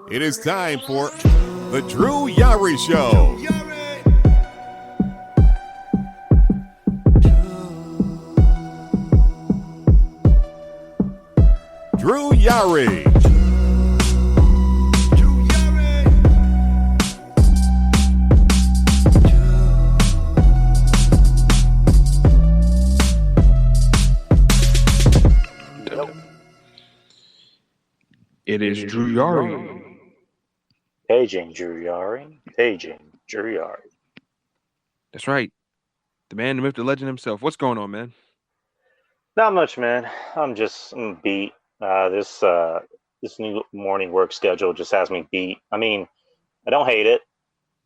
It is time for the Drew Yari Show. Drew Yari. It is Drew Yari. Paging Drew Yari. Paging Drew Yari. That's right. The man, the myth, the legend himself. What's going on, man? Not much, man. I'm beat. This new morning work schedule just has me beat. I mean, I don't hate it,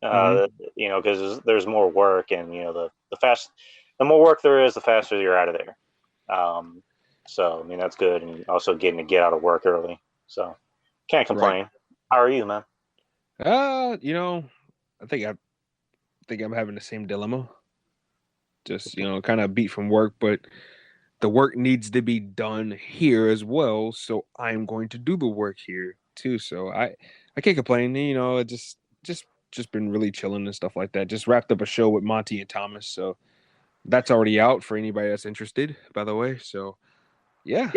because there's more work, and the more work there is, the faster you're out of there. So I mean that's good, and also getting to get out of work early. So can't complain. Right. How are you, man? I think I'm having the same dilemma. Just kind of beat from work, but the work needs to be done here as well. So I'm going to do the work here too. So I can't complain. It just been really chilling and stuff like that. Just wrapped up a show with Monty and Thomas, so that's already out for anybody that's interested, by the way. So yeah.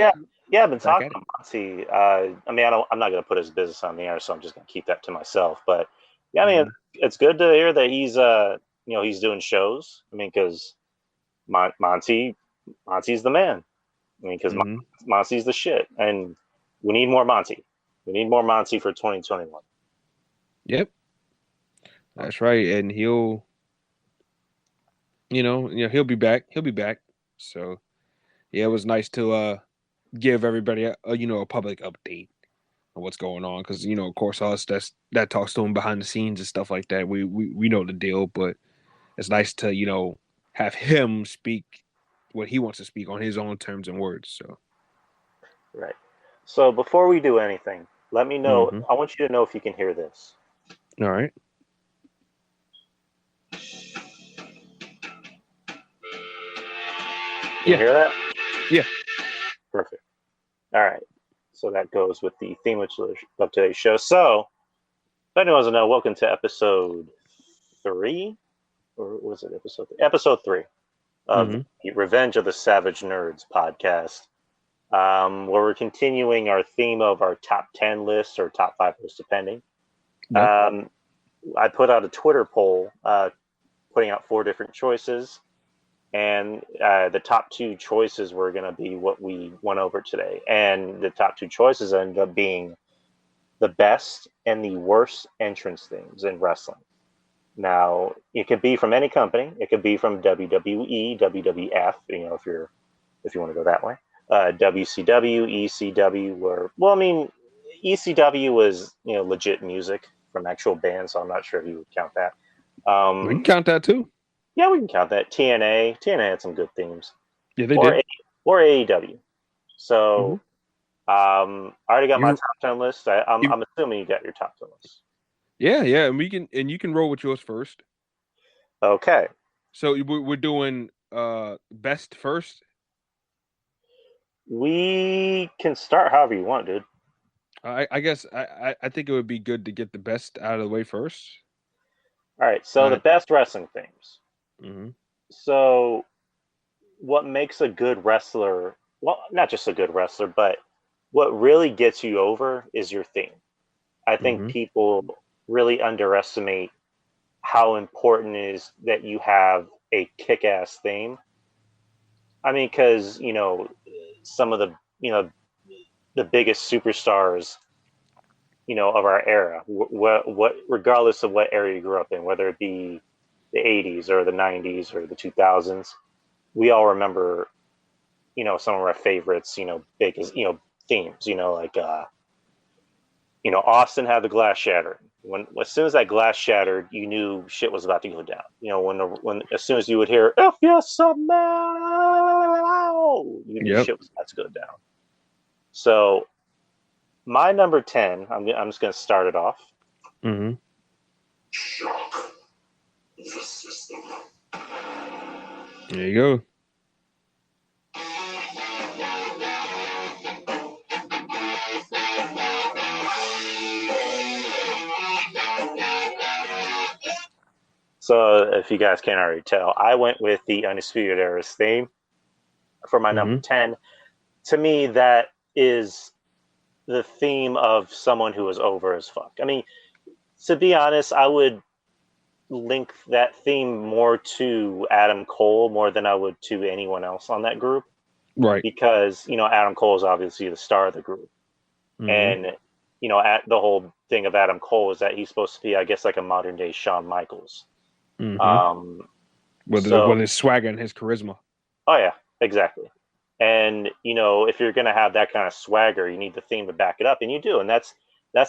I've been talking to Monty. I'm not going to put his business on the air, so I'm just going to keep that to myself. But yeah, I mean, it's good to hear that he's he's doing shows. I mean, because Monty's the man. I mean, because Monty's the shit, and we need more Monty. We need more Monty for 2021. Yep, that's right, and he'll be back. He'll be back. So yeah, it was nice to give everybody a public update on what's going on, because of course us that talks to him behind the scenes and stuff like that. We know the deal, but it's nice to have him speak what he wants to speak on his own terms and words. So right. So before we do anything, let me know. I want you to know if you can hear this. All right. You hear that? Yeah. Perfect. All right. So that goes with the theme of today's show. So, if anyone wants to know, welcome to episode 3. Or was it episode 3? Episode 3 of the Revenge of the Savage Nerds podcast, where we're continuing our theme of our top 10 lists or top 5 lists, depending. Yep. I put out a Twitter poll, putting out 4 different choices. And the top 2 choices were going to be what we went over today. And the top 2 choices ended up being the best and the worst entrance themes in wrestling. Now, it could be from any company. It could be from WWE, WWF, if you want to go that way. WCW, ECW, ECW was, legit music from actual bands, so I'm not sure if you would count that. We can count that too. Yeah, we can count that. TNA had some good themes. Yeah, they did. Or AEW. So, I already got my top 10 list. I'm assuming you got your top 10 list. Yeah, and you can roll with yours first. Okay. So we're doing best first. We can start however you want, dude. I guess I think it would be good to get the best out of the way first. All right. So the best wrestling themes. So, what makes a good wrestler? Well, not just a good wrestler, but what really gets you over is your theme. I think people really underestimate how important it is that you have a kick-ass theme. I mean, because some of the biggest superstars, of our era, what regardless of what era you grew up in, whether it be the 80s or the 90s or the 2000s, we all remember, some of our favorites, big, themes, like, Austin had the glass shattered. As soon as that glass shattered, you knew shit was about to go down. When as soon as you would hear "If you smell," you knew shit was about to go down. So, my number 10, I'm just going to start it off. Shock the system. There you go. So if you guys can't already tell, I went with the Undisputed Era's theme for my number 10. To me, that is the theme of someone who is over as fuck. I mean, to be honest, I would link that theme more to Adam Cole more than I would to anyone else on that group. Right. Because, Adam Cole is obviously the star of the group. And, at the whole thing of Adam Cole is that he's supposed to be, I guess, like a modern day Shawn Michaels. With his swagger and his charisma. Oh, yeah, exactly. And, if you're going to have that kind of swagger, you need the theme to back it up. And you do. And that's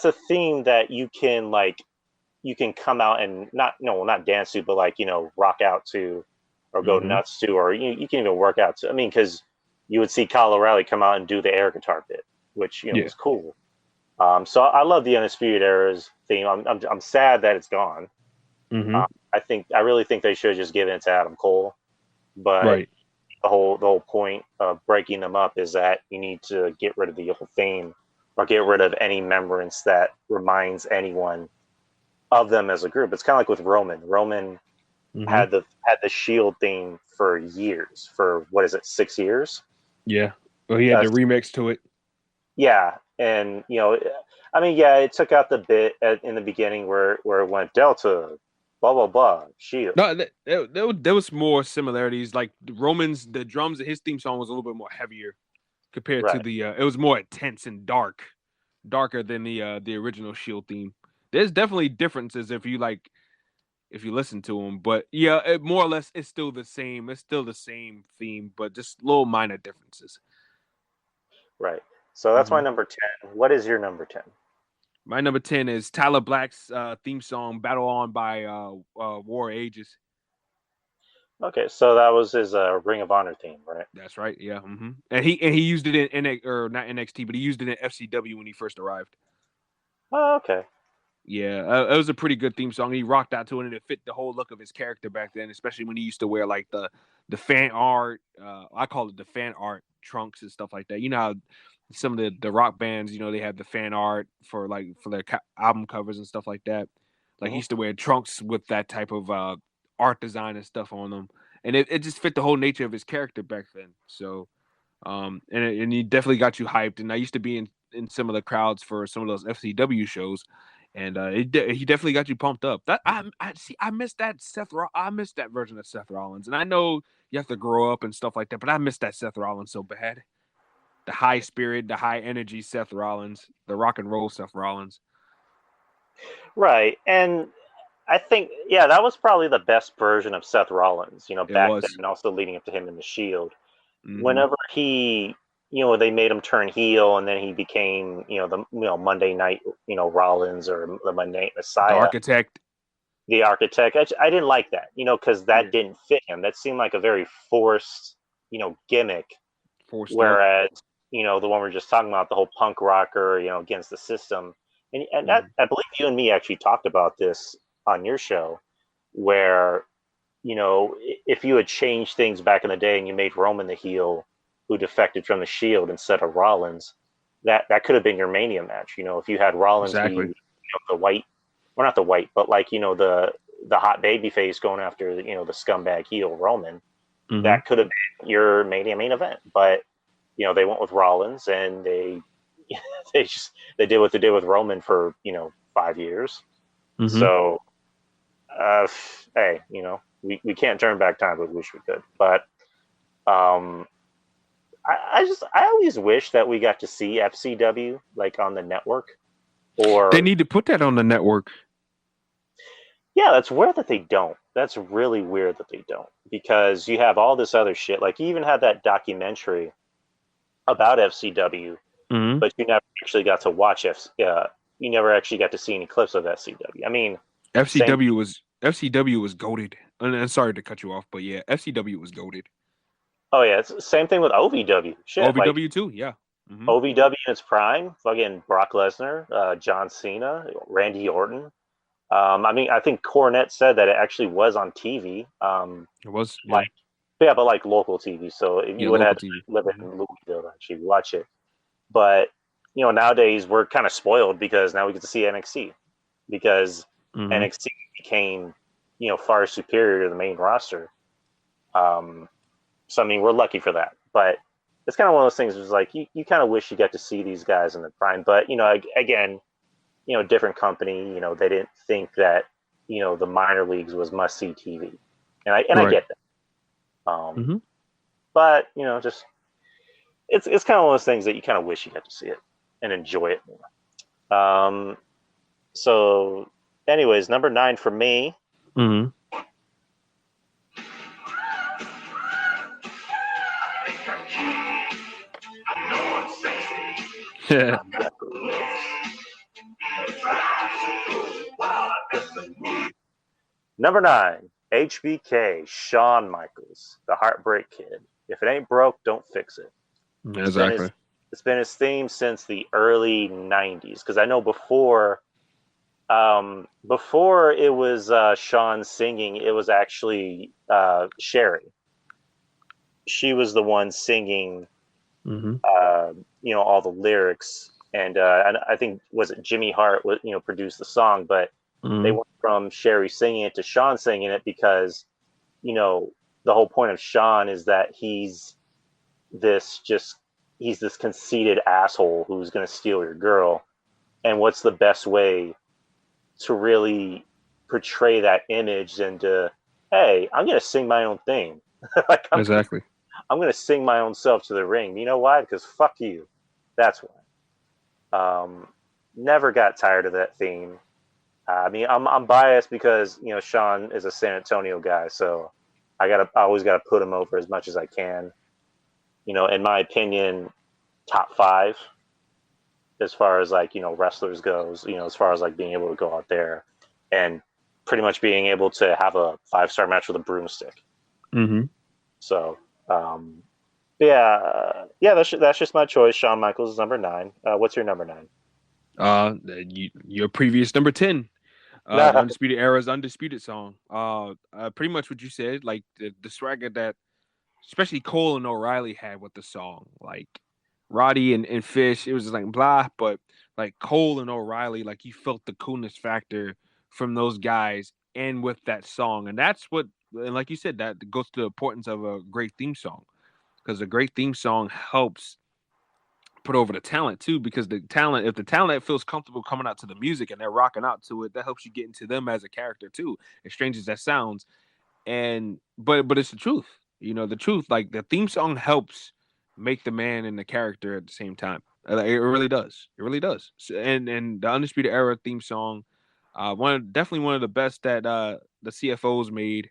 a theme that you can, come out and not dance to, but rock out to or go nuts to, or you can even work out to. I mean, because you would see Kyle O'Reilly come out and do the air guitar bit, which, was cool. So I love the Undisputed Era's theme. I'm sad that it's gone. I really think they should have just given it to Adam Cole. But the whole point of breaking them up is that you need to get rid of the whole theme or get rid of any remembrance that reminds anyone of them as a group. It's kind of like with Roman. Roman had the Shield theme for years. For what is it, 6 years? Yeah. Well, he had the remix to it. Yeah, and it took out the bit in the beginning where it went Delta, blah blah blah, Shield. No, there was more similarities. Like the drums of his theme song was a little bit more heavier compared to the. It was more intense and darker than the original Shield theme. There's definitely differences if you listen to them, but yeah, more or less it's still the same. It's still the same theme, but just little minor differences. Right. So that's my number 10. What is your number 10? My number 10 is Tyler Black's theme song, "Battle On" by War Ages. Okay, so that was his Ring of Honor theme, right? That's right. Yeah. And he used it in not NXT, but he used it in FCW when he first arrived. Oh, okay. Yeah, it was a pretty good theme song. He rocked out to it, and it fit the whole look of his character back then, especially when he used to wear like the fan art. I call it the fan art trunks and stuff like that. You know how some of the rock bands, they have the fan art for their album covers and stuff like that. Like he used to wear trunks with that type of art design and stuff on them, and it just fit the whole nature of his character back then. So, and he definitely got you hyped. And I used to be in some of the crowds for some of those FCW shows. And he definitely got you pumped up. That I missed that I missed that version of Seth Rollins, and I know you have to grow up and stuff like that, but I missed that Seth Rollins so bad. The high spirit, the high energy Seth Rollins, the rock and roll Seth Rollins. Right, and I think that was probably the best version of Seth Rollins. Back then, and also leading up to him in the Shield. Whenever he. They made him turn heel, and then he became, the Monday Night, Rollins, or the Monday Night Messiah. The Architect. I didn't like that, because that didn't fit him. That seemed like a very forced, gimmick. Whereas, the one we're just talking about, the whole punk rocker, against the system. And that, I believe you and me actually talked about this on your show, where, if you had changed things back in the day and you made Roman the heel, who defected from the Shield instead of Rollins, that could have been your Mania match. If you had Rollins be the white, or not the white, but the hot baby face going after the scumbag heel Roman, that could have been your Mania main event. But they went with Rollins, and they did what they did with Roman for 5 years. So hey, we can't turn back time, but we wish we could. But I always wish that we got to see FCW on the network, or they need to put that on the network. Yeah, that's weird that they don't. That's really weird that they don't, because you have all this other shit. Like you even had that documentary about FCW, but you never actually got to watch you never actually got to see any clips of FCW. I mean, FCW was goated. And sorry to cut you off, but yeah, FCW was goated. Oh yeah, it's the same thing with OVW. Shit, OVW too, yeah. OVW in its prime, fucking Brock Lesnar, John Cena, Randy Orton. I think Cornette said that it actually was on TV. It was but local TV. So you would have to live in Louisville to actually watch it. But nowadays we're kind of spoiled because now we get to see NXT, because NXT became far superior to the main roster. So I mean, we're lucky for that. But it's kind of one of those things. It's like you kind of wish you got to see these guys in the prime. But again, different company. They didn't think that the minor leagues was must see TV, and I get that. But just it's kind of one of those things that you kind of wish you got to see it and enjoy it more. So, anyways, number 9 for me. Mm-hmm. Yeah. Number 9, HBK, Shawn Michaels, the Heartbreak Kid. If it ain't broke, don't fix it. Exactly. It's been his theme since the early 90s. Because I know before it was Shawn singing, it was actually Sherry. She was the one singing, all the lyrics. And I think, was it Jimmy Hart, produced the song, but they went from Sherry singing it to Shawn singing it because, the whole point of Shawn is that he's this conceited asshole who's going to steal your girl. And what's the best way to really portray that image than to, hey, I'm going to sing my own thing. Exactly. I'm going to sing my own self to the ring. You know why? Because fuck you. That's why. Never got tired of that theme. I mean, I'm biased because Shawn is a San Antonio guy, so I always gotta put him over as much as I can. In my opinion, top 5 as far as wrestlers goes. As far as being able to go out there and pretty much being able to have a 5-star match with a broomstick. So, that's just my choice. Shawn Michaels is number 9. What's your number 9? Your previous number 10. Undisputed Era's Undisputed song. Pretty much what you said, like the swagger that especially Cole and O'Reilly had with the song. Like Roddy and Fish, it was just like blah, but like Cole and O'Reilly, like you felt the coolness factor from those guys and with that song. And that's what, and like you said, that goes to the importance of a great theme song. Because a great theme song helps put over the talent too, because if the talent feels comfortable coming out to the music and they're rocking out to it, that helps you get into them as a character too, as strange as that sounds. But it's the truth. The truth, like the theme song helps make the man and the character at the same time. It really does. It really does. And the Undisputed Era theme song, definitely one of the best that the CFOs made.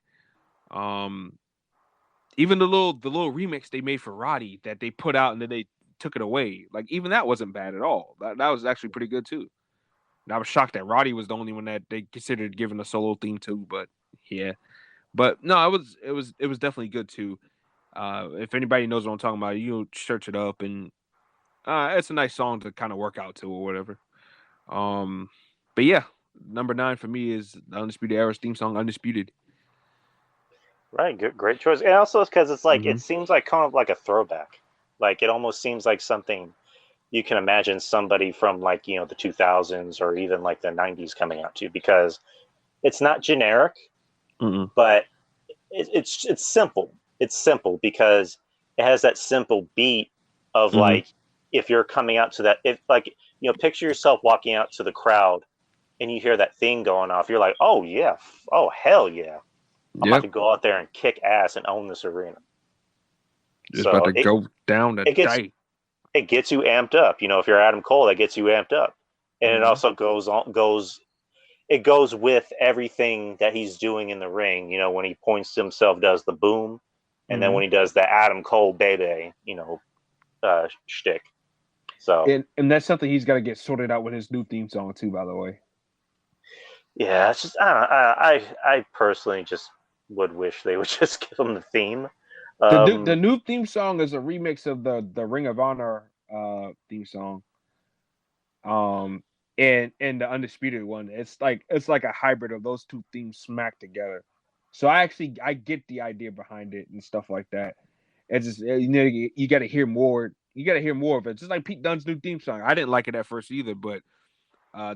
Even the little remix they made for Roddy that they put out and then they took it away. Like even that wasn't bad at all. That was actually pretty good too. And I was shocked that Roddy was the only one that they considered giving a solo theme to, but yeah. But no, it was definitely good too. If anybody knows what I'm talking about, you search it up and it's a nice song to kind of work out to or whatever. But yeah, number 9 for me is the Undisputed Era's theme song, Undisputed. Right, good, great choice. And also because it's like it seems like kind of like a throwback. Like it almost seems like something you can imagine somebody from the 2000s or even like the 90s coming out to, because it's not generic, but it's simple. It's simple because it has that simple beat of like, if you're coming out to that, if picture yourself walking out to the crowd and you hear that thing going off, you're like, oh yeah, oh hell yeah. I'm about to go out there and kick ass and own this arena. It's about to go down the day. It gets you amped up. If you're Adam Cole, that gets you amped up. And it also goes with everything that he's doing in the ring. When he points to himself, does the boom. And then when he does the Adam Cole baby, shtick. So and that's something he's got to get sorted out with his new theme song too, by the way. Yeah, it's just I personally just would wish they would just give him the theme. The new theme song is a remix of the Ring of Honor theme song. And the Undisputed one, it's like a hybrid of those two themes smacked together. So I get the idea behind it and stuff like that. It's just you got to hear more. You got to hear more of it. Just like Pete Dunne's new theme song. I didn't like it at first either, but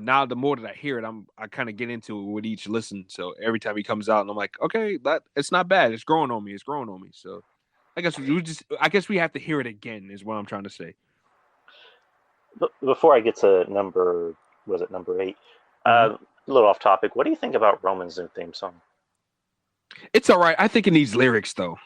now the more that I hear it, I kind of get into it with each listen. So every time he comes out, and I'm like, okay, that it's not bad. It's growing on me. It's growing on me. So I guess we have to hear it again. Is what I'm trying to say. Before I get to number 8? Mhm. A little off topic. What do you think about Roman's new theme song? It's all right. I think it needs lyrics though.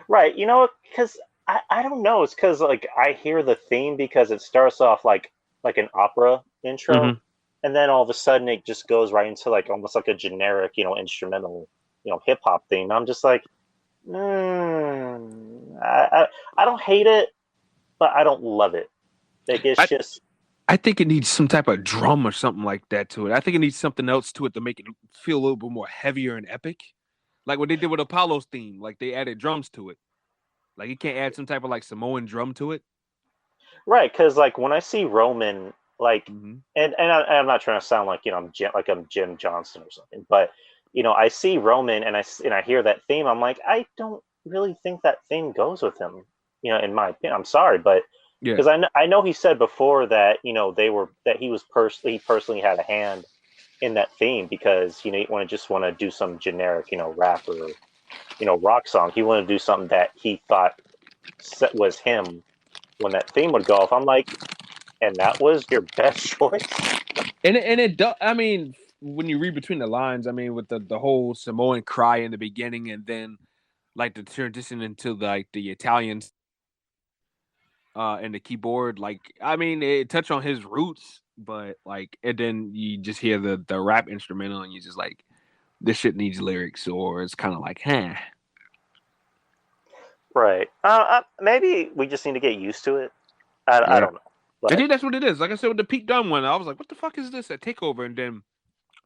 Right, because I don't know. It's because like I hear the theme because it starts off like an opera intro, Mhm. and then all of a sudden it just goes right into like almost like a generic, instrumental, hip hop theme. I'm just like, I don't hate it, but I don't love it. Like it's I just I think it needs some type of drum or something like that to it. I think it needs something else to it to make it feel a little bit more heavier and epic. Like what they did with Apollo's theme. Like they added drums to it. Like you can't add some type of like Samoan drum to it. right because like when I see Roman, like, Mhm. I'm not trying to sound like I'm Jim Johnson or something, but I see Roman and I hear that theme. I'm like, I don't really think that theme goes with him. In my opinion, I'm sorry, but Yeah. because I know he said before that he personally had a hand in that theme because he just want to do some generic rap or rock song. He wanted to do something that he thought was him when that theme would go off. I'm like, and that was your best choice. And it does. I mean, when you read between the lines, I mean, with the whole Samoan cry in the beginning, and then like the transition into like the Italians and the keyboard, like I mean, it touched on his roots, but like, and then you just hear the rap instrumental, and you just like, this shit needs lyrics, or it's kind of like, huh. Right. Maybe we just need to get used to it. I Yeah. don't know. I But think that's what it is. Like I said with the Pete Dunne one, I was like, what the fuck is this at Takeover? And then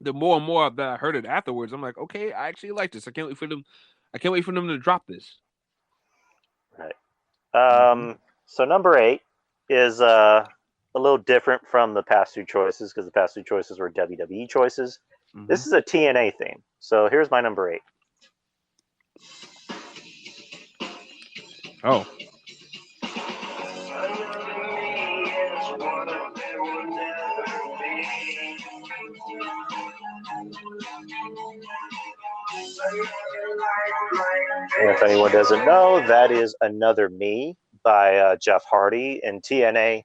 the more and more that I heard it afterwards, I'm like, okay, I actually like this. I can't wait for them. I can't wait for them to drop this. right. Mm-hmm. So number 8 is a little different from the past two choices because the past two choices were WWE choices. Mm-hmm. This is a TNA theme. So here's my number 8. Oh, And if anyone doesn't know, that is Another Me by Jeff Hardy in TNA,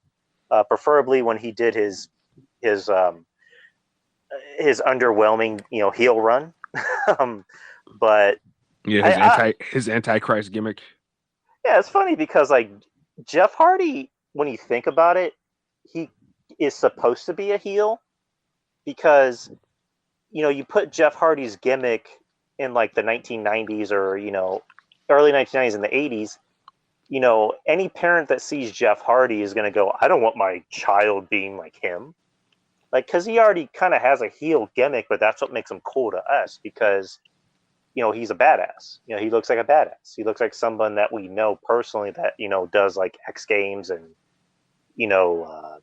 preferably when he did his his underwhelming heel run. But yeah, I his antichrist gimmick. yeah, it's funny because like Jeff Hardy, when you think about it, he is supposed to be a heel because you put Jeff Hardy's gimmick in like the 1990s or early 1990s and the 80s. Any parent that sees Jeff Hardy is going to go, I don't want my child being like him. Like, because he already kind of has a heel gimmick, but that's what makes him cool to us because, he's a badass. He looks like a badass. He looks like someone that we know personally that, does like X Games and, you know, uh,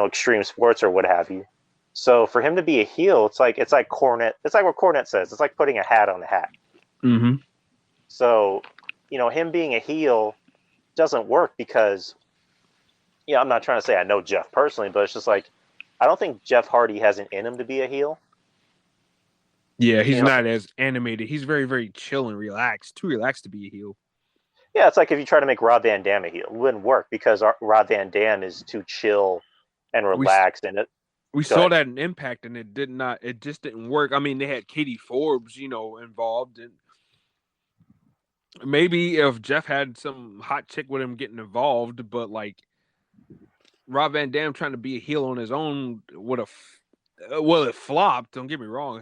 extreme sports or what have you. So for him to be a heel, it's like Cornette. It's like what Cornette says. It's like putting a hat on a hat. Mm-hmm. So, him being a heel doesn't work because, I'm not trying to say I know Jeff personally, but it's just like, I don't think Jeff Hardy has it in him to be a heel. Yeah, he's not as animated. He's very, very chill and relaxed. Too relaxed to be a heel. Yeah, it's like if you try to make Rob Van Dam a heel, it wouldn't work because Rob Van Dam is too chill and We relaxed. And it. we Go saw ahead. that in Impact, and it did not. It just didn't work. I mean, they had Katie Forbes, involved, and maybe if Jeff had some hot chick with him getting involved, but like Rob Van Dam trying to be a heel on his own would have. Well, it flopped. Don't get me wrong.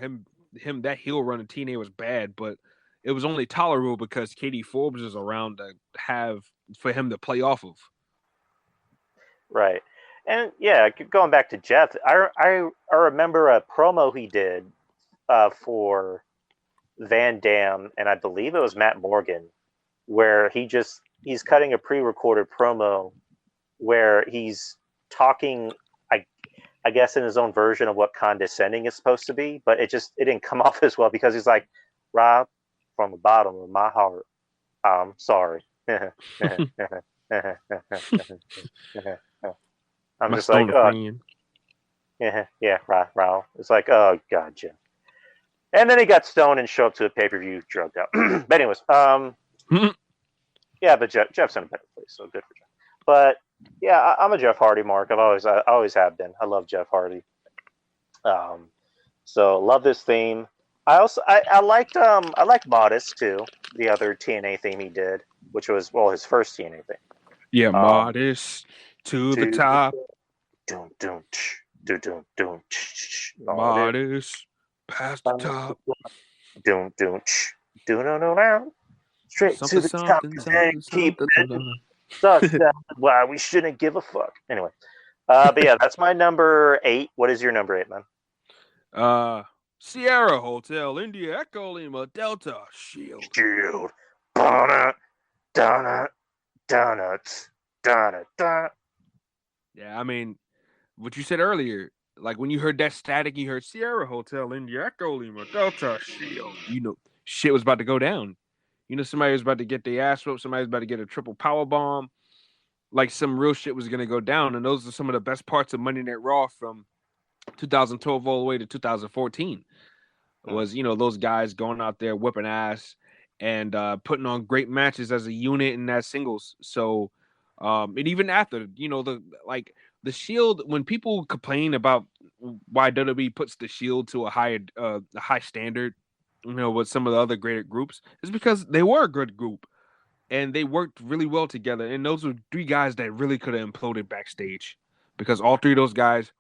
Him that heel run in TNA was bad, but it was only tolerable because Katie Forbes is around to have for him to play off of. Right. And yeah, going back to Jeff, I remember a promo he did for Van Dam, and I believe it was Matt Morgan, where he's cutting a pre-recorded promo where he's talking, I guess, in his own version of what condescending is supposed to be, but it didn't come off as well because he's like, Rob, from the bottom of my heart, I'm sorry. I'm I'm My just like, stoner oh, friend. yeah, Raul. It's like, oh god, Jeff. And then he got stoned and showed up to a pay-per-view drugged out. But anyways, yeah, but Jeff's in a better place, so good for Jeff. But yeah, I'm a Jeff Hardy mark. I always have been. I love Jeff Hardy. So love this theme. I liked Modest too, the other TNA theme he did, which was his first TNA thing. Yeah, modest to the top. Doom doom doom doom doom. Modest past the top. Doom doom doom no no no. Straight to the top and then keep it. That's why we shouldn't give a fuck. Anyway, but yeah, that's my number 8. What is your number 8, man? Sierra Hotel, India Echo Lima Delta Shield. Donut. Donuts. Yeah, I mean, what you said earlier, like when you heard that static, you heard Sierra Hotel, India Echo Lima Delta Shield. You know, shit was about to go down. You know, somebody was about to get their ass whooped. Somebody was about to get a triple power bomb. Like some real shit was gonna go down, and those are some of the best parts of Monday Night Raw from 2012 all the way to 2014. Was those guys going out there whipping ass and putting on great matches as a unit in that singles. So, and even after the Shield, when people complain about why WWE puts the Shield to a high standard, with some of the other greater groups, it's because they were a good group. And they worked really well together. And those were 3 guys that really could have imploded backstage because all 3 of those guys,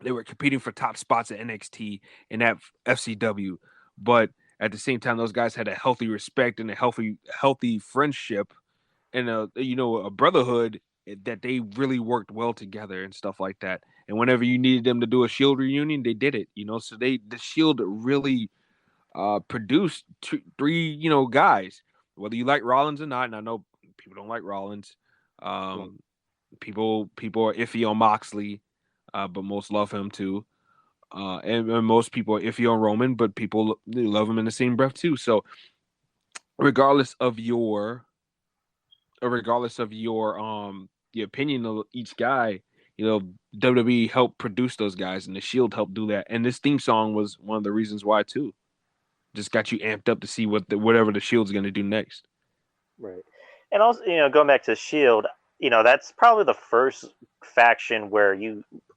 they were competing for top spots at NXT and at FCW. But at the same time, those guys had a healthy respect and a healthy friendship and a brotherhood that they really worked well together and stuff like that. And whenever you needed them to do a Shield reunion, they did it. So the Shield really produced 3 guys. Whether you like Rollins or not, and I know people don't like Rollins. People are iffy on Moxley, but most love him too. And most people are iffy on Roman, but people love him in the same breath too. So, regardless of your the opinion of each guy, WWE helped produce those guys, and the Shield helped do that. And this theme song was one of the reasons why too. Just got you amped up to see whatever the Shield's going to do next. Right. And also, going back to Shield, that's probably the first faction where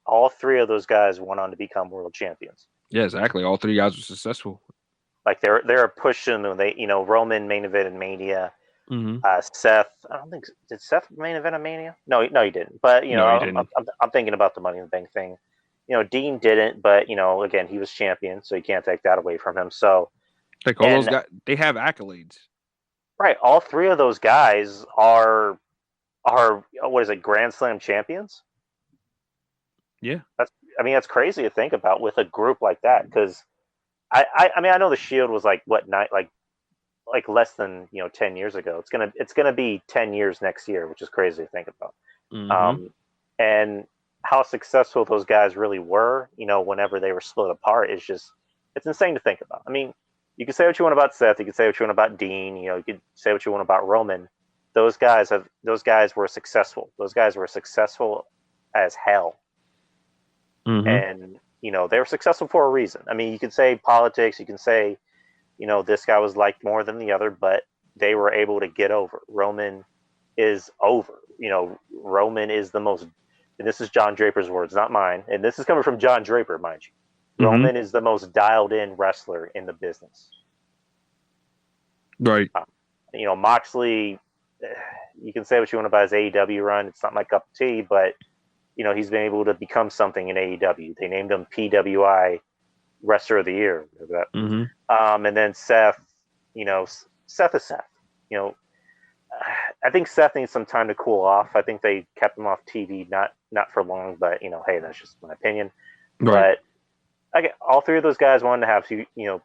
all 3 of those guys went on to become world champions. Yeah, exactly. All 3 guys were successful. Like they're pushing them. They, Roman main evented Mania. Mm-hmm. Seth, I don't think did Seth main event a Mania? No, he didn't. But I'm thinking about the Money in the Bank thing. Dean didn't, but again, he was champion, so you can't take that away from him. So. Like all those guys, they have accolades. Right. All 3 of those guys are what is it, Grand Slam champions? Yeah. That's crazy to think about with a group like that. Because I know the Shield was like less than 10 years ago. It's gonna be 10 years next year, which is crazy to think about. Mm-hmm. And how successful those guys really were, whenever they were split apart, it's insane to think about. I mean, you can say what you want about Seth. You can say what you want about Dean. You could say what you want about Roman. Those guys were successful. Those guys were successful as hell. Mm-hmm. And they were successful for a reason. I mean, you could say politics. You can say, this guy was liked more than the other, but they were able to get over. Roman is over. Roman is the most. And this is John Draper's words, not mine. And this is coming from John Draper, mind you. Roman is the most dialed-in wrestler in the business. Right. Moxley, you can say what you want about his AEW run. It's not my cup of tea, but, he's been able to become something in AEW. They named him PWI Wrestler of the Year. Mm-hmm. And then Seth, Seth is Seth. I think Seth needs some time to cool off. I think they kept him off TV, not for long, but, hey, that's just my opinion. Right. But, all 3 of those guys wanted to have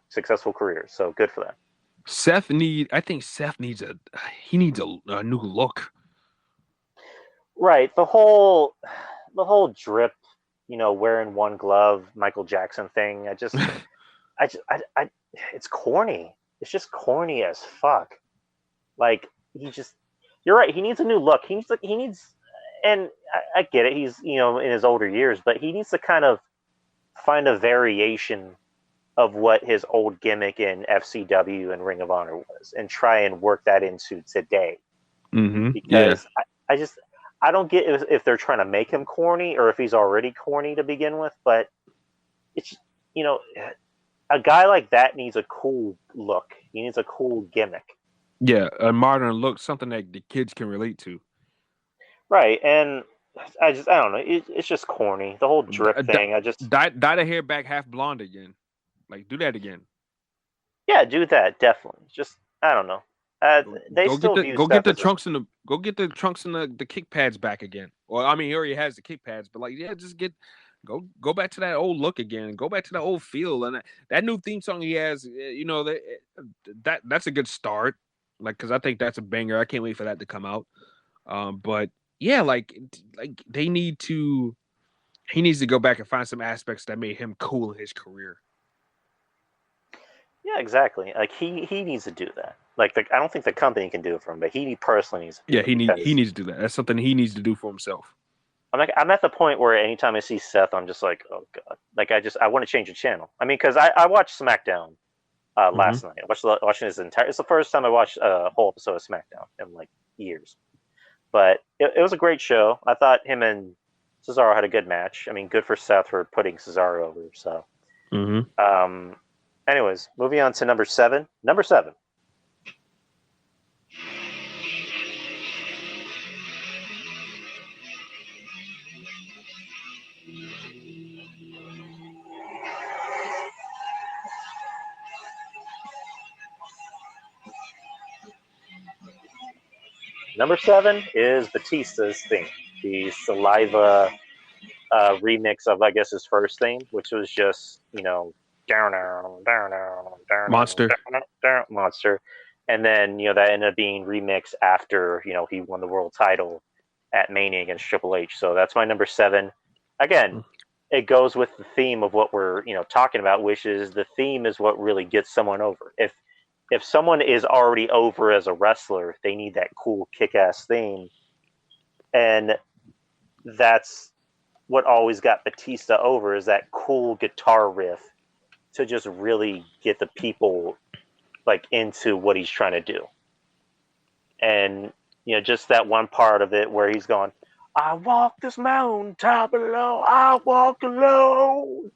successful careers, so good for them. I think Seth needs a new look. Right, the whole drip, wearing one glove, Michael Jackson thing. It's corny. It's just corny as fuck. Like you're right. He needs a new look. He needs and I get it. He's in his older years, but he needs to kind of find a variation of what his old gimmick in FCW and Ring of Honor was, and try and work that into today. Mm-hmm. Because I don't get if they're trying to make him corny or if he's already corny to begin with. But it's a guy like that needs a cool look. He needs a cool gimmick. Yeah, a modern look, something that the kids can relate to. Right, and I don't know. It's just corny. The whole drip thing. I just dye the hair back half blonde again. Like, do that again. Yeah, do that definitely. Just I don't know. They go still get the trunks and the kick pads back again. Well, I mean, he already has the kick pads, but like, yeah, just go back to that old look again. Go back to that old feel, and that new theme song he has. That's a good start. Like, because I think that's a banger. I can't wait for that to come out. But yeah, like he needs to go back and find some aspects that made him cool in his career. Yeah, exactly. Like he needs to do that. Like I don't think the company can do it for him, but he personally needs to do it. He needs to do that. That's something he needs to do for himself. I'm at the point where anytime I see Seth, I'm just like, oh god. Like I want to change the channel. I mean, because I watched SmackDown last night. I watching his entire. It's the first time I watched a whole episode of SmackDown in like years. But it was a great show. I thought him and Cesaro had a good match. I mean, good for Seth for putting Cesaro over. So, anyways, moving on to number 7. Number 7. Number 7 is Batista's theme, the Saliva remix of, I guess, his first theme, which was just, Monster. Monster. And then, that ended up being remixed after, he won the world title at Mania against Triple H. So that's my number 7. Again, it goes with the theme of what we're, talking about, which is the theme is what really gets someone over. If someone is already over as a wrestler, they need that cool kick-ass theme. And that's what always got Batista over, is that cool guitar riff to just really get the people like into what he's trying to do. And, just that one part of it where he's going, I walk this mountain top below, I walk alone.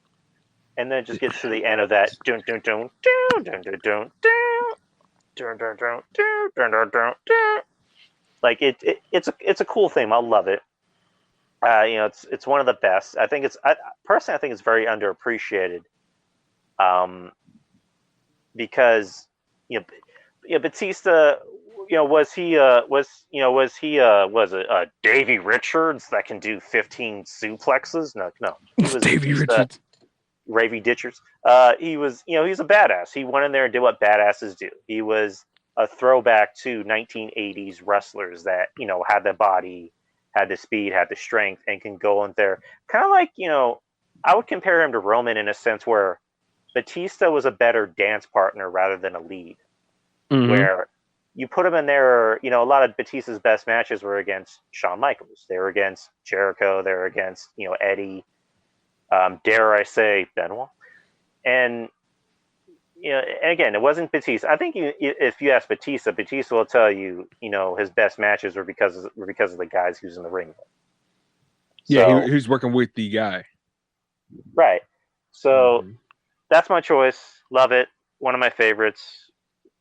And then it just gets to the end of that. Dun, dun, dun, dun, dun, dun, dun, dun, dun, dun, dun, dun, dun, dun, dun. Like it's a cool theme. I love it. It's one of the best. I think personally I think it's very underappreciated. Because Batista, was he Davey Richards that can do 15 suplexes? No. He was Davey Richards. Ravy Ditchers. He was, he's a badass. He went in there and did what badasses do. He was a throwback to 1980s wrestlers that, had the body, had the speed, had the strength, and can go in there. Kind of like, I would compare him to Roman in a sense where Batista was a better dance partner rather than a lead. Mm-hmm. Where you put him in there, a lot of Batista's best matches were against Shawn Michaels. They were against Jericho. They were against, Eddie. Dare I say Benoit, and and again, it wasn't Batista. I think if you ask Batista will tell you, his best matches were because of the guys he was in the ring with. Yeah, he was working with the guy. Right. So that's my choice. Love it. One of my favorites.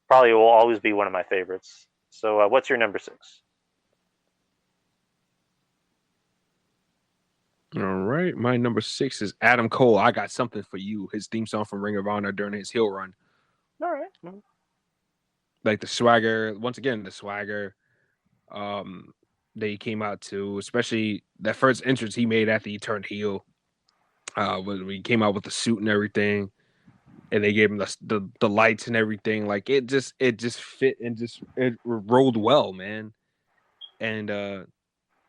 Probably will always be one of my favorites. So, what's your number 6? All right, my number 6 is Adam Cole. I Got Something for You. His theme song from Ring of Honor during his heel run. All right. Like the swagger, once again, the swagger that he came out to, especially that first entrance he made after he turned heel. When he came out with the suit and everything, and they gave him the lights and everything. Like it just fit and it rolled well, man. And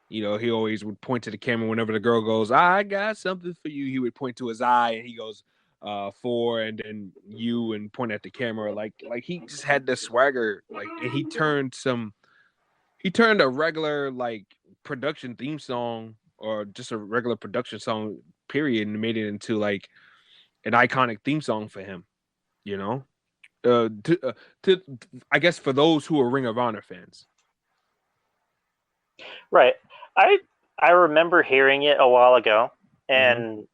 he always would point to the camera whenever the girl goes, I got something for you. He would point to his eye and he goes, 4, and then you, and point at the camera. Like he just had the swagger. Like, and he turned a regular, like, production theme song or just a regular production song, period, and made it into like an iconic theme song for him. You know, to I guess for those who are Ring of Honor fans. Right. I remember hearing it a while ago, and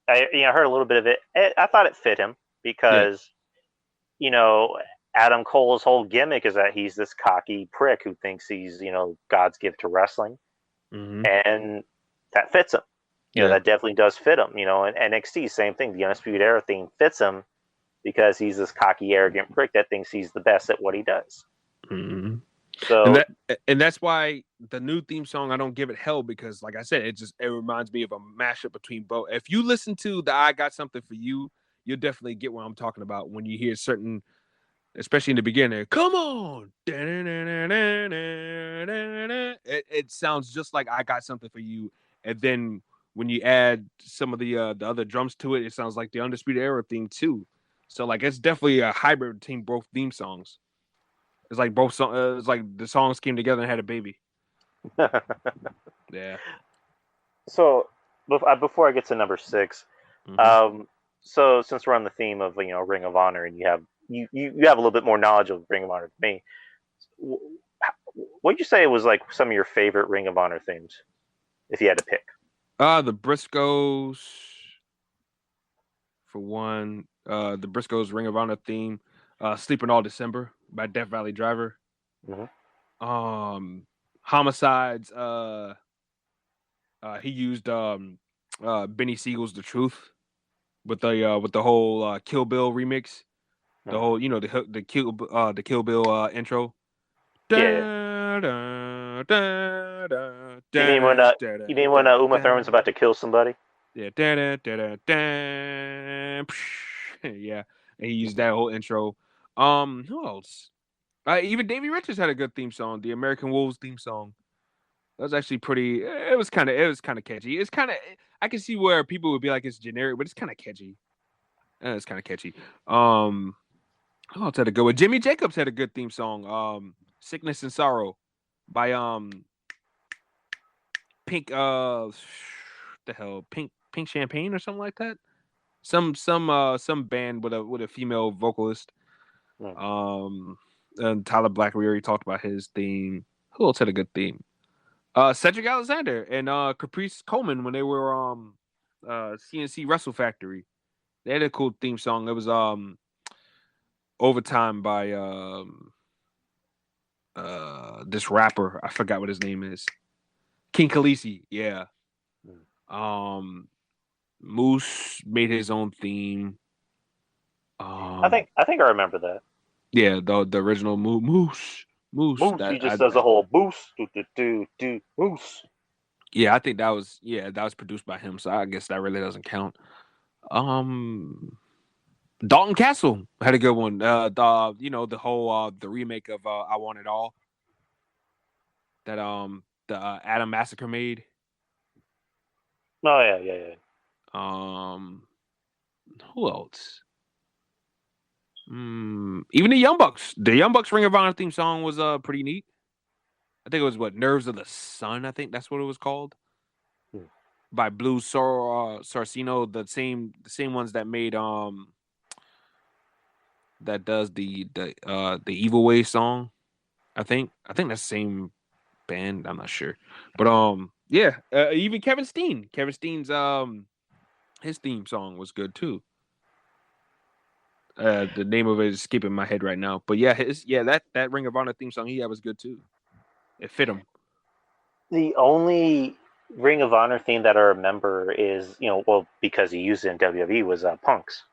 I heard a little bit of it. I thought it fit him because Adam Cole's whole gimmick is that he's this cocky prick who thinks he's God's gift to wrestling, and that fits him. That definitely does fit him. And NXT, same thing. The Undisputed Era theme fits him because he's this cocky, arrogant prick that thinks he's the best at what he does. Mm-hmm. So, and that's why the new theme song, I don't give it hell, because like I said, it reminds me of a mashup between both. If you listen to the I Got Something for You, you'll definitely get what I'm talking about when you hear certain, especially in the beginning, come on. It sounds just like I Got Something for You. And then when you add some of the other drums to it, it sounds like the Undisputed Era theme too. So like it's definitely a hybrid between both theme songs. It's like both songs. It's like the songs came together and had a baby. Yeah. So before I get to number 6, so since we're on the theme of Ring of Honor, and you have a little bit more knowledge of Ring of Honor than me, what'd you say was like some of your favorite Ring of Honor themes, if you had to pick? The Briscoes, for one. The Briscoes Ring of Honor theme. Sleeping All December by Death Valley Driver. Homicides. He used Benny Siegel's The Truth with the whole Kill Bill remix. The whole the Kill Bill intro. Yeah. You mean when Uma Thurman's about to kill somebody? Yeah. Yeah. And he used that whole intro. Who else? Even Davey Richards had a good theme song, the American Wolves theme song. That was actually pretty. It was kind of catchy. It's kind of. I can see where people would be like it's generic, but it's kind of catchy. It's kind of catchy. Who else had a good one? Jimmy Jacobs had a good theme song. Sickness and Sorrow by Pink. The hell, Pink Champagne or something like that. Some band with a female vocalist. And Tyler Black, we already talked about his theme. Who else had a good theme? Cedric Alexander and Caprice Coleman when they were CNC Wrestle Factory. They had a cool theme song. It was Overtime by this rapper. I forgot what his name is. King Khaleesi, yeah. Moose made his own theme. I think I remember that. Yeah, the original Moose. He just does a whole boost, do Moose. Yeah, I think that was produced by him, so I guess that really doesn't count. Dalton Castle had a good one. The whole the remake of I Want It All that the Adam Massacre made. Oh yeah. Who else? Even the Young Bucks. The Young Bucks Ring of Honor theme song was pretty neat. I think it was Nerves of the Sun. I think that's what it was called. By Blue Sarcino, the same ones that made that does the Evil Way song. I think that's the same band. I'm not sure, but yeah. Even Kevin Steen's his theme song was good too. The name of it is skipping my head right now, but yeah, that Ring of Honor theme song he had was good too. It fit him. The only Ring of Honor theme that I remember is because he used it in WWE was Punk's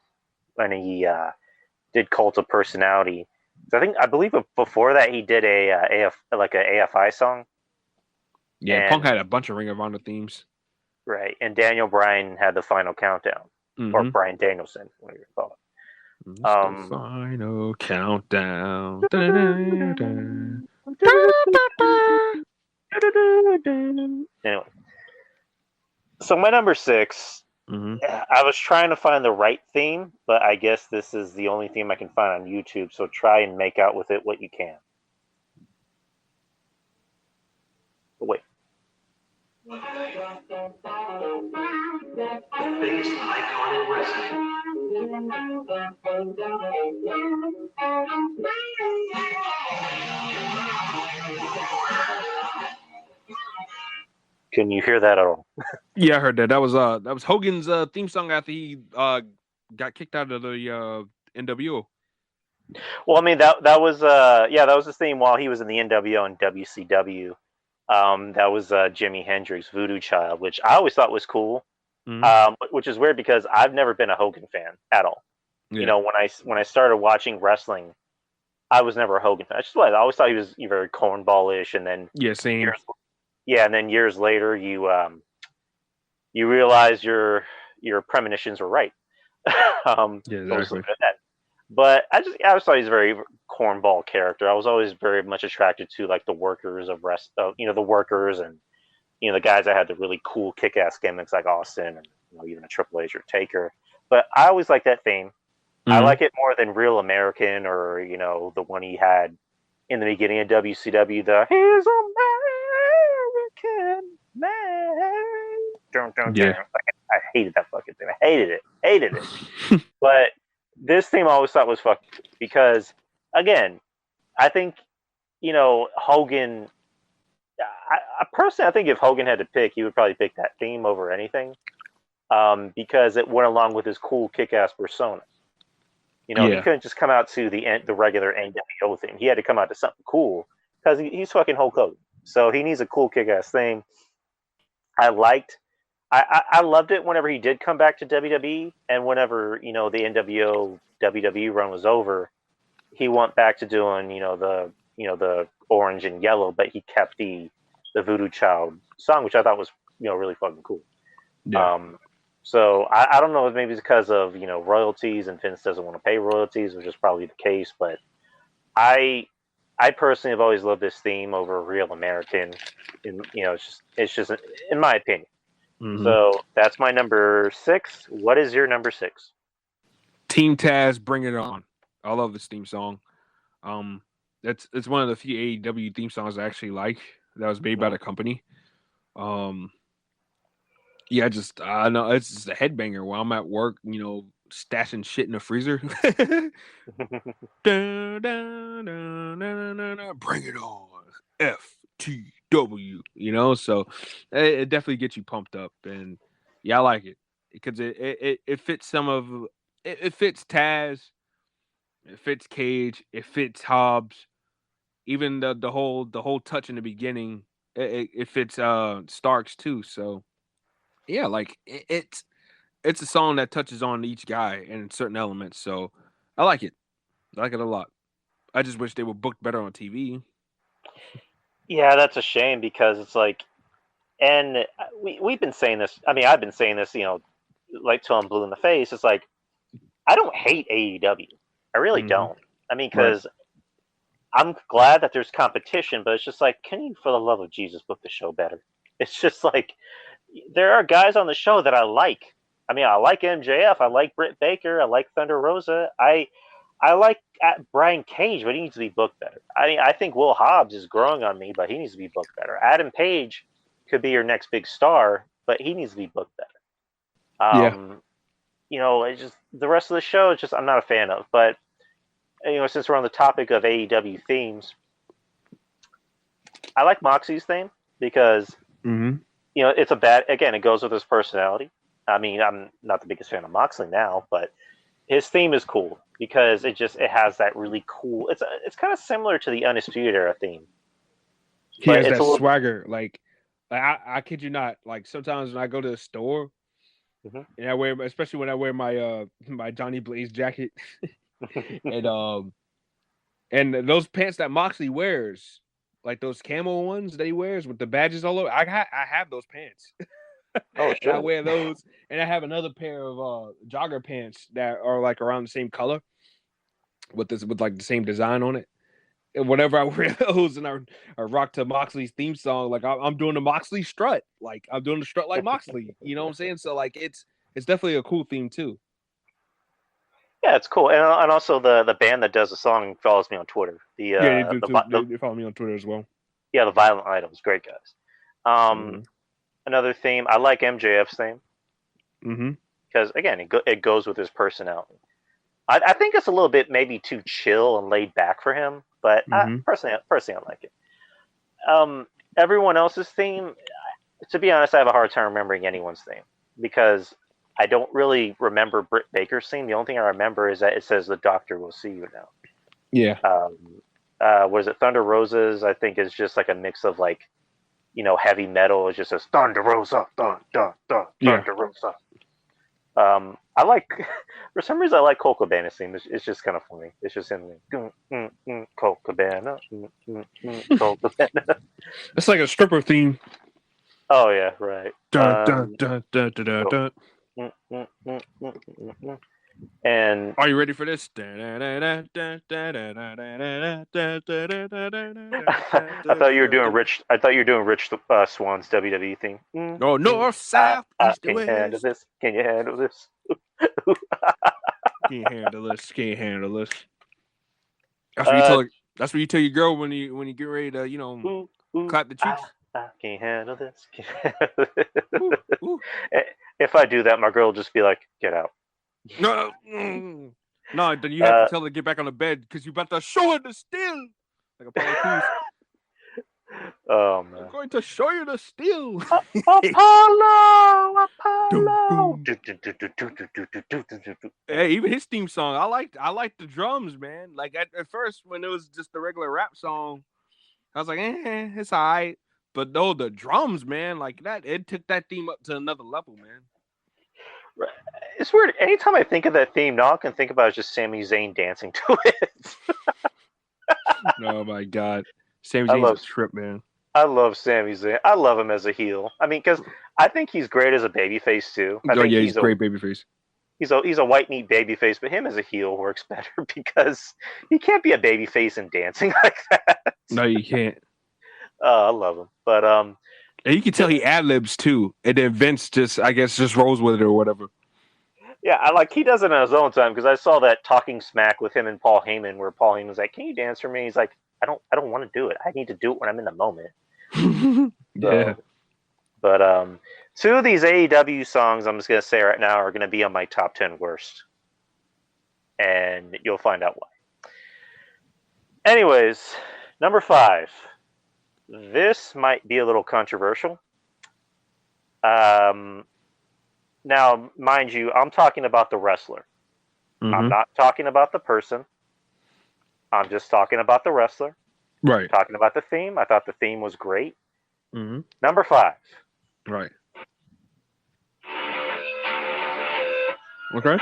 when he did Cult of Personality. So I believe before that he did a AFI song. Yeah, Punk had a bunch of Ring of Honor themes. Right, and Daniel Bryan had the Final Countdown, or Bryan Danielson, whatever you call it. The final countdown. Anyway, so my number 6. I was trying to find the right theme, but I guess this is the only theme I can find on YouTube. So try and make out with it what you can. But wait, Can you hear that at all? Yeah, I heard that. That was Hogan's theme song after he got kicked out of the NWO. Well, I mean that was that was his theme while he was in the NWO and WCW. That was Jimi Hendrix, Voodoo Child, which I always thought was cool. Which is weird because I've never been a Hogan fan at all. Yeah. You know, when I started watching wrestling, I was never a Hogan fan. I always thought he was very cornballish, and then Same. and then years later, you realize your premonitions were right. Exactly. But I always thought he's a very cornball character. I was always very much attracted to like the workers of the workers and the guys that had the really cool kick-ass gimmicks like Austin and even a Triple H or Taker. But I always like that theme. I like it more than Real American or the one he had in the beginning of WCW. The He's American Man. Yeah. I hated that fucking thing. I hated it. But this theme I always thought was fucked because, again, I think Hogan. I personally, I think if Hogan had to pick, he would probably pick that theme over anything, because it went along with his cool kick-ass persona. He couldn't just come out to the regular NWO theme. He had to come out to something cool because he's fucking Hulk Hogan. So he needs a cool kick-ass theme. I loved it whenever he did come back to WWE, and whenever the NWO WWE run was over, he went back to doing the orange and yellow, but he kept the Voodoo Child song, which I thought was really fucking cool. Yeah. So I don't know if maybe it's because of royalties and Vince doesn't want to pay royalties, which is probably the case, but I personally have always loved this theme over Real American. It's just in my opinion. Mm-hmm. So that's my number 6. What is your number 6? Team Taz, Bring It On. I love this theme song. It's one of the few AEW theme songs I actually like that was made by the company. I know it's just a headbanger while I'm at work, stashing shit in the freezer. Bring it on. FTW, so it definitely gets you pumped up, and I like it because it fits it fits Taz, it fits Cage, it fits Hobbs, even the whole touch in the beginning, it fits Starks too. So like it's a song that touches on each guy and certain elements. So I like it a lot. I just wish they were booked better on TV. Yeah, that's a shame because it's like, and we've been saying this. I mean, I've been saying this, like till I'm blue in the face. It's like, I don't hate AEW. I really don't. I mean, because I'm glad that there's competition, but it's just like, can you, for the love of Jesus, book the show better? It's just like, there are guys on the show that I like. I mean, I like MJF. I like Britt Baker. I like Thunder Rosa. I like Brian Cage, but he needs to be booked better. I mean, I think Will Hobbs is growing on me, but he needs to be booked better. Adam Page could be your next big star, but he needs to be booked better. It's just the rest of the show. It's just I'm not a fan of. But since we're on the topic of AEW themes, I like Moxie's theme because it's it goes with his personality. I mean, I'm not the biggest fan of Moxley now, but his theme is cool because it has that really cool. It's kind of similar to the Undisputed Era theme. He has that swagger. Like I kid you not. Like sometimes when I go to the store, and I wear, especially when I wear my my Johnny Blaze jacket, and those pants that Moxley wears, like those camo ones that he wears with the badges all over. I have those pants. Oh, sure. I wear those, and I have another pair of jogger pants that are like around the same color, with like the same design on it. And whenever I wear those and I rock to Moxley's theme song, like I'm doing the Moxley strut, like I'm doing the strut like Moxley. You know what I'm saying? So like it's definitely a cool theme too. Yeah, it's cool, and also the band that does the song follows me on Twitter. They follow me on Twitter as well. Yeah, the Violent Items, great guys. Another theme, I like MJF's theme. because again, it goes with his personality. I think it's a little bit maybe too chill and laid back for him, but personally, I like it. Everyone else's theme, to be honest, I have a hard time remembering anyone's theme because I don't really remember Britt Baker's theme. The only thing I remember is that it says "The Doctor will see you now." Yeah. Was it Thunder Roses? I think is just like a mix of like, heavy metal. It just says Thunder Rosa, Thunder Rosa. I like, for some reason, I like Colt Cabana's theme. It's just kind of funny. It's just him like, Colt Cabana, Colt Cabana. It's like a stripper theme. Oh yeah, right. Dun, dun, dun, dun, dun, dun. And Are you ready for this? I I thought you were doing Rich. I thought you were doing Rich Swan's WWE theme. Oh, north, south, east, Can you and handle west. this? Can you handle this? Can't handle this. Can't handle this. That's what you tell your girl when you get ready to clap the cheeks. I can't handle this. Can't handle this. Ooh. If I do that, my girl will just be like, "Get out." No, no. Then you have to tell her to get back on the bed because you're about to show her the steel. Like Apollo Crews. Oh man! I'm going to show you the steel. Apollo. Hey, even his theme song, I liked the drums, man. Like at first when it was just the regular rap song, I was like, it's all right. But no, the drums, man, like that, it took that theme up to another level, man. It's weird. Anytime I think of that theme, all I can think about is just Sami Zayn dancing to it. Oh my god, Sami Zayn's a trip, man. I love Sami Zayn. I love him as a heel. I mean, because I think he's great as a babyface too. He's a great babyface. He's a white meat babyface, but him as a heel works better because he can't be a babyface and dancing like that. No, you can't. I love him, but and you can tell he ad-libs too, and then Vince just rolls with it or whatever. Yeah, he does it on his own time because I saw that Talking Smack with him and Paul Heyman, where Paul Heyman was like, "Can you dance for me?" He's like, "I don't want to do it. I need to do it when I'm in the moment." Yeah. But two of these AEW songs I'm just gonna say right now are gonna be on my top 10 worst, and you'll find out why. Anyways, number 5. This might be a little controversial. Now, mind you, I'm talking about the wrestler. I'm not talking about the person. I'm just talking about the wrestler. Right. Talking about the theme. I thought the theme was great. Number 5. Right. Okay.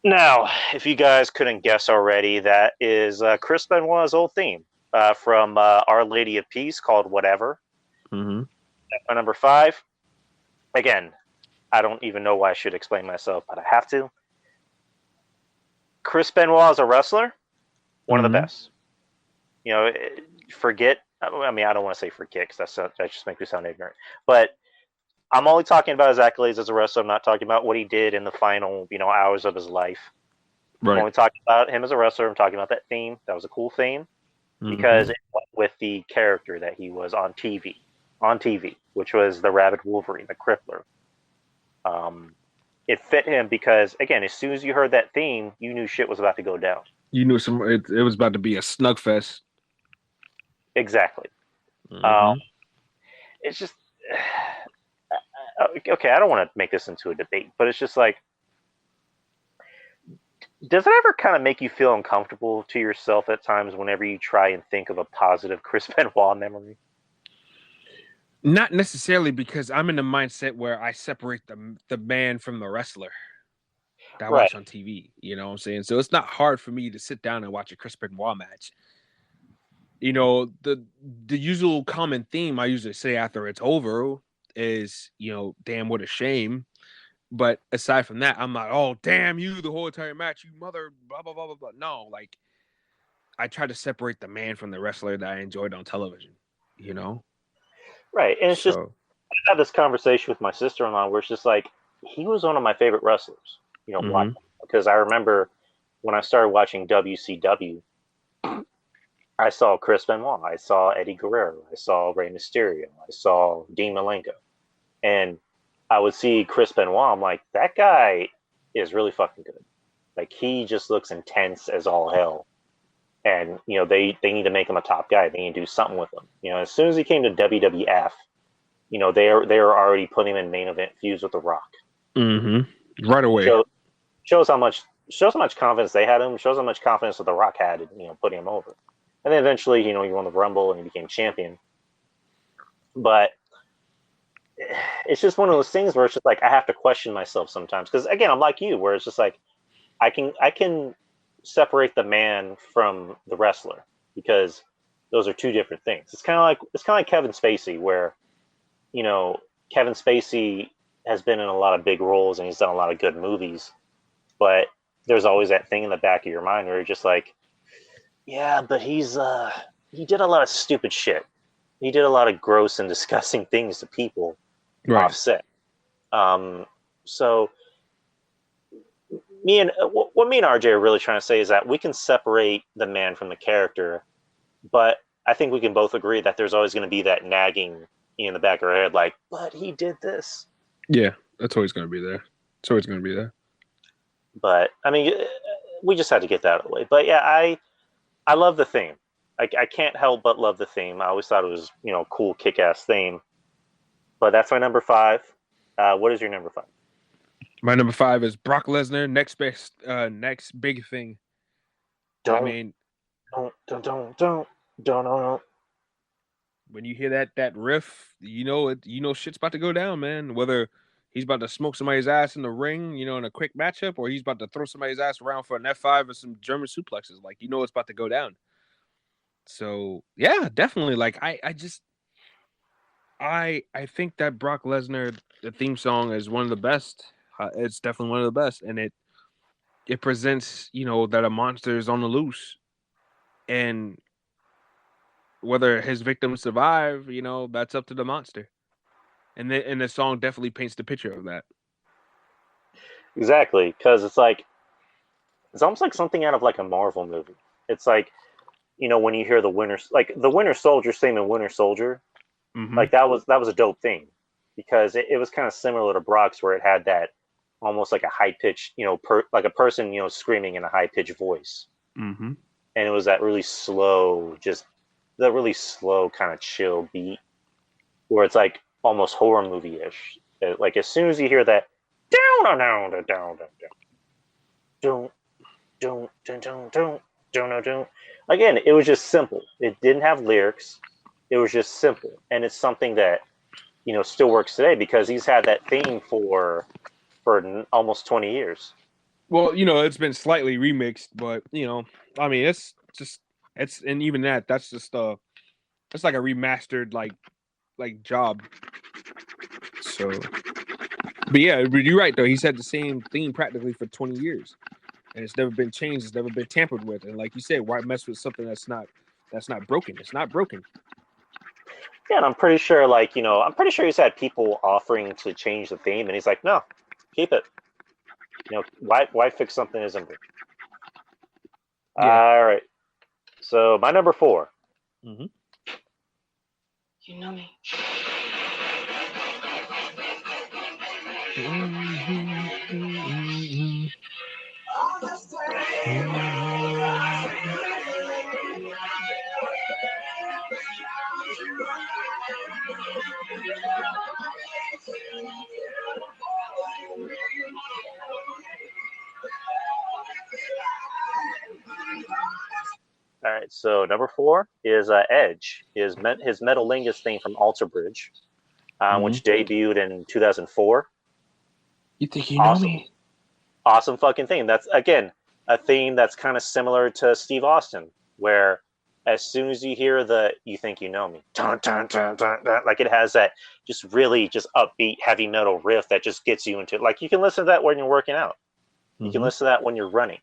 Now, if you guys couldn't guess already, that is Chris Benoit's old theme from Our Lady of Peace called Whatever. Number 5. Again, I don't even know why I should explain myself, but I have to. Chris Benoit as a wrestler, one of the best. Forget. I mean, I don't want to say forget because that just makes me sound ignorant. But I'm only talking about his accolades as a wrestler. I'm not talking about what he did in the final, hours of his life. Right. I'm only talking about him as a wrestler. I'm talking about that theme. That was a cool theme because it went with the character that he was on TV, which was the Rabid Wolverine, the Crippler. It fit him because, again, as soon as you heard that theme, you knew shit was about to go down. You knew it was about to be a snugfest. Exactly. It's just okay. I don't want to make this into a debate, but it's just like, does it ever kind of make you feel uncomfortable to yourself at times whenever you try and think of a positive Chris Benoit memory? Not necessarily, because I'm in the mindset where I separate the man from the wrestler that I watch on TV. You know what I'm saying? So it's not hard for me to sit down and watch a Chris Benoit match. The usual common theme I usually say after it's over is, damn, what a shame. But aside from that, I'm like, oh, damn you, the whole entire match, you mother, blah, blah, blah, blah, blah. No, like, I try to separate the man from the wrestler that I enjoyed on television, Right. And it's just, I had this conversation with my sister-in-law where it's just like, he was one of my favorite wrestlers, watching because I remember when I started watching WCW, I saw Chris Benoit, I saw Eddie Guerrero, I saw Rey Mysterio, I saw Dean Malenko, and I would see Chris Benoit. I'm like, that guy is really fucking good. Like, he just looks intense as all hell. And they need to make him a top guy. They need to do something with him. As soon as he came to WWF, they are already putting him in main event feuds with The Rock. Mm-hmm. Right away. Shows how much confidence they had in him. Shows how much confidence that The Rock had in putting him over. And then eventually, he won the Rumble and he became champion. But it's just one of those things where it's just like I have to question myself sometimes, because again, I'm like you, where it's just like I can separate the man from the wrestler, because those are two different things. It's kind of like Kevin Spacey, where Kevin Spacey has been in a lot of big roles and he's done a lot of good movies, but there's always that thing in the back of your mind where you're just like, yeah, but he did a lot of stupid shit. He did a lot of gross and disgusting things to people. Right. Offset. So what me and RJ are really trying to say is that we can separate the man from the character, but I think we can both agree that there's always going to be that nagging in the back of our head, like, but he did this. Yeah, that's always going to be there. It's always going to be there. But I mean, we just had to get that out of the way. But yeah, I love the theme. I can't help but love the theme. I always thought it was cool, kick-ass theme. But that's my number 5. What is your number 5? My number 5 is Brock Lesnar. Next big thing. Don't. When you hear that riff, shit's about to go down, man. Whether he's about to smoke somebody's ass in the ring, in a quick matchup, or he's about to throw somebody's ass around for an F5 or some German suplexes, like it's about to go down. So yeah, definitely. Like I think that Brock Lesnar, the theme song, is one of the best. It's definitely one of the best, and it presents that a monster is on the loose, and whether his victims survive, that's up to the monster. And the song definitely paints the picture of that. Exactly, because it's almost like something out of like a Marvel movie. It's like, when you hear the Winter Soldier theme in Winter Soldier, mm-hmm. like that was a dope thing, because it was kind of similar to Brock's, where it had that almost like a high pitched, like a person, screaming in a high pitched voice, mm-hmm. and it was that really slow, kind of chill beat, where it's like almost horror movie-ish. Like as soon as you hear that again, it was just simple. It didn't have lyrics. It was just simple, and it's something that still works today, because he's had that theme for almost 20 years. Well, it's been slightly remixed, but I mean, it's and even that's just it's like a remastered like job. So, but yeah, you're right though. He's had the same theme practically for 20 years, and it's never been changed. It's never been tampered with. And like you said, why mess with something that's not broken? It's not broken. Yeah, and I'm pretty sure he's had people offering to change the theme, and he's like, no, keep it. Why fix something that isn't broken? Yeah. All right. So my number 4. Mm-hmm. You know me. All right, so number 4 is Edge. His Metalingus theme from Alter Bridge, which debuted in 2004. You think you know me? Awesome fucking theme. That's, again, a theme that's kind of similar to Steve Austin, where as soon as you hear the "You Think You Know Me," dun, dun, dun, dun, dun, like it has that just really just upbeat heavy metal riff that just gets you into it. Like you can listen to that when you're working out. You can listen to that when you're running.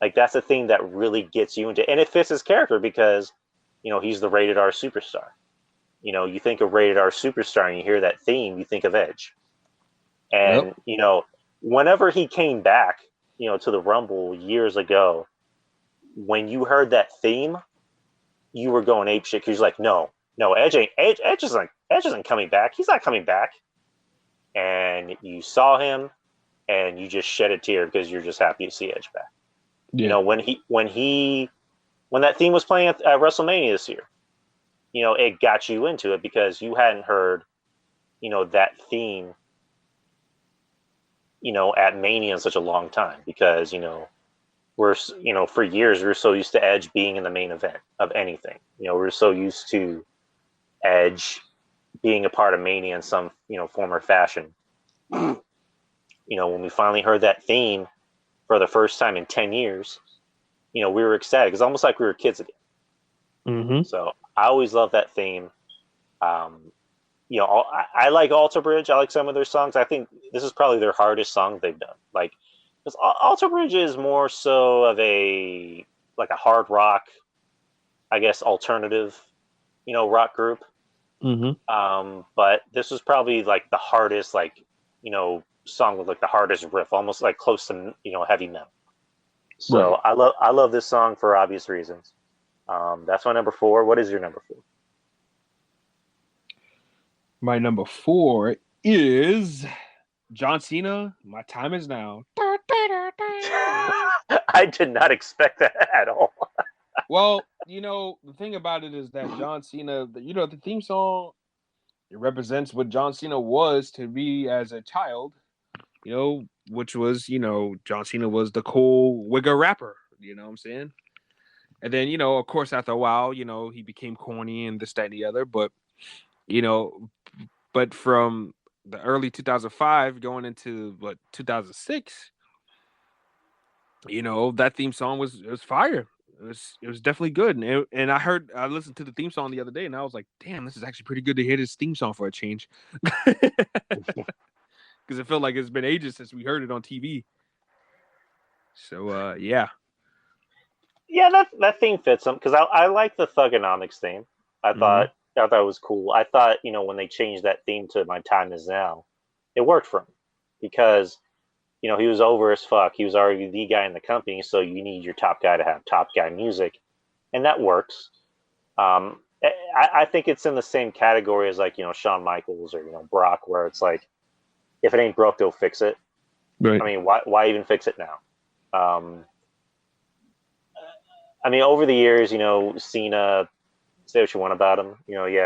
Like that's a thing that really gets you into, and it fits his character because, he's the rated R superstar. You think of rated R superstar and you hear that theme, you think of Edge. And, whenever he came back, to the Rumble years ago, when you heard that theme, you were going apeshit because you're like, no, Edge isn't coming back. He's not coming back. And you saw him, and you just shed a tear because you're just happy to see Edge back. Yeah. When that theme was playing at WrestleMania this year, it got you into it because you hadn't heard, that theme, at Mania in such a long time because, we're, for years, we were so used to Edge being in the main event of anything. We're so used to Edge being a part of Mania in some, form or fashion. When we finally heard that theme for the first time in 10 years, we were excited. It's almost like we were kids again. Mm-hmm. So I always love that theme. I like Alter Bridge. I like some of their songs. I think this is probably their hardest song they've done. Like, because Alter Bridge is more so of a hard rock, I guess, alternative, rock group. Mm-hmm. But this was probably like the hardest, song with like the hardest riff, almost like close to heavy metal. So Right. I love this song for obvious reasons. That's my number 4. What is your number 4? My number 4 is John Cena. My time is now. I did not expect that at all. Well, the thing about it is that John Cena, the theme song, it represents what John Cena was to me as a child, which was, John Cena was the cool wigger rapper, you know what I'm saying? And then, of course, after a while, he became corny and this, that, and the other. But, from the early 2005 going into 2006, that theme song was fire. It was definitely good, and I listened to the theme song the other day, and I was like, damn, this is actually pretty good to hear this theme song for a change, because it felt like it's been ages since we heard it on TV. So yeah. Yeah, that theme fits them because I like the Thugonomics theme. I thought it was cool. I thought when they changed that theme to My Time Is Now, it worked for him because he was over as fuck. He was already the guy in the company, so you need your top guy to have top guy music, and that works. I think it's in the same category as Shawn Michaels or Brock, where it's like, if it ain't broke, they'll fix it. Right. I mean, why even fix it now? Over the years, Cena, say what you want about him.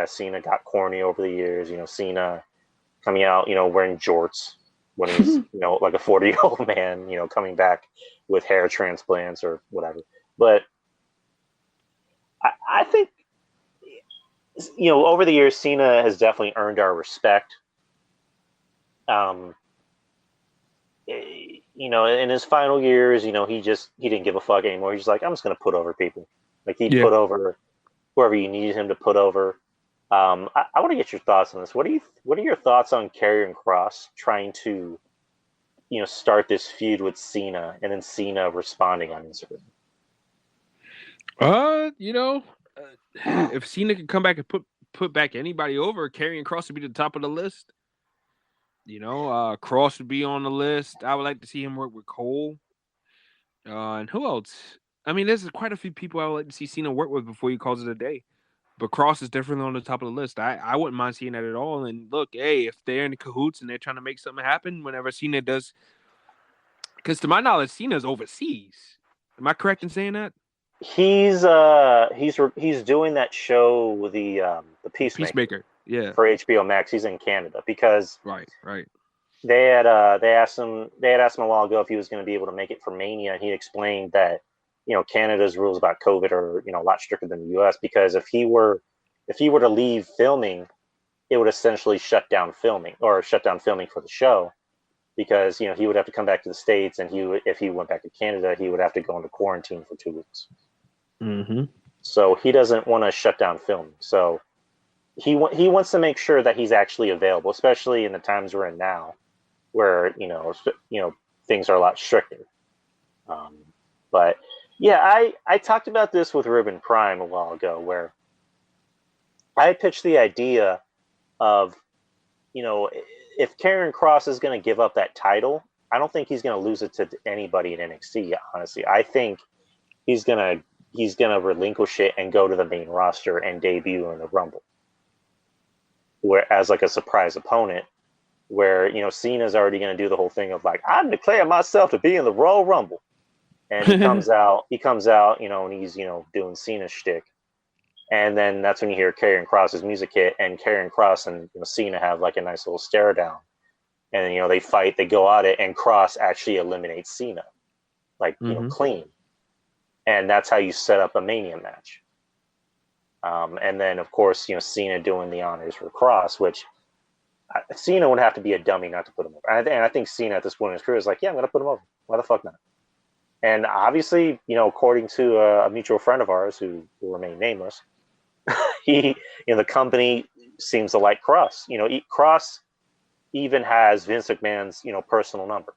Cena got corny over the years. Cena coming out, wearing jorts when he's, like a 40-year-old man, coming back with hair transplants or whatever. But I think, over the years, Cena has definitely earned our respect. In his final years, he didn't give a fuck anymore. He's like, I'm just going to put over people. Like, he put over whoever you needed him to put over. I want to get your thoughts on this. What are your thoughts on Karrion Kross trying to, start this feud with Cena and then Cena responding on Instagram? If Cena could come back and put back anybody over, Karrion Kross would be the top of the list. Kross would be on the list. I would like to see him work with Cole. And who else? I mean, there's quite a few people I would like to see Cena work with before he calls it a day. But Kross is definitely on the top of the list. I wouldn't mind seeing that at all. And look, hey, if they're in the cahoots and they're trying to make something happen, whenever Cena does, because to my knowledge, Cena's overseas. Am I correct in saying that? He's doing that show with the Peacemaker. Yeah. For HBO Max. He's in Canada because right. They had asked him a while ago if he was going to be able to make it for Mania, and he explained that Canada's rules about COVID are a lot stricter than the U.S. because if he were to leave filming, it would essentially shut down filming for the show because he would have to come back to the States, and if he went back to Canada, he would have to go into quarantine for 2 weeks. Mm-hmm. So he doesn't want to shut down filming. So he wants to make sure that he's actually available, especially in the times we're in now, where things are a lot stricter. But yeah, I talked about this with Ruben Prime a while ago, where I pitched the idea of if Karrion Kross is going to give up that title, I don't think he's going to lose it to anybody in NXT. Honestly, I think he's gonna relinquish it and go to the main roster and debut in the Rumble, where as like a surprise opponent. Where Cena's already going to do the whole thing of like, I'm declaring myself to be in the Royal Rumble, and he comes out, and he's doing Cena shtick, and then that's when you hear Karrion Kross's music hit, and Karrion Kross and Cena have like a nice little stare down, and then they fight, they go at it, and Kross actually eliminates Cena, like clean, and that's how you set up a Mania match. And then of course Cena doing the honors for Kross, which. Cena would have to be a dummy not to put him over. And I think Cena at this point in his career is like, yeah, I'm going to put him over. Why the fuck not? And obviously, according to a mutual friend of ours who will remain nameless, the company seems to like Kross. Kross even has Vince McMahon's, personal number,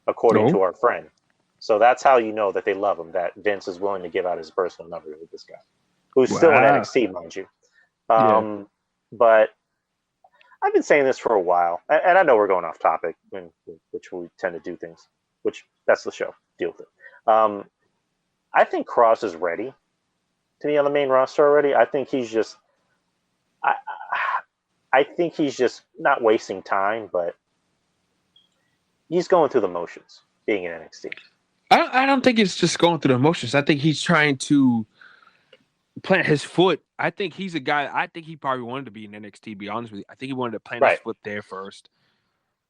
according to our friend. So that's how you know that they love him, that Vince is willing to give out his personal number with this guy, who's still in NXT, mind you. But I've been saying this for a while, and I know we're going off topic, which we tend to do things, which that's the show. Deal with it. I think Kross is ready to be on the main roster already. I think he's just, I think he's just not wasting time, but he's going through the motions being in NXT. I don't think it's just going through the motions. I think he's trying to plant his foot. I think he's a guy. I think he probably wanted to be in NXT. To be honest with you, I think he wanted to plant his foot there first,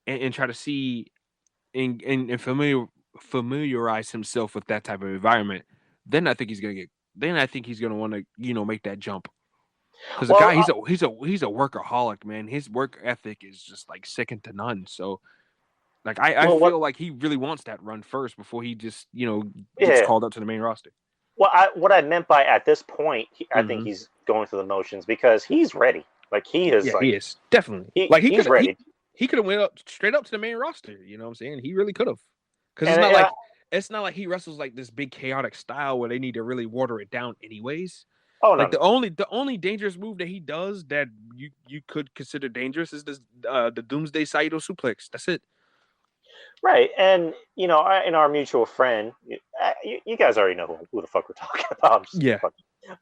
and try to see and familiarize himself with that type of environment. Then I think he's gonna get. Then I think he's gonna want to make that jump. Because the guy, he's a workaholic, man. His work ethic is just like second to none. So, like I feel like he really wants that run first before he just gets called up to the main roster. Well, what I meant by at this point, I think he's going through the motions because he's ready. Like he is. Yeah, he is definitely. He's ready. He could have went straight up to the main roster. You know what I'm saying? He really could have. Because it's not like he wrestles like this big chaotic style where they need to really water it down, anyways. Oh no. Like the only dangerous move that he does that you could consider dangerous is this the Doomsday Saito suplex. That's it. Right, and in our mutual friend, you guys already know who the fuck we're talking about.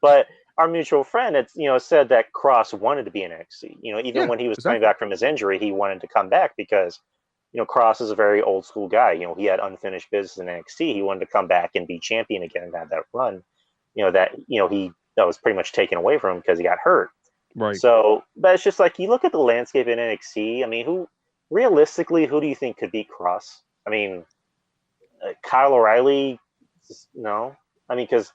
But our mutual friend, said that Kross wanted to be in NXT. Even when he was coming back from his injury, he wanted to come back because, Kross is a very old school guy. He had unfinished business in NXT. He wanted to come back and be champion again and have that run. That was pretty much taken away from him because he got hurt. Right. So, but it's just like you look at the landscape in NXT. I mean, realistically, who do you think could beat Kross? I mean, Kyle O'Reilly? No. I mean, because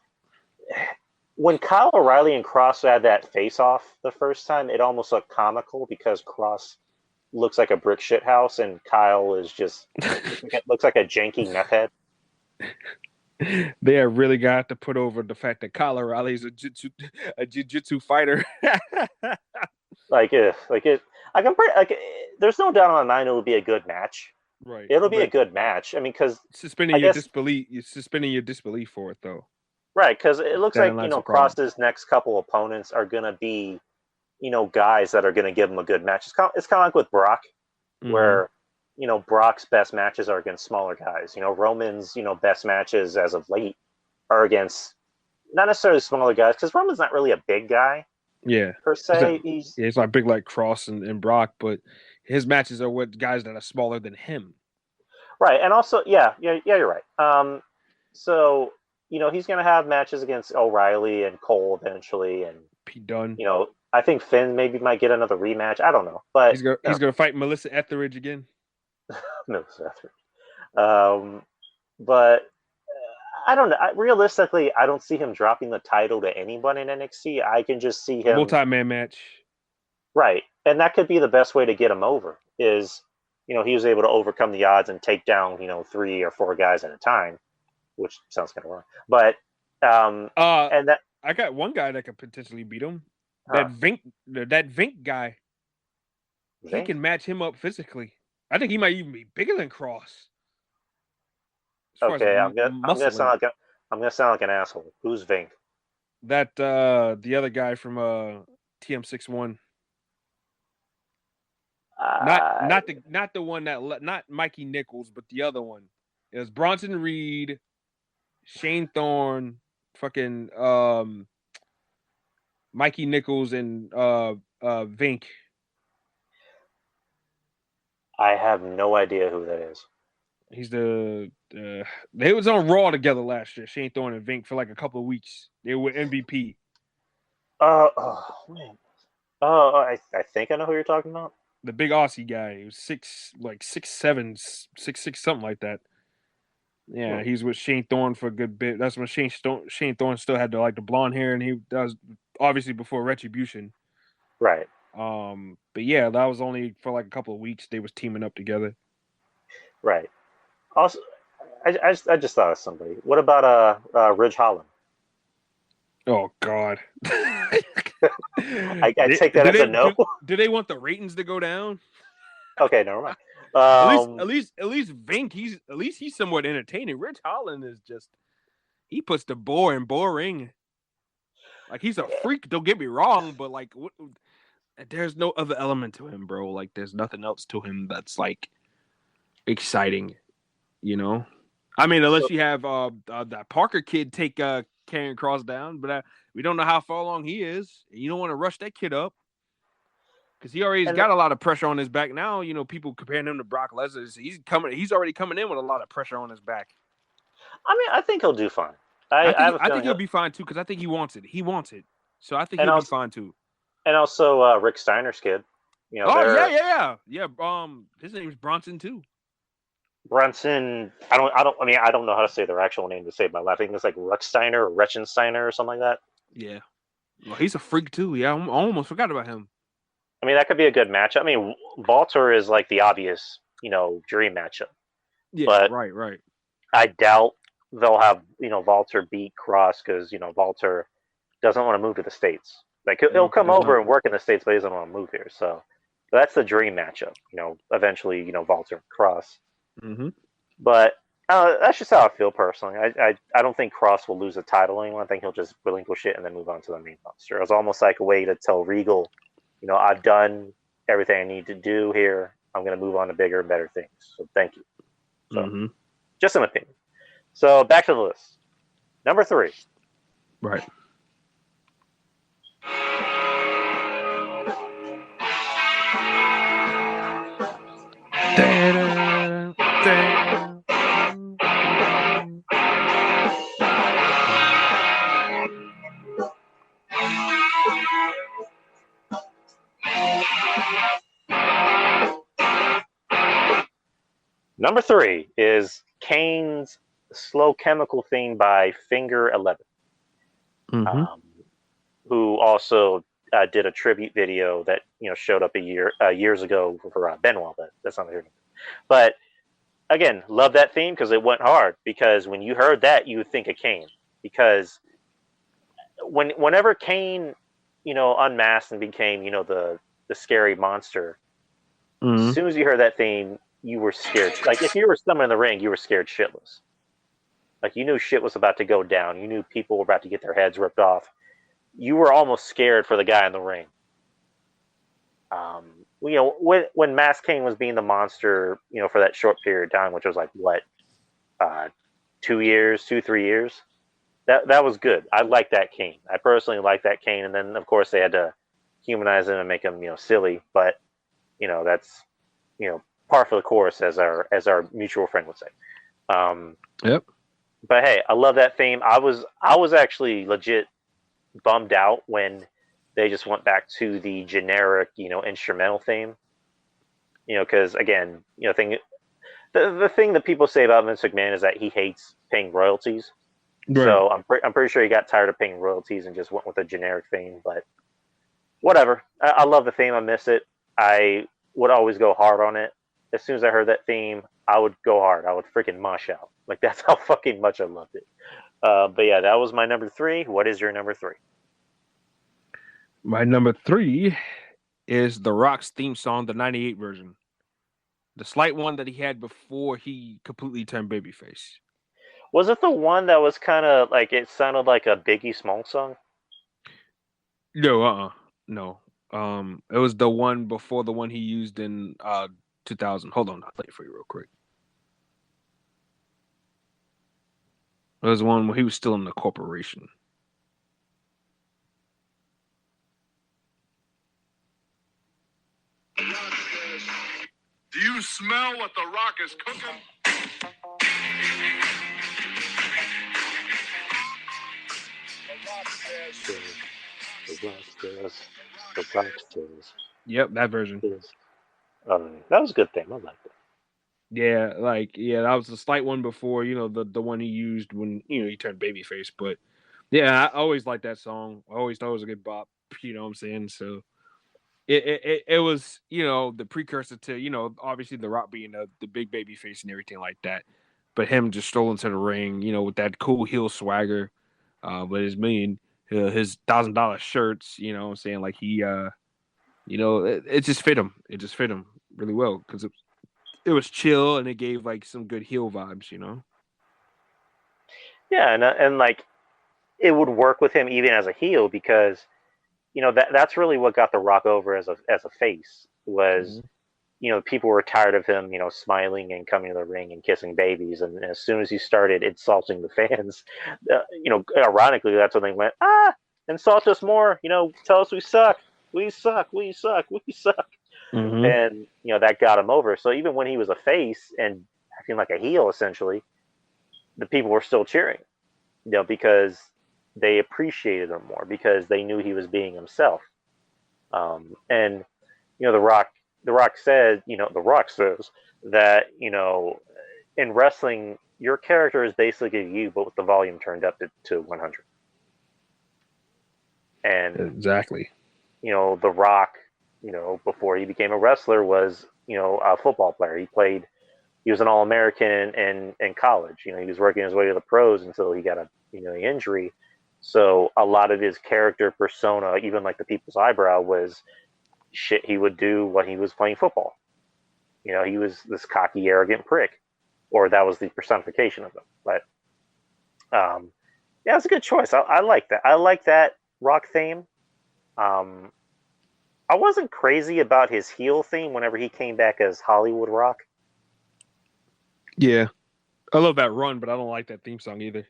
when Kyle O'Reilly and Kross had that face-off the first time, it almost looked comical because Kross looks like a brick shit house and Kyle is just looks like a janky meth head. They have really got to put over the fact that Kyle O'Reilly is a jiu-jitsu fighter. There's no doubt in my mind it will be a good match. Right. It'll be a good match. I mean, because suspending your disbelief for it, though. Right, because it looks like Kross's next couple opponents are gonna be, guys that are gonna give him a good match. It's kind of like with Brock, where Brock's best matches are against smaller guys. Roman's best matches as of late are against not necessarily smaller guys because Roman's not really a big guy. Yeah, per se. He's not big like Kross and Brock, but his matches are with guys that are smaller than him. Right, and also, yeah, you're right. So he's gonna have matches against O'Reilly and Cole eventually, and Pete Dunne. I think Finn maybe might get another rematch. I don't know, but he's gonna fight Melissa Etheridge again. Melissa Etheridge. But I don't know. Realistically, I don't see him dropping the title to anyone in NXT. I can just see him multi-man match. Right, and that could be the best way to get him over. Is he was able to overcome the odds and take down 3 or 4 guys at a time, which sounds kind of wrong. But and that I got one guy that could potentially beat him. That Vink guy. He can match him up physically. I think he might even be bigger than Kross. Okay, I'm gonna sound like an asshole. Who's Vink? That the other guy from TM61. Not the one that not Mikey Nichols, but the other one. It was Bronson Reed, Shane Thorne, fucking Mikey Nichols, and Vink. I have no idea who that is. He's they was on Raw together last year. Shane Thorne and Vink for like a couple of weeks. They were MVP. Oh man. Oh, I think I know who you're talking about. The big Aussie guy. He was 6'7", 6'6", something like that. Yeah, he's with Shane Thorne for a good bit. That's when Shane Thorne still had the blonde hair, and that was obviously before Retribution. Right. But yeah, that was only for like a couple of weeks. They was teaming up together. Right. Also, I just thought of somebody. What about Ridge Holland? Oh God. I take that as a no. Do they want the ratings to go down? Okay, never mind. At least Vink, he's somewhat entertaining. Ridge Holland is just he puts the bore in boring. Like he's a freak. Don't get me wrong, but like there's no other element to him, bro. Like there's nothing else to him that's like exciting. You know, I mean, unless you have that Parker kid take Karrion Kross down, but we don't know how far along he is. You don't want to rush that kid up because he already got a lot of pressure on his back now. You know, people comparing him to Brock Lesnar. He's already coming in with a lot of pressure on his back. I mean, I think he'll do fine. I think he'll be fine too because I think he wants it. He wants it, so I think he'll be fine too. And also Rick Steiner's kid. You know, yeah. His name's Bronson too. Brunson, I don't know how to say their actual name to save my life. I think it's like Rucksteiner or Rechensteiner or something like that. Yeah. Well, he's a freak too. Yeah, I almost forgot about him. I mean, that could be a good match. I mean, Walter is like the obvious, dream matchup. Yeah, but right. I doubt they'll have, Walter beat Kross because, Walter doesn't want to move to the States. Like, he'll come over and work in the States, but he doesn't want to move here. So that's the dream matchup, eventually, Walter and Kross. Mm-hmm. But that's just how I feel personally. I don't think Kross will lose the title anymore. I think he'll just relinquish it and then move on to the main roster. It was almost like a way to tell Regal, I've done everything I need to do here. I'm going to move on to bigger and better things. So thank you. So just an opinion. So back to the list. Number 3. Right. Number 3 is Kane's Slow Chemical theme by Finger 11, who also did a tribute video that showed up years ago for Benoit. But that's not here. But again, love that theme because it went hard. Because when you heard that, you would think of Kane. Because whenever Kane, unmasked and became, the scary monster, as soon as you heard that theme, you were scared. Like if you were someone in the ring, you were scared shitless. Like you knew shit was about to go down. You knew people were about to get their heads ripped off. You were almost scared for the guy in the ring. When Mask Kane was being the monster, for that short period of time, which was like what, 3 years. That was good. I like that Kane. I personally like that Kane. And then of course they had to humanize him and make him, silly. But that's par for the course, as our mutual friend would say. Yep. But hey, I love that theme. I was actually legit bummed out when they just went back to the generic, instrumental theme. Because again, the thing that people say about Vince McMahon is that he hates paying royalties. Right. So I'm pretty sure he got tired of paying royalties and just went with a generic theme. But whatever. I love the theme. I miss it. I would always go hard on it. As soon as I heard that theme, I would go hard. I would freaking mosh out. Like, that's how fucking much I loved it. But yeah, that was my number 3. What is your number 3? My number 3 is The Rock's theme song, the 98 version. The slight one that he had before he completely turned babyface. Was it the one that was kind of like, it sounded like a Biggie Smalls song? No, no. It was the one before the one he used in 2000. Hold on, I'll play it for you real quick. It was one where he was still in the corporation. Do you smell what The Rock is cooking? The Rock says. The Rock says. Yep, that version. That was a good thing. I liked it. Yeah, that was a slight one before, the one he used when, he turned babyface. But yeah, I always liked that song. I always thought it was a good bop, you know what I'm saying? So it was, the precursor to, obviously The Rock being the big babyface and everything like that. But him just strolling to the ring, with that cool heel swagger, with his his $1,000 shirts, you know what I'm saying? Like he it just fit him. It just fit him really well because it was chill and it gave like some good heel vibes, Yeah, and like it would work with him even as a heel because that's really what got The Rock over as a face was people were tired of him smiling and coming to the ring and kissing babies, and as soon as he started insulting the fans, ironically that's when they went, insult us more, tell us we suck. Mm-hmm. And that got him over. So even when he was a face and acting like a heel, essentially, the people were still cheering, because they appreciated him more because they knew he was being himself. And the Rock says that in wrestling your character is basically you, but with the volume turned up to 100. And exactly, The Rock, before he became a wrestler was, a football player. He was an All-American in college. He was working his way to the pros until he got the injury. So a lot of his character persona, even like the people's eyebrow, was shit he would do when he was playing football. He was this cocky, arrogant prick, or that was the personification of him. But yeah, it's a good choice. I like that. I like that Rock theme. I wasn't crazy about his heel theme whenever he came back as Hollywood Rock. Yeah, I love that run, but I don't like that theme song either.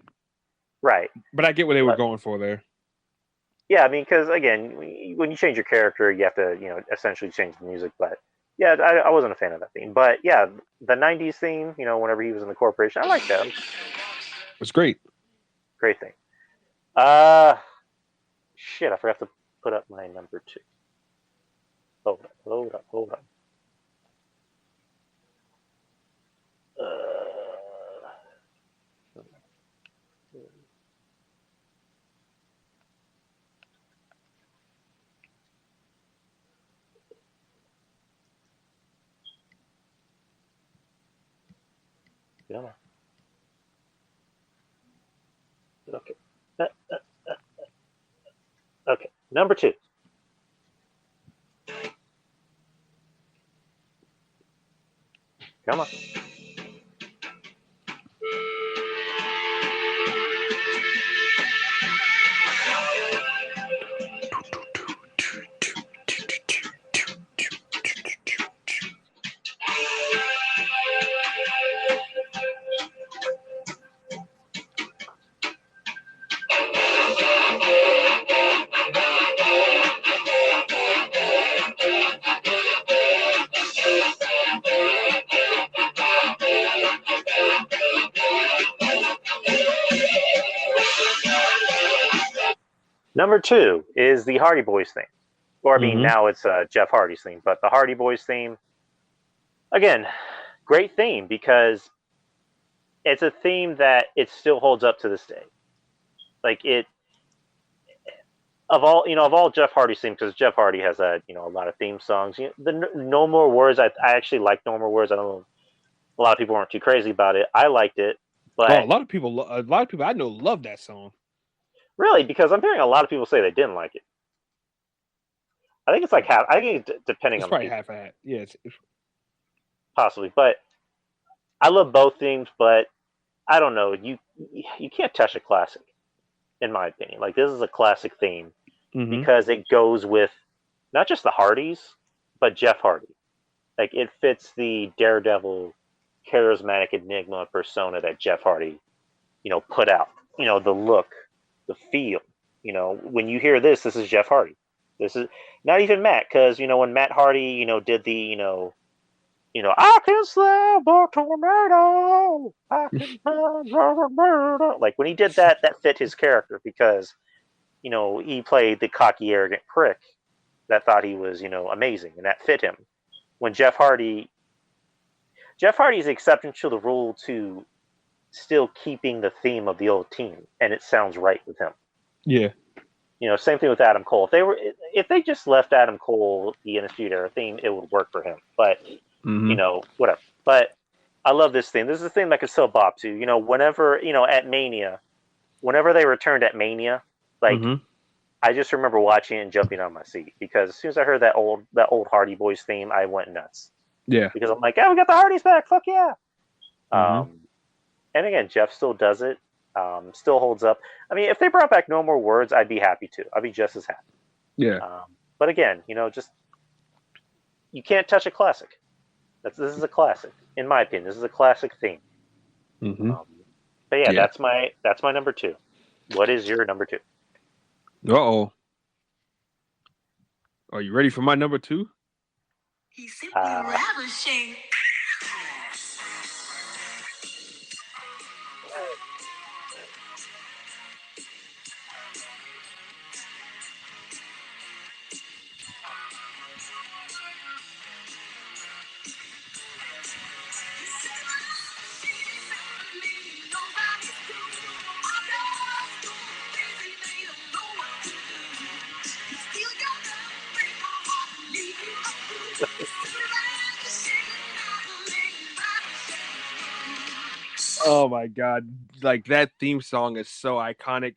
Right. But I get what they were going for there. Yeah, I mean, because again, when you change your character, you have to, essentially change the music. But yeah, I wasn't a fan of that theme. But yeah, the '90s theme, whenever he was in the corporation, I like that. It's great. Great thing. Shit, I forgot to put up my number 2. Hold up. Yeah. Okay. Okay. Number 2. Come on. Number 2 is the Hardy Boys theme. Or, I mean, now it's Jeff Hardy's theme. But the Hardy Boys theme, again, great theme because it's a theme that it still holds up to this day. Like, of all Jeff Hardy's themes, because Jeff Hardy has a lot of theme songs. The No More Words, I actually like No More Words. I don't know, a lot of people weren't too crazy about it. I liked it. But a lot of people I know love that song. Really, because I'm hearing a lot of people say they didn't like it. I think it's like half. I think it's depending on probably the half a hat. Yeah, possibly. But I love both themes. But I don't know. You can't touch a classic, in my opinion. Like this is a classic theme because it goes with not just the Hardys, but Jeff Hardy. Like it fits the daredevil, charismatic enigma persona that Jeff Hardy, put out. The look, the feel. When you hear this is Jeff Hardy. This is not even Matt, because when Matt Hardy, did the, I can slap a tornado. I can murder. Like when he did that fit his character because, he played the cocky, arrogant prick that thought he was, amazing, and that fit him. When Jeff Hardy is the exception to the rule to still keeping the theme of the old team, and it sounds right with him. Yeah. Same thing with Adam Cole. If they just left Adam Cole the Undisputed Era theme, it would work for him. But whatever. But I love this theme. This is the thing that could sell Bob too. Whenever at Mania, whenever they returned at Mania, like I just remember watching it and jumping on my seat because as soon as I heard that old Hardy Boys theme, I went nuts. Yeah. Because I'm like, we got the Hardys back. Fuck yeah. And again, Jeff still does it. Still holds up. I mean, if they brought back No More Words, I'd be happy too. I'd be just as happy. Yeah. But again, just you can't touch a classic. This is a classic, in my opinion. This is a classic theme. But yeah, that's my number 2. What is your number 2? Uh-oh. Are you ready for my number 2? He's simply ravishing. Oh my God. Like that theme song is so iconic.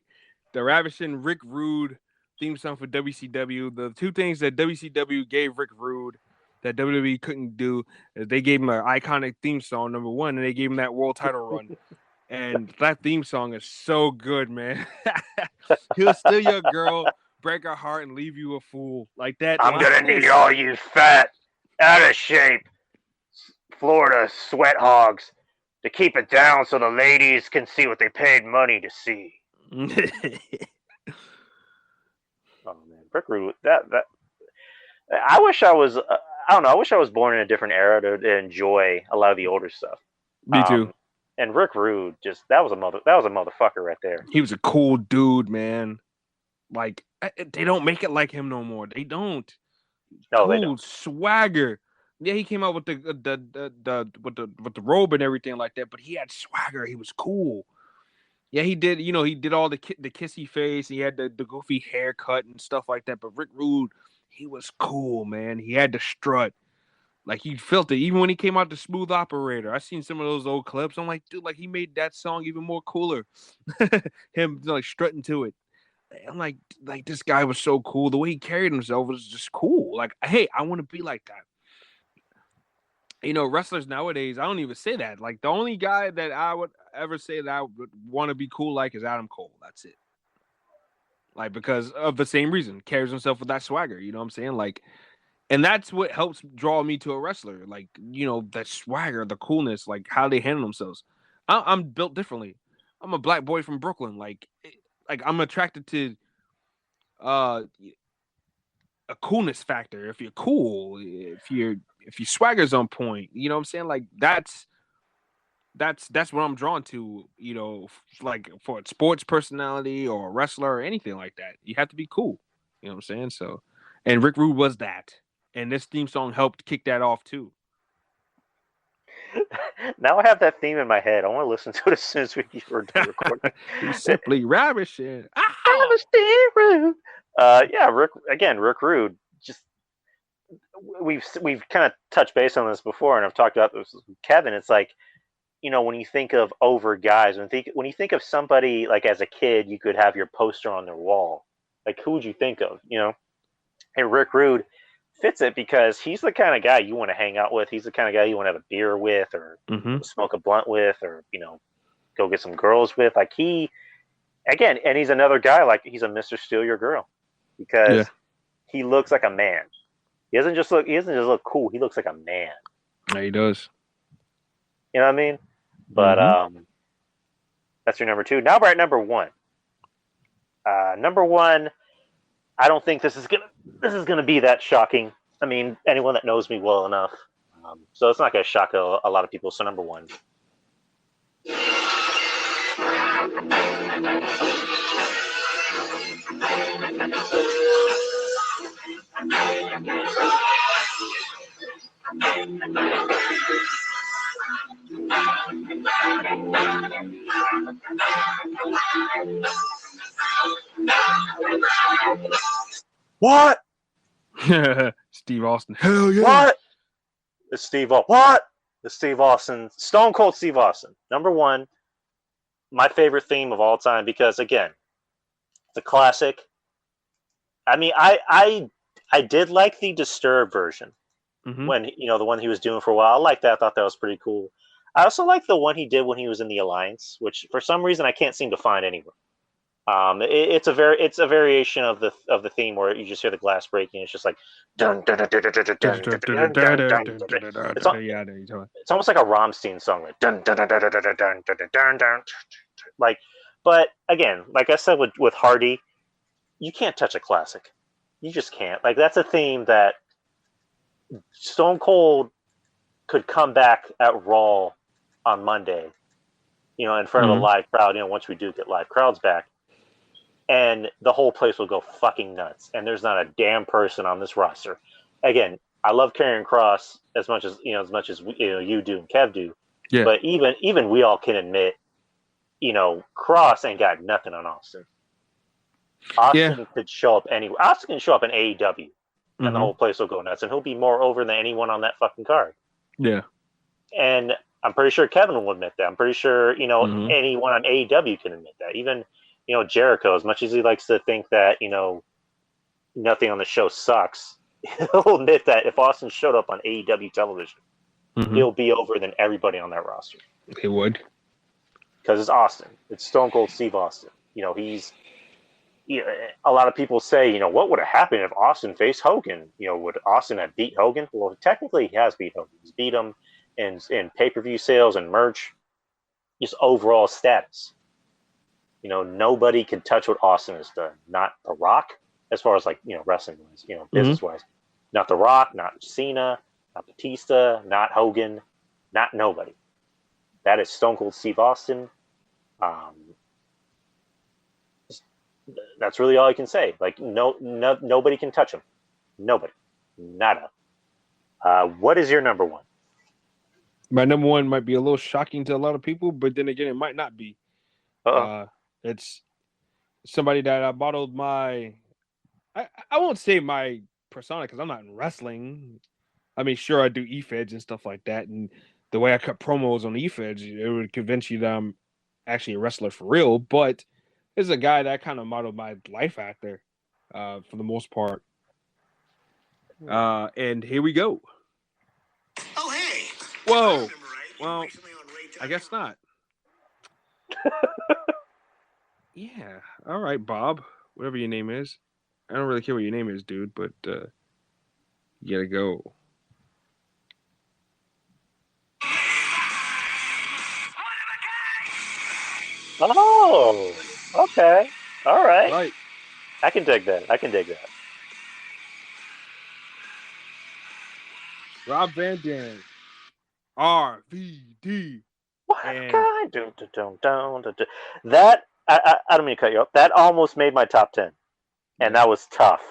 The Ravishing Rick Rude theme song for WCW. The two things that WCW gave Rick Rude that WWE couldn't do is they gave him an iconic theme song, number one, and they gave him that world title run. And that theme song is so good, man. He'll steal your girl, break her heart, and leave you a fool. Like that. I'm going to need all you fat, out of shape, Florida sweat hogs to keep it down so the ladies can see what they paid money to see. Oh man, Rick Rude. That I wish I was. I don't know. I wish I was born in a different era to enjoy a lot of the older stuff. Me too. And Rick Rude, just that was a motherfucker right there. He was a cool dude, man. Like they don't make it like him no more. They don't. No, cool they don't. Swagger. Yeah, he came out with the robe and everything like that, but he had swagger. He was cool. Yeah, he did. He did all the kissy face. He had the goofy haircut and stuff like that. But Rick Rude, he was cool, man. He had the strut. Like he felt it. Even when he came out the Smooth Operator, I seen some of those old clips. I'm like, dude, like he made that song even more cooler. Him like strutting to it. I'm like this guy was so cool. The way he carried himself was just cool. Like, hey, I want to be like that. Wrestlers nowadays, I don't even say that. Like, the only guy that I would ever say that I would want to be cool like is Adam Cole. That's it. Like, because of the same reason. Carries himself with that swagger. You know what I'm saying? Like, and that's what helps draw me to a wrestler. Like, that swagger, the coolness, like how they handle themselves. I'm built differently. I'm a black boy from Brooklyn. Like I'm attracted to a coolness factor. If you're cool, if your swagger's on point, you know what I'm saying? Like that's what I'm drawn to, like for a sports personality or a wrestler or anything like that. You have to be cool. You know what I'm saying? So, and Rick Rude was that. And this theme song helped kick that off too. Now I have that theme in my head. I want to listen to it as soon as we were done recording. He's simply ravishing. Yeah, Rick Rude. Just we've kind of touched base on this before, and I've talked about this with Kevin. It's like, when you think of over guys, when you think of somebody like as a kid, you could have your poster on their wall. Like, who would you think of? And Rick Rude fits it because he's the kind of guy you want to hang out with. He's the kind of guy you want to have a beer with, or smoke a blunt with, or go get some girls with. Like and he's another guy, like he's a Mr. Steal Your Girl, because he looks like a man. He doesn't just look cool. He looks like a man. Yeah, he does. You know what I mean? But that's your number 2. Now we're at number 1. Number 1, I don't think this is gonna be that shocking. I mean, anyone that knows me well enough, so it's not gonna shock a lot of people. So number 1. What? Steve Austin. Hell yeah. What? It's Steve. What? It's Steve Austin. Stone Cold Steve Austin. Number 1. My favorite theme of all time because again, the classic. I mean, I did like the Disturbed version when the one he was doing for a while. I liked that. I thought that was pretty cool. I also like the one he did when he was in the Alliance, which for some reason I can't seem to find anywhere. It's a variation of the theme where you just hear the glass breaking. It's just like dun dun dun dun dun dun dun dun dun dun. It's almost like a Rammstein song, like dun dun dun dun dun dun dun dun dun dun. Like, but again, like I said with Hardy, you can't touch a classic. You just can't. Like that's a theme that Stone Cold could come back at Raw on Monday, in front of a live crowd. Once we do get live crowds back. And the whole place will go fucking nuts. And there's not a damn person on this roster. Again, I love Karrion Kross as much as you do and Kev do. Yeah. But even we all can admit, Kross ain't got nothing on Austin. Austin could show up anywhere. Austin can show up in AEW, and the whole place will go nuts. And he'll be more over than anyone on that fucking card. Yeah. And I'm pretty sure Kevin will admit that. I'm pretty sure anyone on AEW can admit that. Even Jericho, as much as he likes to think that, nothing on the show sucks, he'll admit that if Austin showed up on AEW television, he'll be over than everybody on that roster. He would. Because it's Austin. It's Stone Cold Steve Austin. He's... a lot of people say, what would have happened if Austin faced Hogan? Would Austin have beat Hogan? Well, technically he has beat Hogan. He's beat him in pay-per-view sales and merch, just overall status. Nobody can touch what Austin has done. Not The Rock, as far as wrestling wise, business wise. Not The Rock, not Cena, not Batista, not Hogan, not nobody. That is Stone Cold Steve Austin. That's really all I can say. Nobody can touch him. Nobody. Nada. What is your number 1? My number 1 might be a little shocking to a lot of people, but then again, it might not be. It's somebody that I modeled I won't say my persona because I'm not in wrestling. I mean, sure, I do E-Feds and stuff like that. And the way I cut promos on E-Feds, it would convince you that I'm actually a wrestler for real. But this is a guy that kind of modeled my life after, for the most part. And here we go. Oh, hey. Whoa. Well, I guess not. Yeah. All right, Bob. Whatever your name is. I don't really care what your name is, dude, but you gotta go. Oh, okay. All right. I can dig that. Rob Van Dam. RVD. What guy? That I don't mean to cut you off. That almost made my top 10, and that was tough.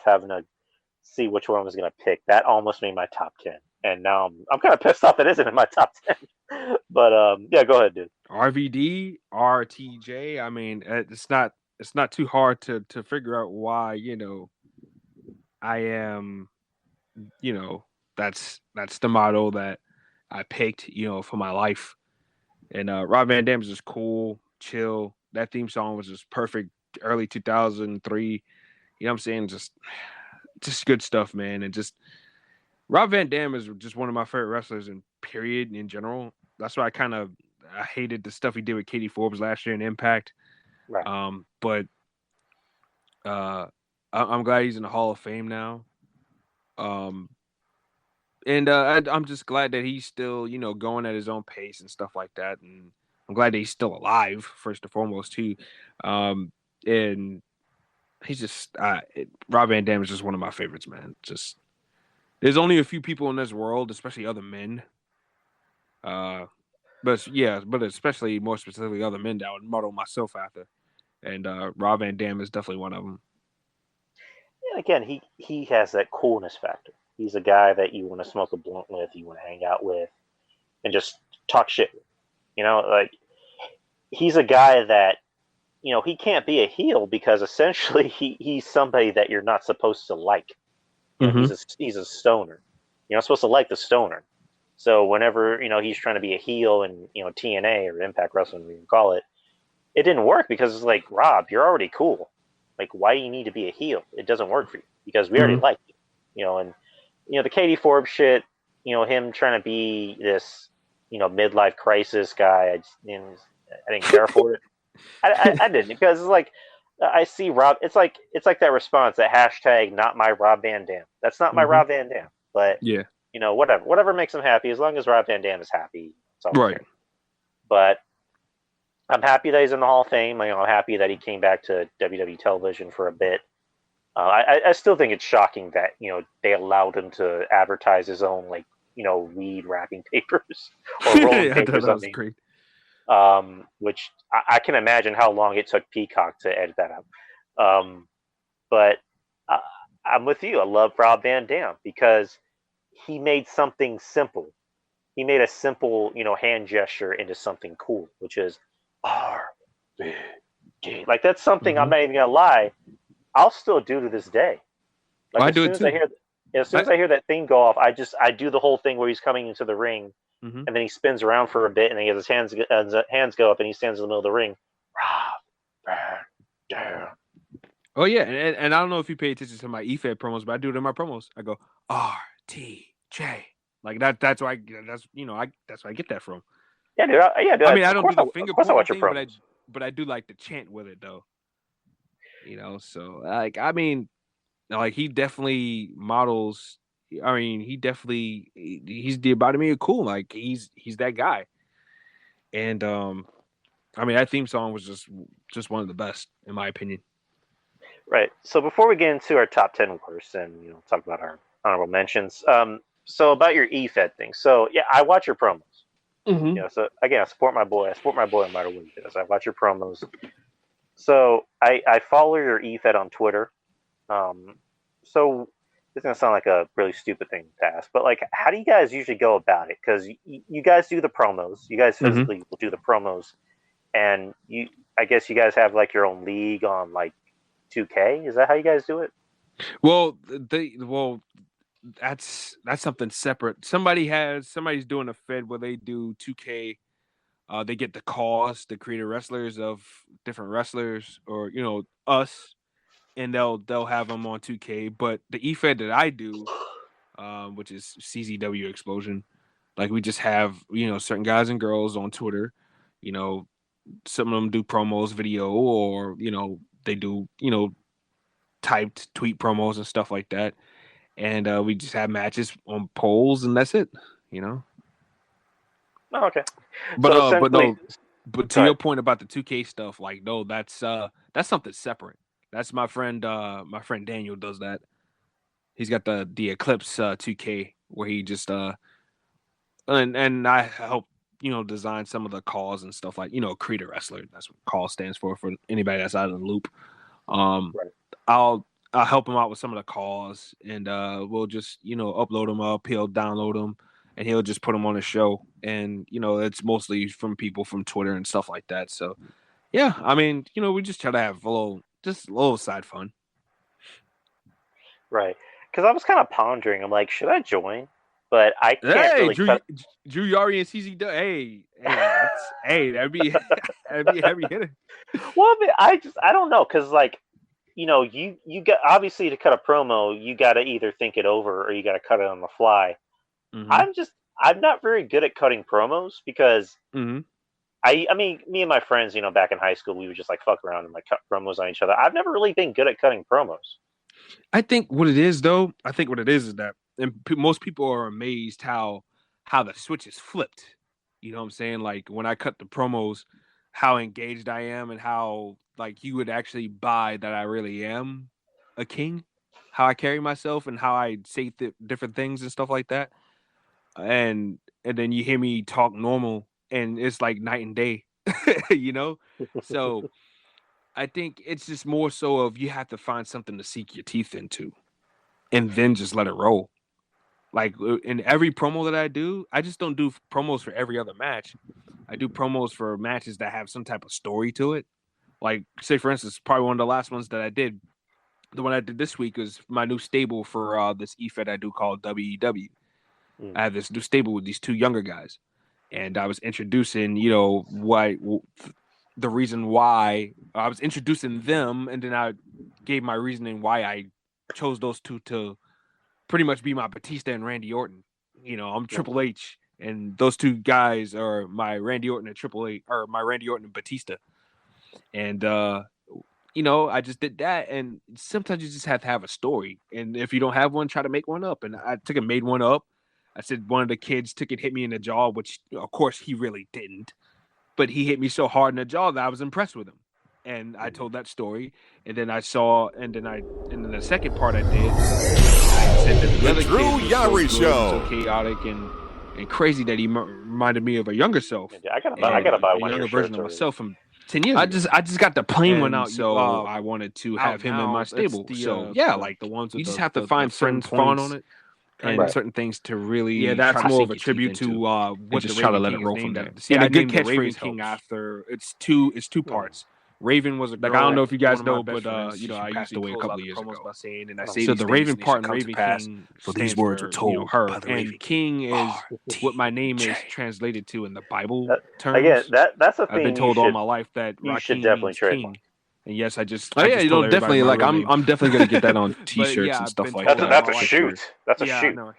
Having to see which one I was going to pick. That almost made my top 10, and now I'm kind of pissed off it isn't in my top 10. But yeah, go ahead, dude. RVD, RTJ. I mean, it's not too hard to figure out why I am. That's the model that I picked, for my life. And Rob Van Dam is just cool, chill. That theme song was just perfect. Early 2003. You know what I'm saying? Just good stuff, man. And just Rob Van Dam is just one of my favorite wrestlers in general. That's why I hated the stuff he did with Katie Forbes last year in Impact. Right. But I'm glad he's in the Hall of Fame now. Um, and I'm just glad that he's still, going at his own pace and stuff like that. And I'm glad that he's still alive, first and foremost, too. And he's just Rob Van Dam is just one of my favorites, man. Just there's only a few people in this world, especially other men. But especially more specifically other men that I would model myself after. And Rob Van Dam is definitely one of them. And again, he has that coolness factor. He's a guy that you want to smoke a blunt with, you want to hang out with, and just talk shit with. Like he's a guy that he can't be a heel because essentially he's somebody that you're not supposed to like. He's a stoner. You're not supposed to like the stoner. So whenever he's trying to be a heel in TNA or Impact Wrestling, we can call it, it didn't work because it's like, Rob, you're already cool. Like, why do you need to be a heel? It doesn't work for you because we already like you. And the Katie Forbes shit, him trying to be this midlife crisis guy, I didn't care for it. I didn't because it's like I see Rob. It's like that response, that hashtag not my Rob Van Dam. That's not my Rob Van Dam. But yeah, whatever makes him happy. As long as Rob Van Dam is happy, it's all right. okay. But I'm happy that he's in the Hall of Fame. I'm happy that he came back to WWE television for a bit. I still think it's shocking that they allowed him to advertise his own weed wrapping papers or rolling papers. That was great. Which I can imagine how long it took Peacock to edit that out. But I'm with you. I love Rob Van Dam because he made something simple. He made a simple, hand gesture into something cool, which is RVD. Like that's something I'm not even gonna lie, I'll still do to this day. Like I do it too. As soon as I hear that thing go off, I do the whole thing where he's coming into the ring, and then he spins around for a bit, and he has his hands go up, and he stands in the middle of the ring. Rob Van Dam. Oh yeah, and I don't know if you pay attention to my EFED promos, but I do it in my promos. I go RTJ like that. That's why that's where I get that from. Yeah, dude. I mean, I don't do the finger point thing, but I do like to chant with it though. So like I mean, like he definitely models. I mean, he's the embodiment of cool. Like he's that guy. And I mean, that theme song was just one of the best in my opinion. Right. So before we get into our top 10 worst and talk about our honorable mentions, so about your EFED thing. So yeah, I watch your promos. So again, I support my boy. No matter what he does. I watch your promos. So I follow your EFED on Twitter. So it's gonna sound like a really stupid thing to ask, but like, how do you guys usually go about it? Because you guys do the promos. You guys physically will do the promos, and I guess you guys have like your own league on like 2K. Is that how you guys do it? Well, that's something separate. Somebody's doing a fed where they do 2K. They get the calls, the creator wrestlers of different wrestlers, or us, and they'll have them on 2K. But the EFED that I do, which is CZW Explosion, like we just have certain guys and girls on Twitter. Some of them do promos, video, or they do typed tweet promos and stuff like that. And we just have matches on polls, and that's it. Oh, okay. But to your point about the 2K stuff, like no, that's something separate. That's my friend Daniel does that. He's got the Eclipse 2K where he just and I help design some of the calls and stuff, like creator wrestler. That's what call stands for anybody that's out of the loop. Right. I'll help him out with some of the calls, and we'll just upload them up. He'll download them, and he'll just put them on the show. And it's mostly from people from Twitter and stuff like that. So yeah, I mean, we just try to have a little side fun. Right. Because I was kind of pondering. I'm like, should I join? But I can't really. Drew Yari and CZ. Hey, that'd be a heavy hitter. Well, I don't know, because like, you got, obviously, to cut a promo, you got to either think it over or you got to cut it on the fly. I'm not very good at cutting promos because I mean, me and my friends, back in high school, we would just like fuck around and like cut promos on each other. I've never really been good at cutting promos. I think what it is though, is that most people are amazed how the switch is flipped. You know what I'm saying? Like when I cut the promos, how engaged I am and how like you would actually buy that I really am a king, how I carry myself and how I say different things and stuff like that. And then you hear me talk normal and it's like night and day, you know? So I think it's just more so of you have to find something to sink your teeth into and then just let it roll. Like in every promo that I do, I just don't do promos for every other match. I do promos for matches that have some type of story to it. Like, say for instance, probably one of the last ones that I did, the one I did this week was my new stable for this EFED I do called WEW. I have this new stable with these two younger guys, and I was introducing, the reason why I was introducing them, and then I gave my reasoning why I chose those two to pretty much be my Batista and Randy Orton. You know, I'm Triple H, and those two guys are my Randy Orton and Triple H, or my Randy Orton and Batista. And I just did that. And sometimes you just have to have a story, and if you don't have one, try to make one up. And I took and made one up. I said one of the kids took and hit me in the jaw, which of course he really didn't, but he hit me so hard in the jaw that I was impressed with him. And I told that story, and then the second part I did, I said that the other Drew kid was Yari so Show. good, so chaotic and crazy that he reminded me of a younger self. Yeah, I gotta buy one a of your younger version shirts of already. myself from 10 years ago. I just got the plain one out, so I wanted to have him in my stable. So yeah, like the ones you just have to find certain fun on it. And certain things to really that's more of a tribute to what the Raven King is named after. See, and a good catchphrase King after it's two parts. Raven was a girl. Like I don't know if you guys know, but I passed away a couple of years ago. By saying, and I say so the Raven part and Raven King. So these words were told her, and King is what my name is translated to in the Bible terms. Again, that's a thing I've been told all my life that you Rakim should definitely means trademark. king. And yes, I just definitely like I'm definitely gonna get that on T-shirts and stuff like that. That's a shoot. That's a shoot. No.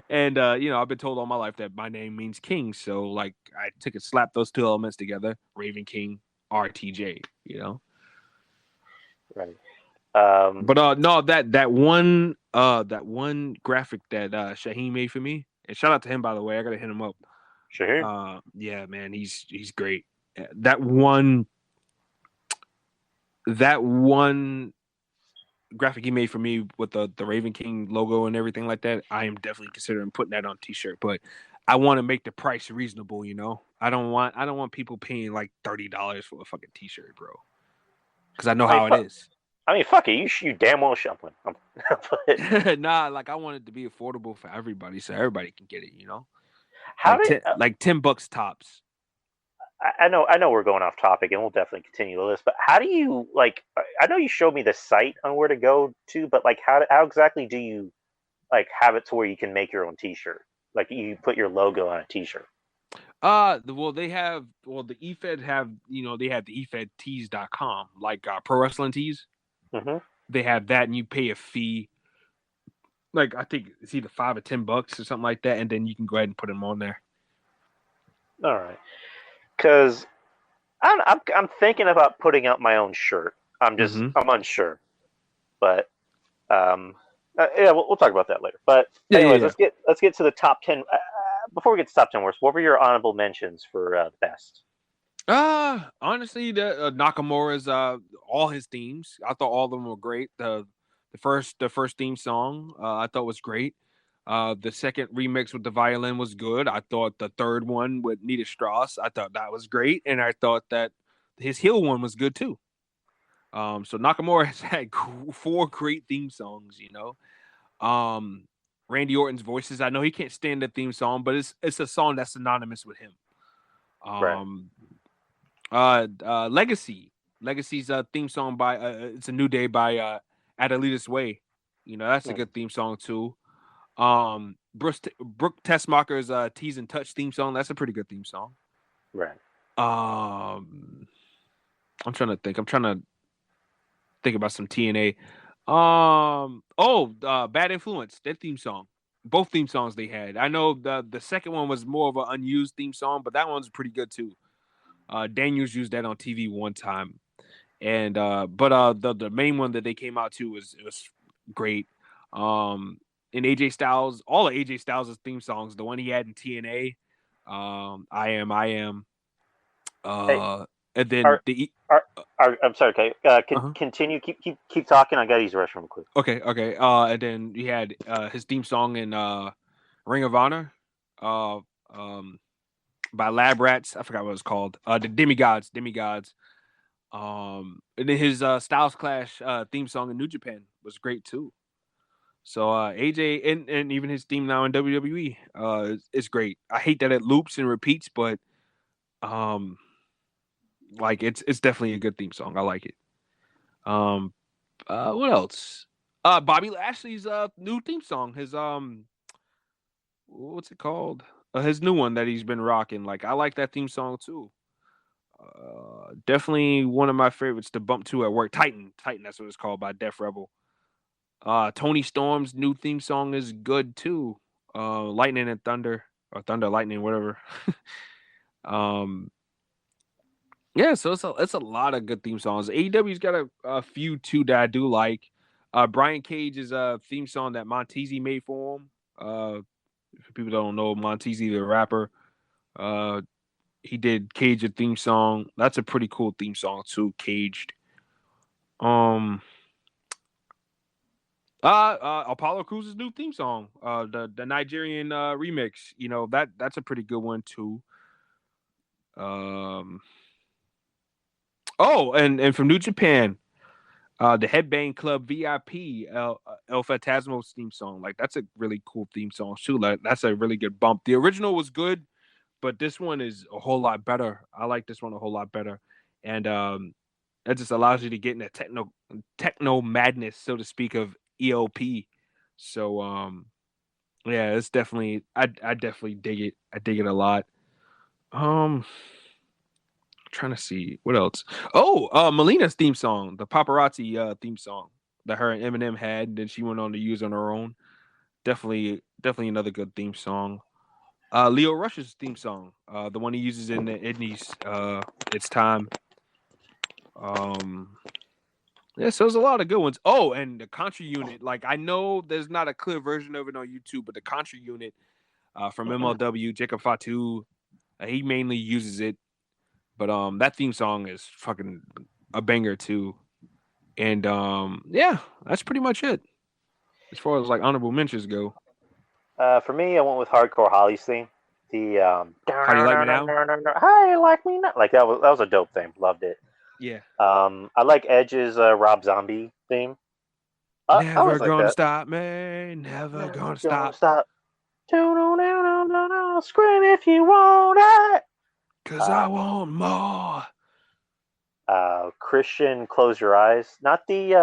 And I've been told all my life that my name means king, so like I took and slapped those two elements together, Raven King, RTJ, Right. But no, that one graphic that Shaheen made for me, and shout out to him, by the way. I gotta hit him up. Sure. Yeah, man, he's great. That one graphic he made for me with the Raven King logo and everything like that, I am definitely considering putting that on a t-shirt, but I want to make the price reasonable, I don't want people paying like $30 for a fucking t-shirt, bro. Because I know how it is. I mean, fuck it, you damn well should. Nah, like I want it to be affordable for everybody, so everybody can get it, How like $10 tops. I know we're going off topic, and we'll definitely continue the list. But how do you like? I know you showed me the site on where to go to, but like, how exactly do you like have it to where you can make your own T-shirt? Like, you put your logo on a T-shirt. The EFED have they have the EFEDtees.com, like pro wrestling tees. Mm-hmm. They have that, and you pay a fee. Like I think it's either $5 or $10 or something like that, and then you can go ahead and put them on there. All right. Because I'm thinking about putting out my own shirt. I'm unsure, but we'll talk about that later. But anyways, let's get to the top 10. Before we get to top 10 worst, what were your honorable mentions for best? Honestly, the Nakamura's all his themes. I thought all of them were great. The first theme song I thought was great. The second remix with the violin was good. I thought the third one with Nita Strauss, I thought that was great, and I thought that his heel one was good too. So Nakamura has had 4 great theme songs. Randy Orton's voices. I know he can't stand the theme song, but it's a song that's synonymous with him. Legacy's theme song by It's a New Day by Adelita's Way. That's a good theme song too. Brooke Tessmacher's Tease and Touch theme song, that's a pretty good theme song. Right. I'm trying to think about some TNA. Bad Influence, that theme song. Both theme songs they had. I know the second one was more of an unused theme song, but that one's pretty good too. Daniels used that on TV one time. And but the main one that they came out to was great. And AJ Styles, all of AJ Styles' theme songs, the one he had in TNA, I am, and then I'm sorry, okay. Continue. Keep talking. I got to use the restroom real quick. Okay. And then he had his theme song in Ring of Honor, by Lab Rats. I forgot what it was called. The Demigods. And then his Styles Clash theme song in New Japan was great too. So AJ and even his theme now in WWE is great. I hate that it loops and repeats, but like it's definitely a good theme song. I like it. What else? Bobby Lashley's new theme song. His what's it called? His new one that he's been rocking. Like, I like that theme song too. Definitely one of my favorites to bump to at work. Titan, that's what it's called, by Def Rebel. Tony Storm's new theme song is good too. Lightning and Thunder, or Thunder Lightning, whatever. Yeah, so it's a lot of good theme songs. AEW's got a few too that I do like. Brian Cage's theme song that Montezzi made for him. For people that don't know, Montezzi, the rapper, he did Cage a theme song. That's a pretty cool theme song too, Caged. Apollo Crews' new theme song, the Nigerian remix. You know, that's a pretty good one too. Oh, and from New Japan, the Headbang Club VIP, El Phantasmo's theme song. Like, that's a really cool theme song too. Like, that's a really good bump. The original was good, but this one is a whole lot better. I like this one a whole lot better, and that just allows you to get in that techno madness, so to speak, of ELP. So yeah, it's definitely I definitely dig it. I dig it a lot. Trying to see what else. Oh, Melina's theme song, the Paparazzi theme song that her and Eminem had, and then she went on to use on her own. Definitely another good theme song. Leo Rush's theme song, the one he uses in the Idney's It's Time. Yeah, so there's a lot of good ones. Oh, and the Contra Unit. Like, I know there's not a clear version of it on YouTube, but the Contra Unit from MLW, Jacob Fatu, he mainly uses it. But that theme song is fucking a banger too. And yeah, that's pretty much it as far as like honorable mentions go. For me, I went with Hardcore Holly's theme. The How Do You Like Me Now? How You Like Me Now? Like, that was a dope theme. Loved it. Yeah. I like Edge's Rob Zombie theme. Never gonna stop me. Never gonna stop. Scream if you want it. 'Cause I want more. Christian, Close Your Eyes. Not the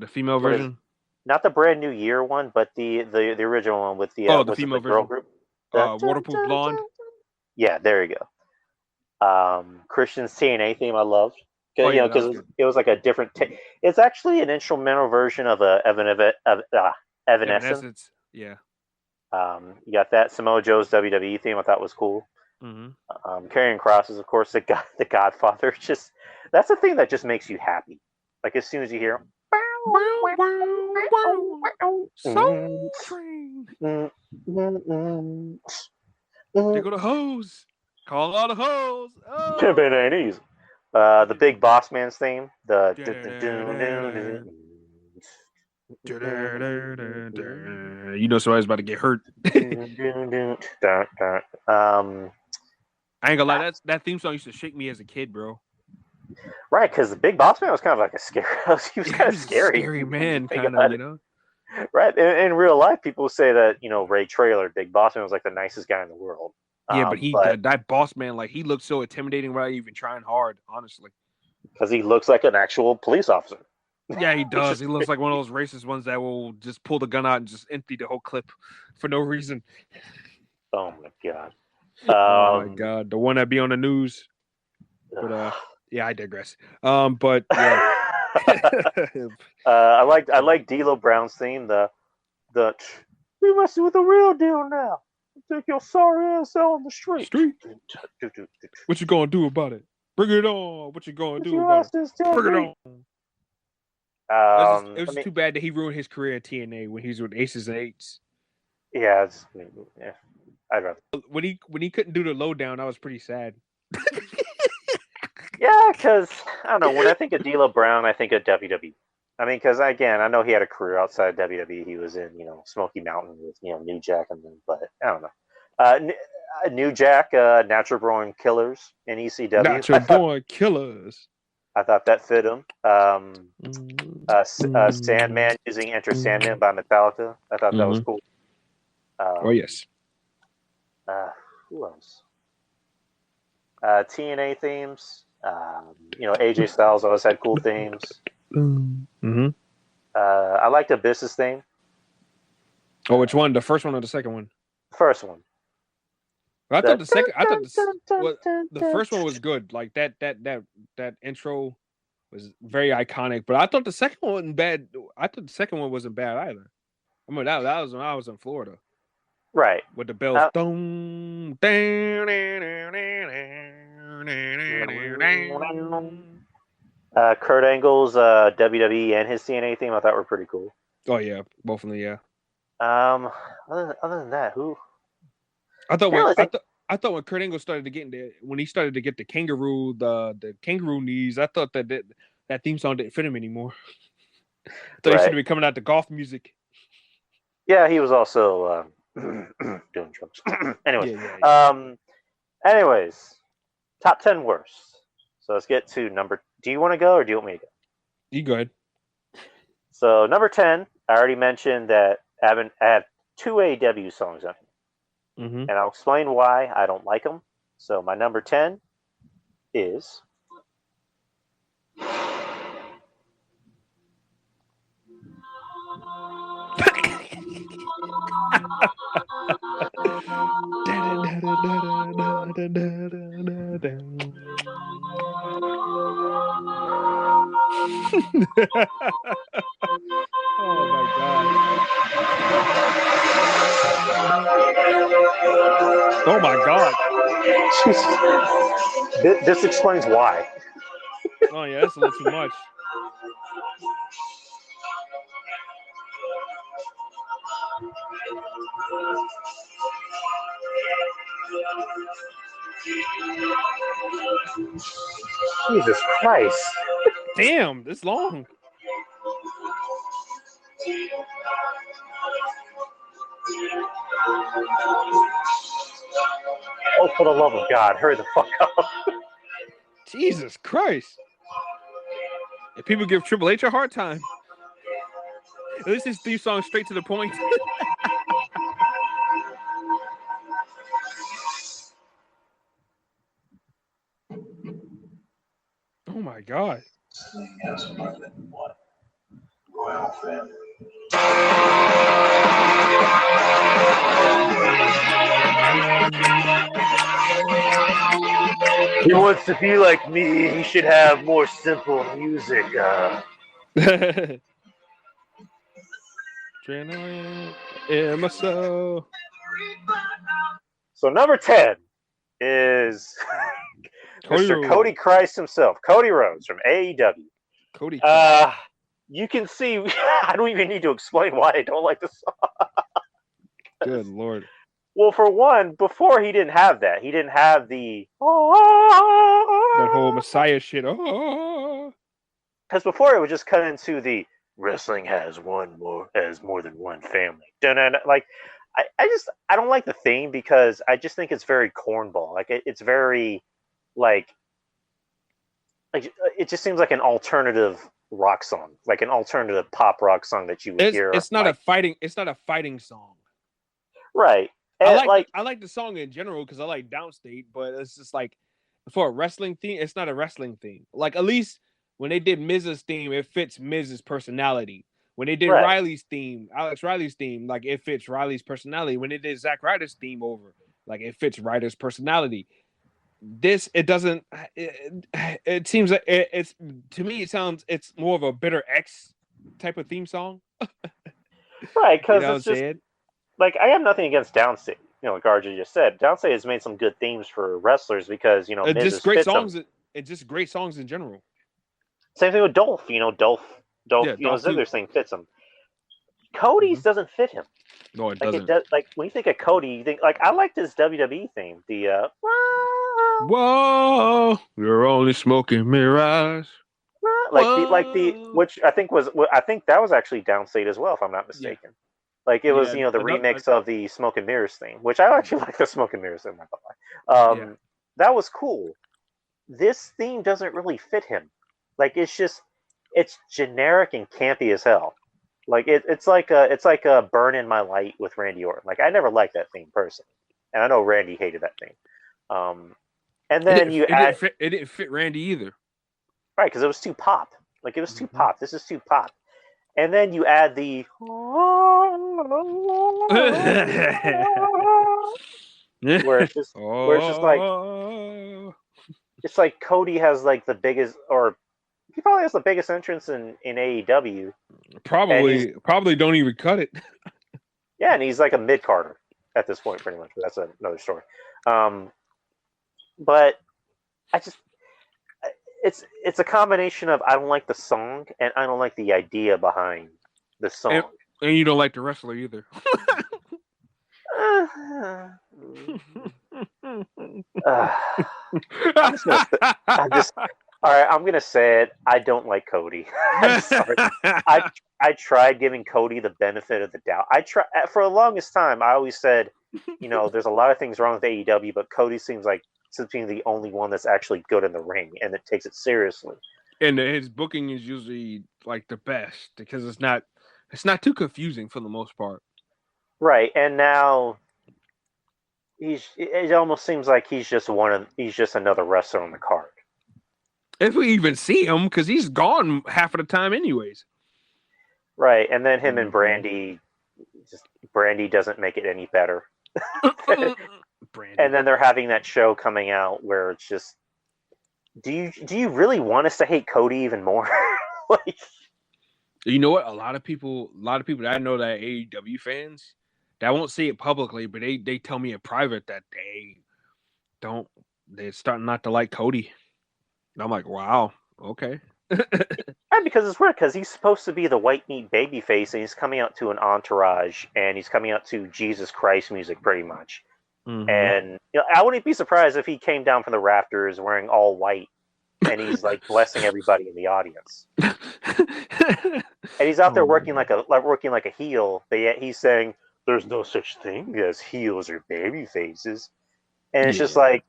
female version. Not the Brand New Year one, but the original one with the the female version. Girl group. Waterproof Blonde. Yeah, there you go. Christian's TNA theme I loved. Because it was like a different. It's actually an instrumental version of Evanescence. Yeah. You got that. Samoa Joe's WWE theme I thought was cool. Mm-hmm. Karrion Kross is, of course, the Godfather. It's just, that's the thing that just makes you happy. Like, as soon as you hear him. Soul Train. They go to hose. Call all the hoes. Oh. The Big Boss Man's theme. You know somebody's about to get hurt. I ain't gonna lie, that theme song used to shake me as a kid, bro. Right, because the Big Boss Man was kind of like a scary. He was kind of scary. Scary man, kind of, you know. Right, in real life, people say that, you know, Ray Traylor, Big Boss Man, was like the nicest guy in the world. Yeah, but that Boss Man, like, he looked so intimidating without even trying hard, honestly. Because he looks like an actual police officer. Yeah, he does. He looks like one of those racist ones that will just pull the gun out and just empty the whole clip for no reason. Oh my god. Oh my god, the one that be on the news. But yeah, I digress. But yeah. I like D'Lo Brown's theme. The we messing with the real deal now. Take your sorry ass out on the street. What you gonna do about it? Bring it on. What you gonna do You about lost it? this Bring it technique. on. It I was mean, too bad that he ruined his career at TNA when he was with Aces and Eights. yeah, I'd rather. When he couldn't do the lowdown, I was pretty sad. Yeah, because I don't know. When I think of D'Lo Brown, I think of WWE. I mean, because again, I know he had a career outside of WWE. He was in, Smoky Mountain with, New Jack and them, but I don't know. New Jack, Natural Born Killers in ECW. Natural Born Killers. I thought that fit him. Sandman using Enter Sandman by Metallica. I thought that was cool. Oh yes. Who else? TNA themes. AJ Styles always had cool themes. I liked Abyss's theme. Oh, which one? The first one or the second one? First one. I thought the first one was good. Like that intro was very iconic. But I thought the second one wasn't bad. I thought the second one wasn't bad either. I mean, that was when I was in Florida. Right. With the bells. Kurt Angle's WWE and his TNA theme I thought were pretty cool. Oh yeah, both of them. Yeah. Other than that, who? I thought when Kurt Angle started to get when he started to get the kangaroo knees, I thought that theme song didn't fit him anymore. I thought he should be coming out the golf music. Yeah, he was also doing drugs. Anyways, anyways, top 10 worst. So let's get to number. Do you want to go or do you want me to go? You go ahead. So number 10, I already mentioned that I have 2 AEW songs on here. And I'll explain why I don't like them. So my number 10 is Oh my god. Oh my god. This explains why. Oh yeah, that's a little too much. Jesus Christ. Damn, this long. Oh, for the love of God, hurry the fuck up. Jesus Christ. If people give Triple H a hard time. At least his theme song straight to the point. Oh my god. Has more than one royal family. He wants to be like me. He should have more simple music. So number 10 is Mr. Cody Christ himself, Cody Rhodes from AEW. Cody. You can see I don't even need to explain why I don't like the song. Good Lord. Well, for one, before he didn't have that. He didn't have the that whole Messiah shit. Oh. Because before it would just cut into the wrestling has more than one family. Like I don't like the theme because I just think it's very cornball. Like it's very like it just seems like an alternative rock song, like an alternative pop rock song that you would hear. It's not a fighting song. Right. And I like the song in general because I like Downstate, but it's just like for a wrestling theme, it's not a wrestling theme. Like at least when they did Miz's theme, it fits Miz's personality. When they did Riley's theme, Alex Riley's theme, like it fits Riley's personality. When they did Zack Ryder's theme over, like it fits Ryder's personality. This it doesn't. It seems like it's to me. It's more of a Bitter X type of theme song. Right, because you know it's just like I have nothing against Downstate. Like RJ just said, Downstate has made some good themes for wrestlers because Miz just great fits songs. them. and just great songs in general. Same thing with Dolph. Dolph. Yeah, Ziggler's too. thing fits him. Cody's doesn't fit him. No, it Like doesn't. it does. Like when you think of Cody, you think like I liked his WWE theme. The Whoa, you're only smoking mirage. which I think that was actually Downstate as well, if I'm not mistaken. Like it was, the remix of the Smoke and Mirrors thing, which I actually like the Smoke and Mirrors thing. I'm not gonna lie. That was cool. This theme doesn't really fit him. Like it's generic and campy as hell. Like it's like a Burn in My Light with Randy Orton. Like I never liked that theme personally, and I know Randy hated that theme. And then it didn't fit Randy either. Right, because it was too pop. Like it was too pop. This is too pop. And then you add the where it's just like it's like Cody has like the biggest, or he probably has the biggest entrance in AEW. Probably don't even cut it. Yeah, and he's like a mid-carder at this point, pretty much. But that's another story. But I just it's a combination of I don't like the song and I don't like the idea behind the song. And you don't like the wrestler either. All right, I'm gonna say it. I don't like Cody. I'm sorry. I tried giving Cody the benefit of the doubt. I try for the longest time. I always said, there's a lot of things wrong with AEW, but Cody seems being the only one that's actually good in the ring and that takes it seriously. And his booking is usually like the best because it's not too confusing for the most part. Right, and now it almost seems like he's just another wrestler on the card. If we even see him, because he's gone half of the time anyways. Right, and then him and Brandy doesn't make it any better. Brandy. And then they're having that show coming out where it's just, do you really want us to hate Cody even more? Like, you know what? A lot of people that I know that are AEW fans, that won't say it publicly, but they tell me in private that they're starting not to like Cody. And I'm like, wow, okay. Because it's weird, because he's supposed to be the white meat baby face, and he's coming out to an Entourage, and he's coming out to Jesus Christ music, pretty much. Mm-hmm. And I wouldn't be surprised if he came down from the rafters wearing all white, and he's like blessing everybody in the audience. And he's out there working like a heel, but yet he's saying there's no such thing as heels or baby faces, and it's just like,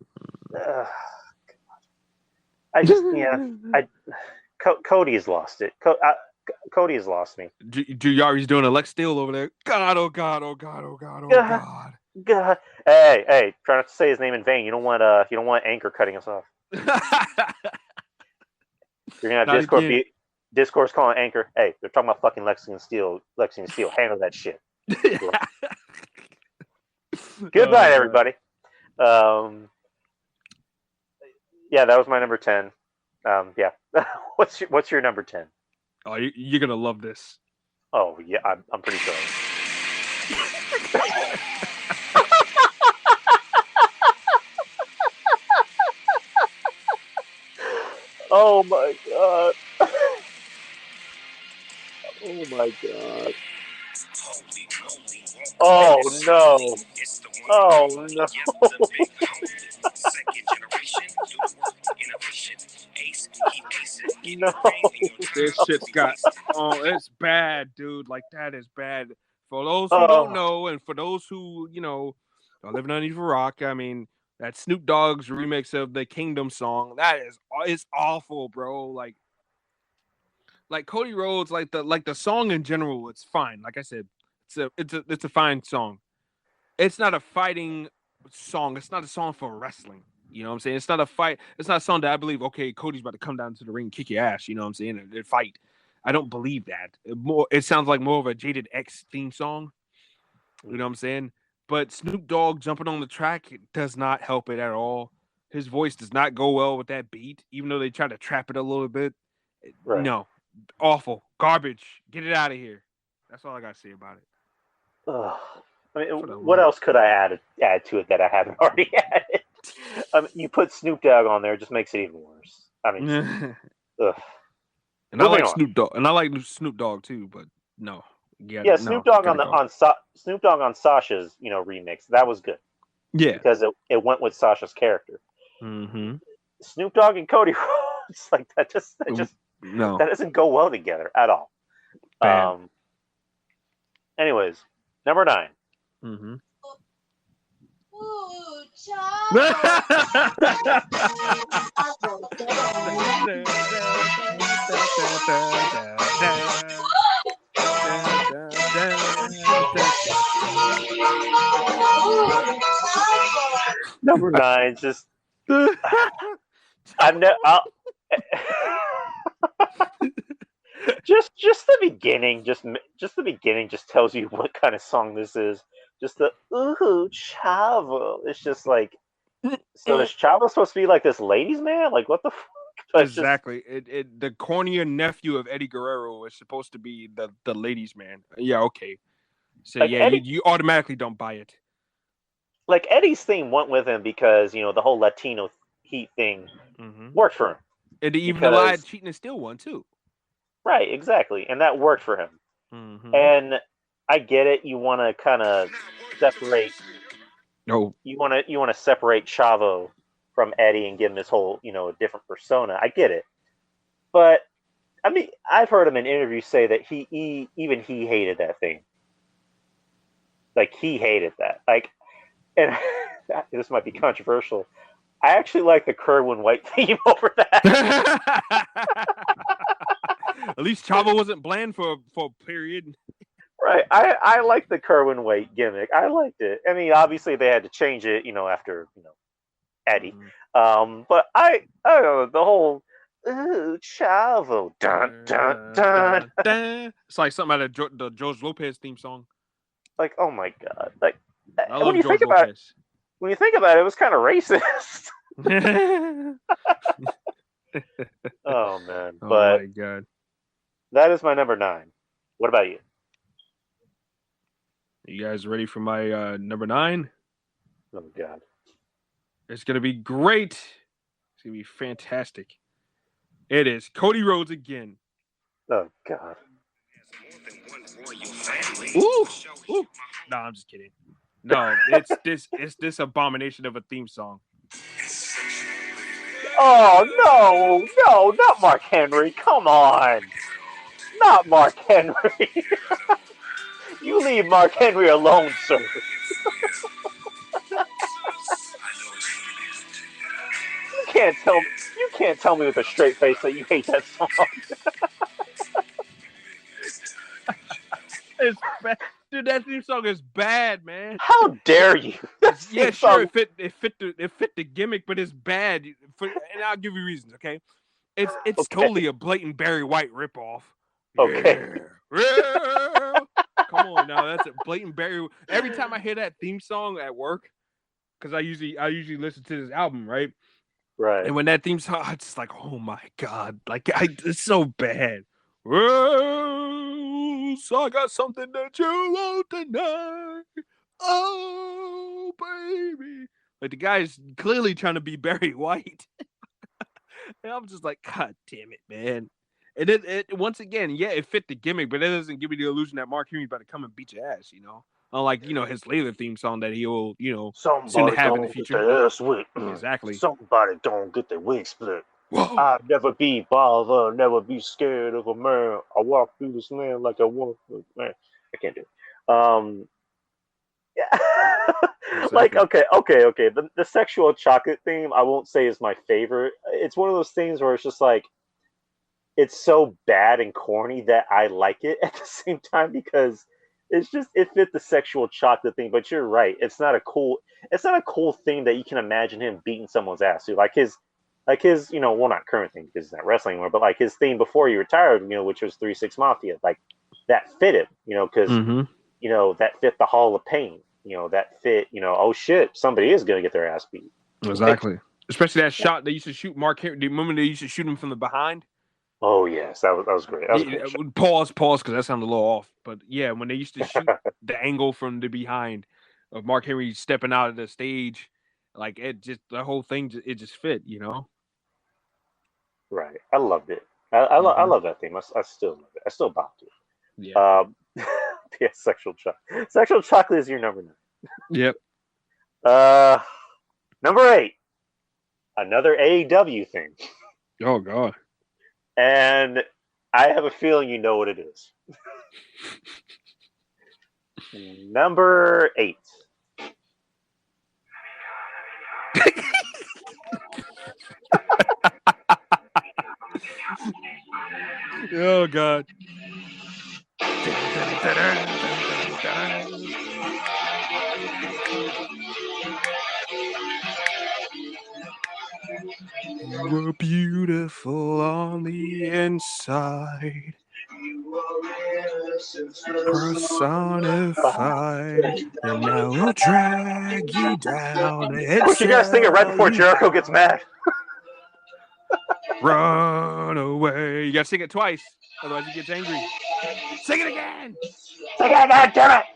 Cody has lost it. Cody has lost me. Yari's doing a Lex Steele over there. God, oh God, oh God, oh God, oh God. God. Hey, try not to say his name in vain. You don't want Anchor cutting us off. You're gonna have Discourse calling Anchor. Hey, they're talking about fucking Lexington Steel. Handle that shit. Goodbye, everybody. Yeah, that was my number 10. Yeah. What's your number 10? Oh, you're gonna love this. Oh yeah, I'm pretty sure. Oh my god. Oh my god. Oh no. Oh no. No. This shit's got it's bad, dude. Like that is bad. For those who don't know, and for those who, are living underneath a rock, I mean, that Snoop Dogg's remix of the Kingdom song, it's awful, bro. Like Cody Rhodes, like the song in general, it's fine. Like I said, it's a fine song. It's not a fighting song. It's not a song for wrestling. You know what I'm saying? It's not a fight. It's not a song that I believe, okay, Cody's about to come down to the ring and kick your ass. You know what I'm saying? And fight. I don't believe that. It sounds like more of a Jaded X theme song. You know what I'm saying? But Snoop Dogg jumping on the track does not help it at all. His voice does not go well with that beat, even though they try to trap it a little bit. Right. No. Awful. Garbage. Get it out of here. That's all I got to say about it. I mean, what else could I add to it that I haven't already added? You put Snoop Dogg on there, it just makes it even worse. I mean, ugh. And I Moving like on. Snoop Dogg, and I like Snoop Dogg too, but no, Yeah, Snoop Dogg Snoop Dogg on Sasha's remix, that was good yeah. because it went with Sasha's character. Mm-hmm. Snoop Dogg and Cody Rhodes, like that No. that doesn't go well together at all. Bad. Anyways, number 9. Mm-hmm. Ooh, child. Number 9, just just the beginning, just the beginning, just tells you what kind of song this is. Just the ooh Chavo. It's just like, so is Chavo supposed to be like this ladies' man? Like what the fuck? Exactly. The cornier nephew of Eddie Guerrero is supposed to be the ladies' man. Yeah, okay. So like yeah, Eddie, you automatically don't buy it. Like Eddie's theme went with him because the whole Latino heat thing worked for him. And even the lied, cheating, and steal one too. Right, exactly, and that worked for him. Mm-hmm. And I get it. You want to kind of separate. No, you want to separate Chavo from Eddie and give him this whole a different persona. I get it, but I mean, I've heard him in interviews say that he hated that thing. Like he hated that. Like, and this might be controversial. I actually like the Kerwin White theme over that. At least Chavo wasn't bland for a period. Right. I like the Kerwin White gimmick. I liked it. I mean, obviously they had to change it, after Eddie. But I don't know, the whole ooh Chavo dun dun dun. It's like something out of the George Lopez theme song. Like, oh my god! Like I love George Lopez. When you think about it, it was kind of racist. Oh man! But my god, that is my number 9. What about you? You guys ready for my number 9? Oh god, it's gonna be great. It's gonna be fantastic. It is Cody Rhodes again. Oh god. Ooh. No, I'm just kidding. No, it's this abomination of a theme song. Oh no, not Mark Henry. Come on. Not Mark Henry. You leave Mark Henry alone, sir. You can't tell me with a straight face that you hate that song. It's bad. Dude, that theme song is bad, man. How dare you? Yeah, sure, it fit the gimmick, but it's bad. And I'll give you reasons, okay? It's okay. totally a blatant Barry White ripoff. Okay. Yeah. Come on now, that's a blatant Barry. Every time I hear that theme song at work, because I usually listen to this album, right? Right. And when that theme song, it's just like, oh my god, like it's so bad. Well, so I got something that you won't deny. Oh, baby. Like, the guy's clearly trying to be Barry White. And I'm just like, god damn it, man. And it once again, yeah, it fit the gimmick, but it doesn't give me the illusion that Mark Henry's about to come and beat your ass, Unlike, his later theme song that he'll, somebody soon to have in the don't future. get their ass whipped. Exactly. Somebody don't get their wig split. Whoa. I'll never be bothered, never be scared of a man. I walk through this land like I want. Man, I can't do it. Yeah. Exactly. Like, okay. The sexual chocolate theme, I won't say is my favorite. It's one of those things where it's just like, it's so bad and corny that I like it at the same time because it fit the sexual chocolate thing. But you're right, it's not a cool thing that you can imagine him beating someone's ass to. Like his, well, not current thing because he's not wrestling anymore, but like his theme before he retired, which was 3-6 Mafia, like that fit him, because that fit the Hall of Pain, that fit, oh shit, somebody is gonna get their ass beat. Exactly. Especially that shot they used to shoot Mark Henry. Do you remember they used to shoot him from the behind? Oh yes, that was great. That was a great shot. Pause, because that sounded a little off. But yeah, when they used to shoot the angle from the behind of Mark Henry stepping out of the stage, Like it just the whole thing it just fit, Right. I loved it. I Mhm. love that theme. I still love it. I still bop to it. Yeah. Yeah, sexual chocolate. Sexual chocolate is your number 9. Yep. Number 8. Another AEW thing. Oh god. And I have a feeling you know what it is. Number 8. Oh god. You were beautiful on the inside, personified, and now we'll drag you down and Quick, you guys sing it right sell before you Jericho gets mad. run away. You gotta sing it twice, otherwise he gets angry. Sing it again. Sing it again, damn it!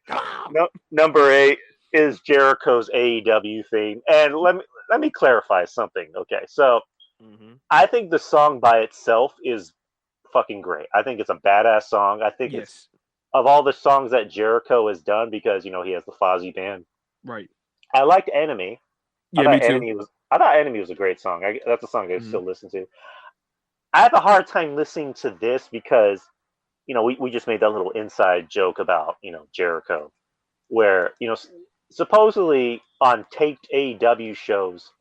Come on. No, number 8 is Jericho's AEW theme, and let me clarify something. Okay, so I think the song by itself is fucking great. I think it's a badass song. I think it's Yes. of all the songs that Jericho has done, because he has the Fozzy band. Right. I liked Enemy. Yeah, me too. I thought Enemy was a great song. That's a song I still listen to. I have a hard time listening to this because we just made that little inside joke about Jericho, where supposedly on taped AEW shows,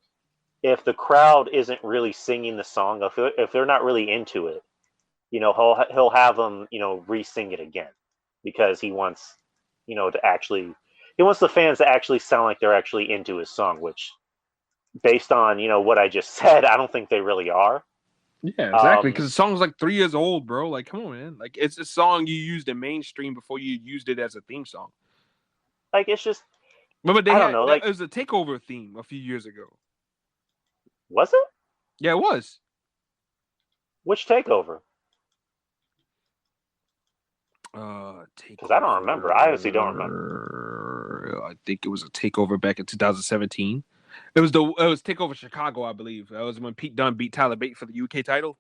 if the crowd isn't really singing the song, if they're not really into it, he'll have them re-sing it again, because he wants he wants the fans to actually sound like they're actually into his song, which, based on what I just said, I don't think they really are. Yeah, exactly. Because the song's like 3 years old, bro. Like, come on, man. Like, it's a song you used in mainstream before you used it as a theme song. Like, it's just, Remember, I don't know. Like, it was a takeover theme a few years ago. Was it? Yeah, it was. Which takeover? Takeover. Because I don't remember. I honestly don't remember. I think it was a takeover back in 2017. It was Takeover Chicago, I believe. That was when Pete Dunne beat Tyler Bate for the UK title.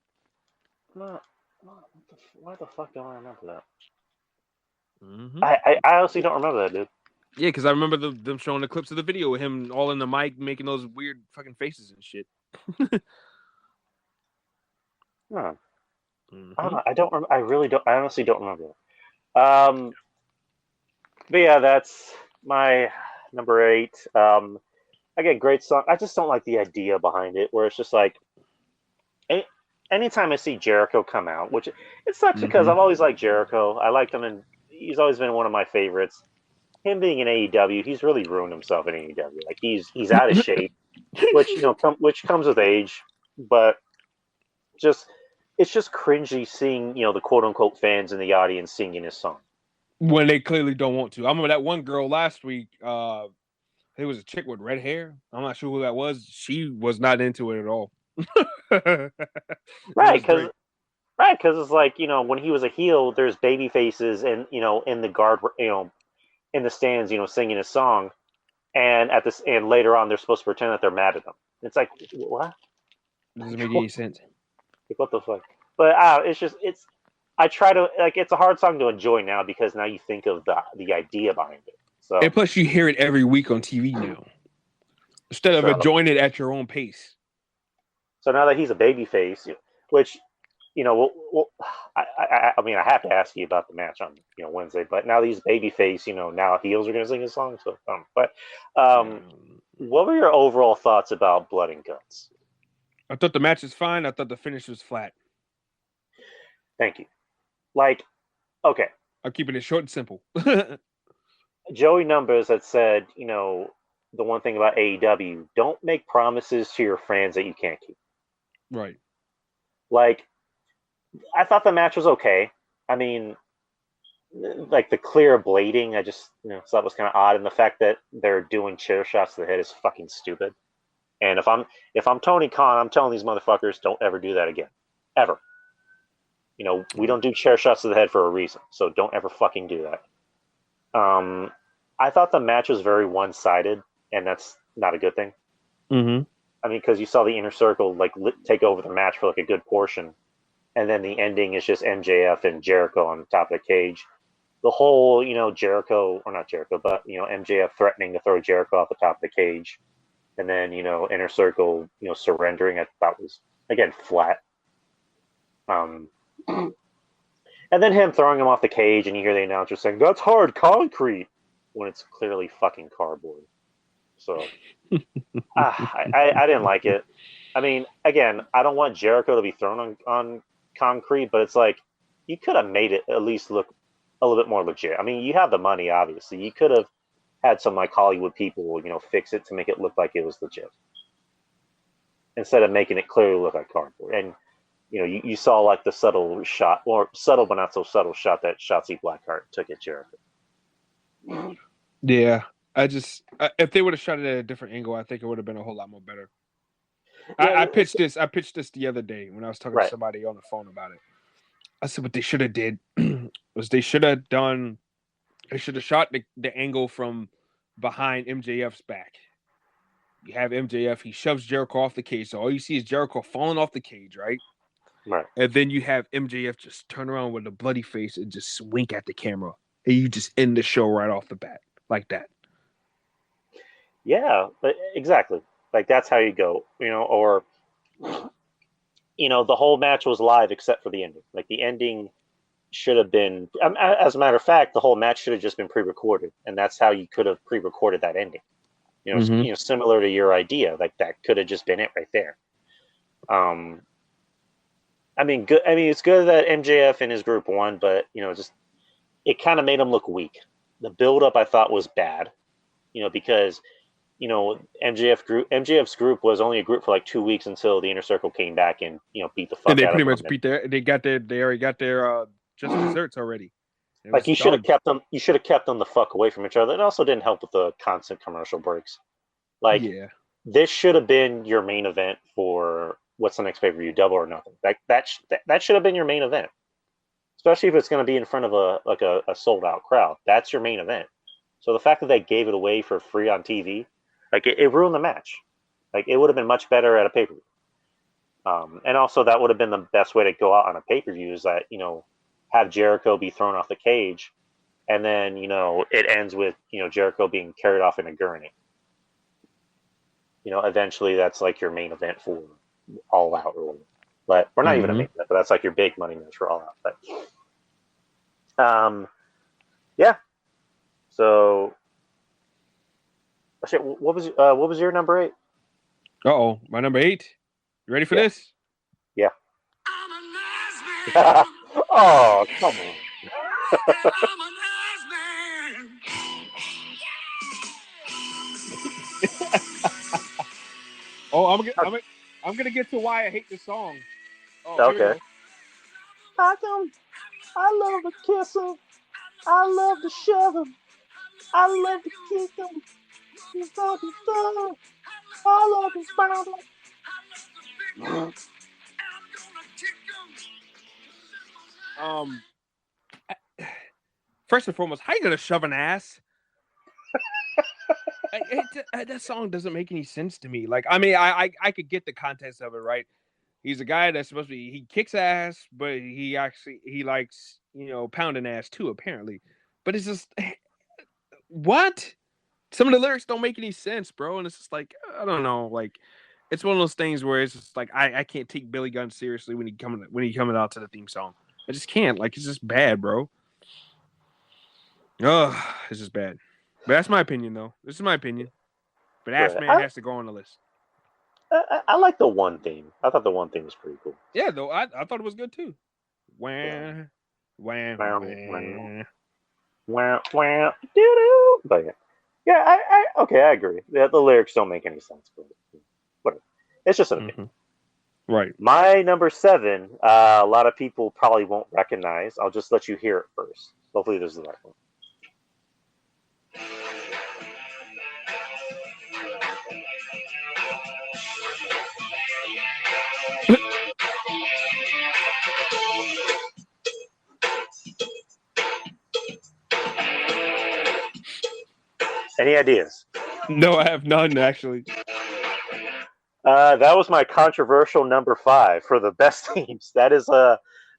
Why the fuck don't I remember that? Mm-hmm. I honestly don't remember that, dude. Yeah, because I remember them showing the clips of the video with him all in the mic making those weird fucking faces and shit. Huh. Mm-hmm. I really don't. I honestly don't remember. But yeah, that's my number 8. Again, great song. I just don't like the idea behind it, where it's just like, anytime I see Jericho come out, which it sucks because I've always liked Jericho. I liked him, and he's always been one of my favorites. Him being in AEW, he's really ruined himself in AEW. Like, he's out of shape, which which comes with age. But it's just cringy seeing the quote unquote fans in the audience singing his song when they clearly don't want to. I remember that one girl last week. It was a chick with red hair. I'm not sure who that was. She was not into it at all. Right, because it's like, when he was a heel, there's baby faces and in the guard, in the stands, singing his song, and later on they're supposed to pretend that they're mad at him. It's like, what? Doesn't make any sense. Like, what the fuck? But I try to, like, it's a hard song to enjoy now, because now you think of the idea behind it. So, and plus, you hear it every week on TV now, instead of enjoying it at your own pace. So now that he's a babyface, which I mean, I have to ask you about the match on Wednesday. But now that he's babyface, now heels are going to sing his song. So, what were your overall thoughts about Blood and Guts? I thought the match was fine. I thought the finish was flat. Thank you. Like, okay, I'm keeping it short and simple. Joey Numbers had said, the one thing about AEW, don't make promises to your fans that you can't keep. Right. Like, I thought the match was okay. I mean, like, the clear blading, I just thought was kind of odd, and the fact that they're doing chair shots to the head is fucking stupid. And if I'm Tony Khan, I'm telling these motherfuckers, don't ever do that again, ever. We don't do chair shots to the head for a reason, so don't ever fucking do that. I thought the match was very one-sided. and that's not a good thing. Mm-hmm. I mean, because you saw the Inner Circle like take over the match for like a good portion, and then the ending is just MJF and Jericho on top of the cage. The whole, Jericho, or not Jericho, but MJF threatening to throw Jericho off the top of the cage, and then Inner Circle, surrendering. I thought was again flat. And then him throwing him off the cage, and you hear the announcer saying, "That's hard concrete," when it's clearly fucking cardboard. So, I didn't like it. I mean, again, I don't want Jericho to be thrown on concrete, but it's like, you could have made it at least look a little bit more legit. I mean, you have the money, obviously. You could have had some, like, Hollywood people, fix it to make it look like it was legit, instead of making it clearly look like cardboard. And you saw like the subtle shot, or subtle but not so subtle shot, that Shotzi Blackheart took at Jericho. Yeah, if they would have shot it at a different angle, I think it would have been a whole lot more better. I pitched this the other day when I was talking to somebody on the phone about it. I said what they should have did was they should have shot the angle from behind MJF's back. You have MJF, he shoves Jericho off the cage, so all you see is Jericho falling off the cage, right? Right. And then you have MJF just turn around with a bloody face and just wink at the camera. And you just end the show right off the bat like that. Yeah, exactly. Like, that's how you go, or, the whole match was live except for the ending. Like, the ending should have been, as a matter of fact, the whole match should have just been pre-recorded. And that's how you could have pre-recorded that ending. Similar to your idea, like that could have just been it right there. I mean, good. I mean, it's good that MJF and his group won, but just it kind of made them look weak. The build-up I thought was bad, because MJF's group was only a group for like 2 weeks until the Inner Circle came back and beat the fuck. And they out pretty of much them. They already got their just desserts already. Like, you should have kept them. You should have kept them the fuck away from each other. It also didn't help with the constant commercial breaks. Like, this should have been your main event for what's the next pay-per-view, Double or Nothing. That should have been your main event, especially if it's going to be in front of a sold-out crowd. That's your main event. So the fact that they gave it away for free on TV, like, it ruined the match. Like, it would have been much better at a pay-per-view. And also, that would have been the best way to go out on a pay-per-view, is that have Jericho be thrown off the cage, and then it ends with Jericho being carried off in a gurney. Eventually that's like your main event for All Out, or whatever. But we're not even a main event, but that's like your big money match for All Out. But yeah. So shit, what was your number 8? My number 8. You ready for this? Yeah. Oh, come on. I'm gonna get to why I hate this song. Okay. I love to kiss him. I love to shove him. I love to kick him. He's got his stuff. I love his mouth. First and foremost, how you gonna shove an ass? That song doesn't make any sense to me. Like, I mean, I could get the context of it, right? He's a guy that's supposed to be, he kicks ass, but he likes, pounding ass too, apparently. But it's just, what? Some of the lyrics don't make any sense, bro. And it's just like, I don't know, like, it's one of those things where it's just like, I can't take Billy Gunn seriously when he coming out to the theme song. I just can't. Like, it's just bad, bro. Oh, it's just bad. But that's my opinion, though. This is my opinion. But Ass Man has to go on the list. I like the one theme. I thought the one theme was pretty cool. Yeah, though. I thought it was good, too. Wah, wah, wah. Wah, wah, doo-doo. But yeah, I agree. The lyrics don't make any sense, but whatever. It's just an opinion. Right. My number 7, a lot of people probably won't recognize. I'll just let you hear it first. Hopefully this is the right one. Any ideas? No, I have none actually. That was my controversial number 5 for the best themes. That is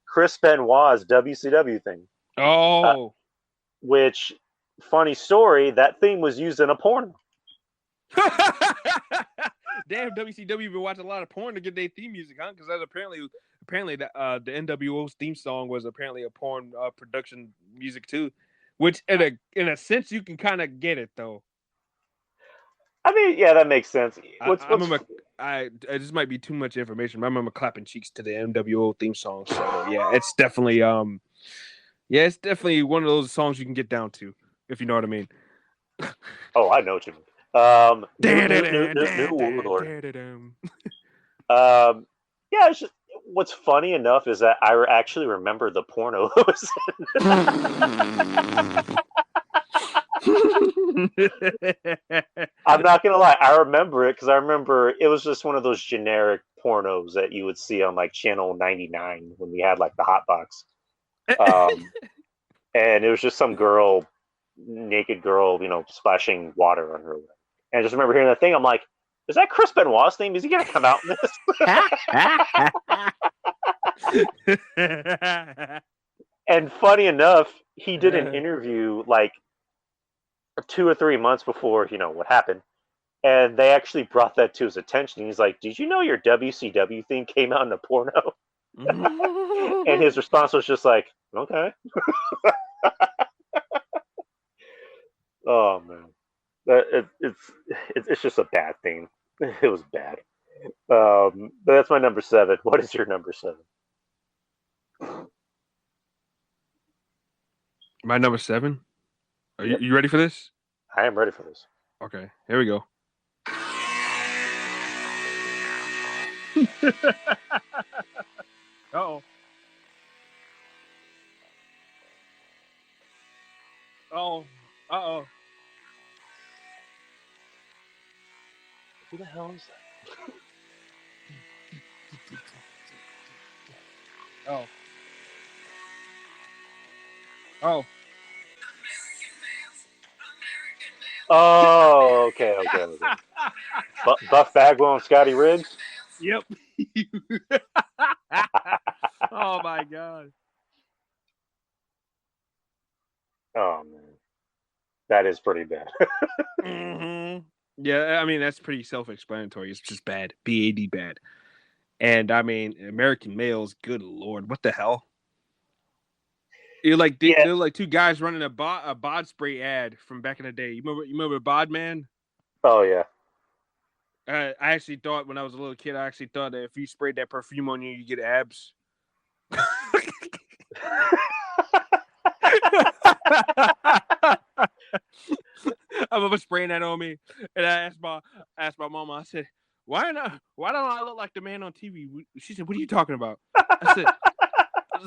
Chris Benoit's WCW thing. Oh, Which, funny story, that theme was used in a porno. damn! WCW been watching a lot of porn to get their theme music, huh? Because that apparently the NWO's theme song was apparently a porn production music too. Which in a sense you can kind of get it though. I mean, yeah, that makes sense. I remember. This might be too much information, but I remember clapping cheeks to the NWO theme song. So yeah, it's definitely it's definitely one of those songs you can get down to, if you know what I mean. Oh, I know what you mean. New Warlord. Yeah, it's just, what's funny enough is that I actually remember the porno. I'm not gonna lie, I remember it because I remember it was just one of those generic pornos that you would see on like channel 99 when we had like the hot box. And it was just some naked girl, splashing water on her leg. And I just remember hearing that thing. I'm like, is that Chris Benoit's name? Is he gonna come out in this? And funny enough, he did an interview like 2 or 3 months before, what happened. And they actually brought that to his attention. He's like, did you know your WCW theme came out in a porno? And his response was just like, okay. Oh, man. It's just a bad theme. It was bad. But that's my number 7. What is your number 7? My number 7? Are you ready for this? I am ready for this. Okay, here we go. Uh-oh. Oh. Uh-oh. Who the hell is that? Oh. Oh. Oh, okay. Buff Bagwell and Scotty Riggs? Yep. Oh, my God. Oh, man. That is pretty bad. Mm-hmm. Yeah, I mean, that's pretty self-explanatory. It's just bad. B-A-D bad. And, I mean, American males, good Lord. What the hell? They're like two guys running a bod spray ad from back in the day. You remember Bod Man? Oh yeah. I actually thought when I was a little kid, that if you sprayed that perfume on you, you get abs. I remember spraying that on me, and I asked my mama. I said, "Why don't I look like the man on TV?" She said, "What are you talking about?" I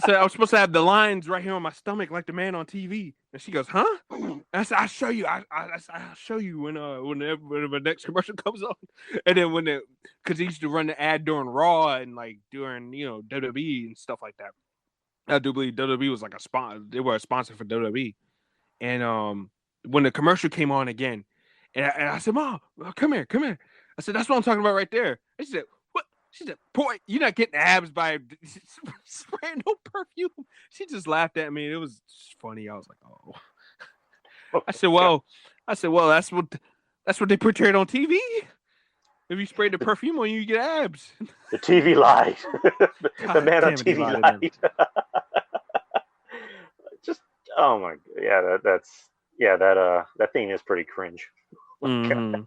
said, I was supposed to have the lines right here on my stomach like the man on TV. And she goes, huh? And I said, I'll show you. I'll show you when the next commercial comes on. And then because he used to run the ad during Raw and like during, WWE and stuff like that. I do believe WWE was like a sponsor. They were a sponsor for WWE. And when the commercial came on again, and I said, Mom, come here. I said, that's what I'm talking about right there. And she said, what? She said, boy, you're not getting abs by spraying no perfume. She just laughed at me. It was funny. I was like, oh. I said, well, that's what they portrayed on TV. If you spray the perfume on you, you get abs. The TV lied. The man on TV lied. Just, oh my, yeah, that thing is pretty cringe. Mm-hmm.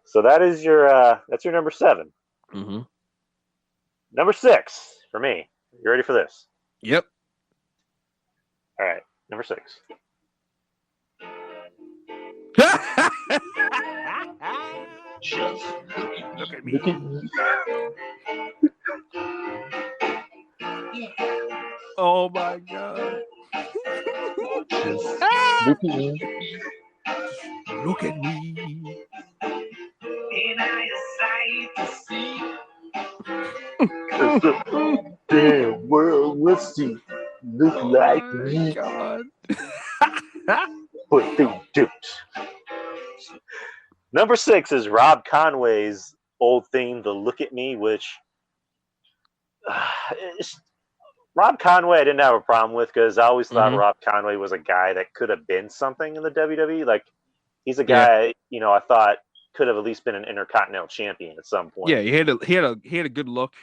So that's your number 7. Mm-hmm. Number 6 for me. You ready for this? Yep. All right, number 6. Just Look at me. look at me. Oh my God. Just look at me. Look at me. Ain't I a sight to see? The damn world will see. Look like me. God. But they don't. Number 6 is Rob Conway's old theme, the Look at Me, which Rob Conway I didn't have a problem with because I always thought Rob Conway was a guy that could have been something in the WWE. Like, he's a guy, I thought could have at least been an Intercontinental Champion at some point. Yeah, he had a good look.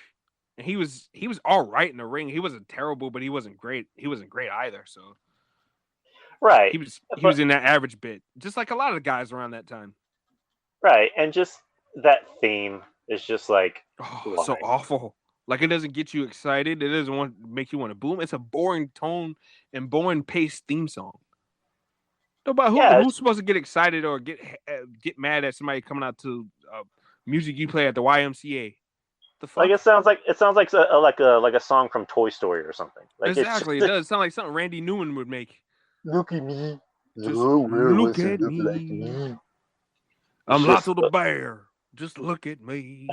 And he was all right in the ring. He wasn't terrible, but he wasn't great. He wasn't great either. So right, he was in that average bit, just like a lot of the guys around that time. Right, and just that theme is just like so awful. Like, it doesn't get you excited. It doesn't make you want to boom. It's a boring tone and boring pace theme song. Who's supposed to get excited or get mad at somebody coming out to music you play at the YMCA? The fuck? Like it sounds like a song from Toy Story or something. Like exactly, it does sound like something Randy Newman would make. Look at me. Look at me. Like me. I'm Lotso the Bear. Just look at me.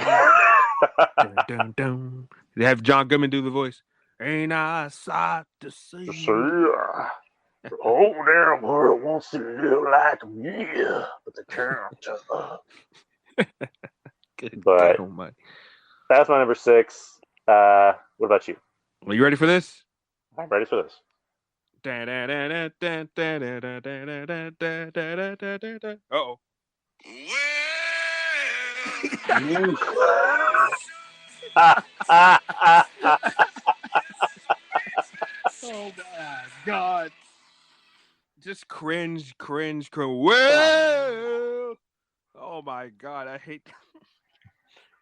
Dun, dun, dun. They have John Goodman do the voice. Ain't I a sight to see? The whole damn world wants to live like me, but they can't. But that's my number 6. What about you? Are you ready for this? I'm ready for this. Uh-oh. Oh my God. Just cringe. Well, oh my God, I hate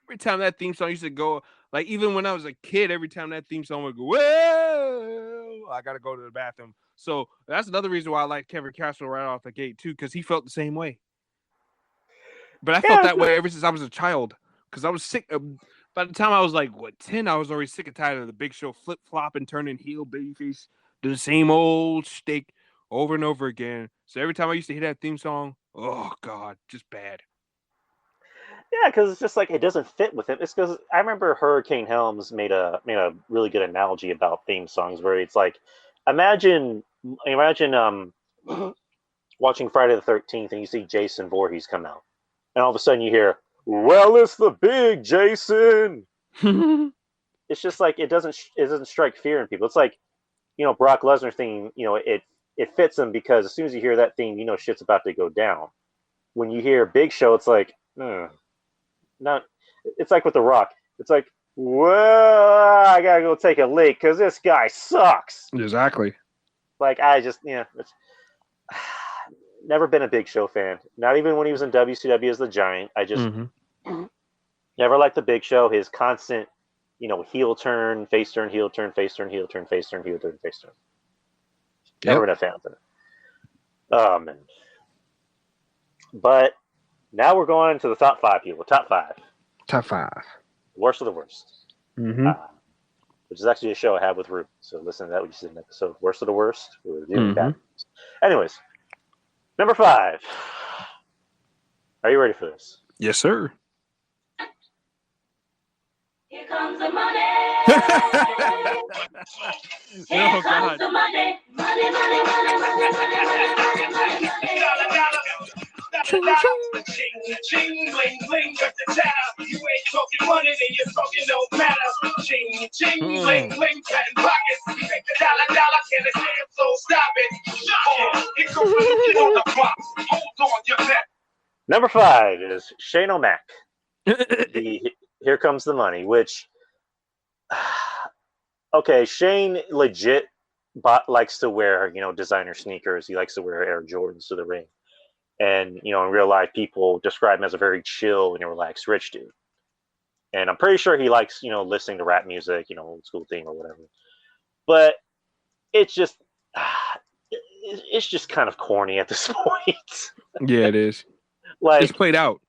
every time that theme song used to go. Like, even when I was a kid, every time that theme song would go, well, I gotta go to the bathroom. So that's another reason why I like Kevin Castle right off the gate too, because he felt the same way. But I felt that way ever since I was a child, because I was sick. By the time I was like 10, I was already sick and tired of the Big Show flip flop and turning heel babyface, do the same old shtick over and over again. So every time I used to hear that theme song, oh God, just bad. Yeah, because it's just like it doesn't fit with him. It's because I remember Hurricane Helms made a really good analogy about theme songs, where it's like, imagine watching Friday the 13th and you see Jason Voorhees come out, and all of a sudden you hear, "Well, it's the big Jason." It's just like it doesn't strike fear in people. It's like, Brock Lesnar theme. It fits him because as soon as you hear that theme, shit's about to go down. When you hear Big Show, it's like, not. It's like with The Rock. It's like, well, I gotta go take a leak because this guy sucks. Exactly. Like, I just, it's never been a Big Show fan. Not even when he was in WCW as the Giant. I just never liked the Big Show. His constant, heel turn, face turn, heel turn, face turn, heel turn, face turn, heel turn, face turn. Never been a fan of it. Oh, man. But now we're going to the top 5 people. Top 5. Top 5. Worst of the worst. Which is actually a show I have with Ruben. So listen to that. We just did an episode. Worst of the worst. We're reviewing that. Anyways, number 5. Are you ready for this? Yes, sir. Here comes the money. Oh, God. The money. Money, money, money, money, money, money, money. Ching, ching, bling, bling, with the chatter. You ain't talking money, then you're talking no matter. Ching, ching, bling, bling, patting pockets. You make the dollar, can it stand, so stop it. Here comes the kid on the box. Hold on, your neck. Number 5 is Shane O'Mac. Here Comes the Money, which, okay, Shane legit likes to wear, designer sneakers. He likes to wear Air Jordans to the ring. And, in real life, people describe him as a very chill and relaxed rich dude. And I'm pretty sure he likes, listening to rap music, old school thing or whatever. But it's just kind of corny at this point. Yeah, it is. Like, it's played out.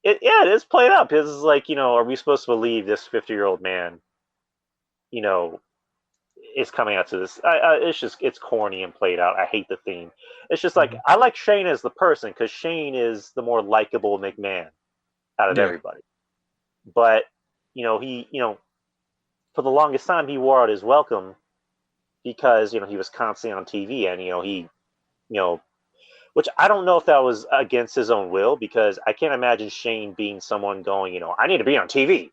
It is played up. This is like, are we supposed to believe this 50-year-old man, is coming out to this? It's corny and played out. I hate the theme. It's just like, I like Shane as the person because Shane is the more likable McMahon out of everybody. But, he, for the longest time, he wore out his welcome because, he was constantly on TV and, he, which I don't know if that was against his own will, because I can't imagine Shane being someone going, I need to be on TV.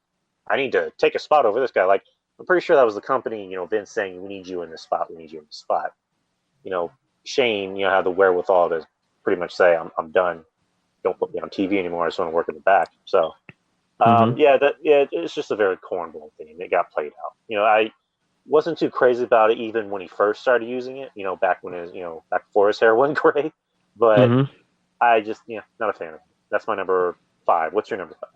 I need to take a spot over this guy. Like, I'm pretty sure that was the company, Vince saying, we need you in this spot. We need you in this spot. Shane, had the wherewithal to pretty much say, I'm done. Don't put me on TV anymore. I just want to work in the back. So, it's just a very cornball thing. It got played out. I wasn't too crazy about it even when he first started using it, back when back before his hair went gray. But I just, not a fan of it. That's my number 5. What's your number 5?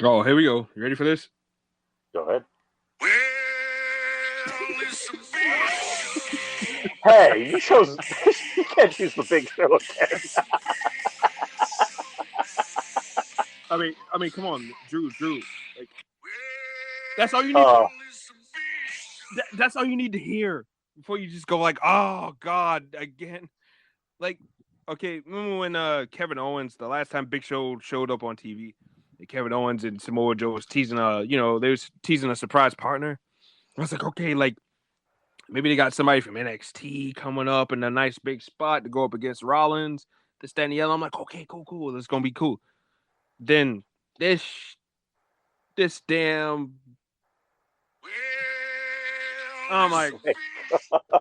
Oh, here we go. You ready for this? Go ahead. Hey, you can't choose the Big Show again. I mean, come on, Drew. Like, that's all you need. That's all you need to hear before you just go like, "Oh God, again." Like, okay, remember when Kevin Owens, the last time Big Show showed up on TV, Kevin Owens and Samoa Joe was teasing they was teasing a surprise partner. I was like, okay, like maybe they got somebody from NXT coming up in a nice big spot to go up against Rollins, this, that, and the other. I'm like, okay, cool. It's gonna be cool. Then this damn. I'm like,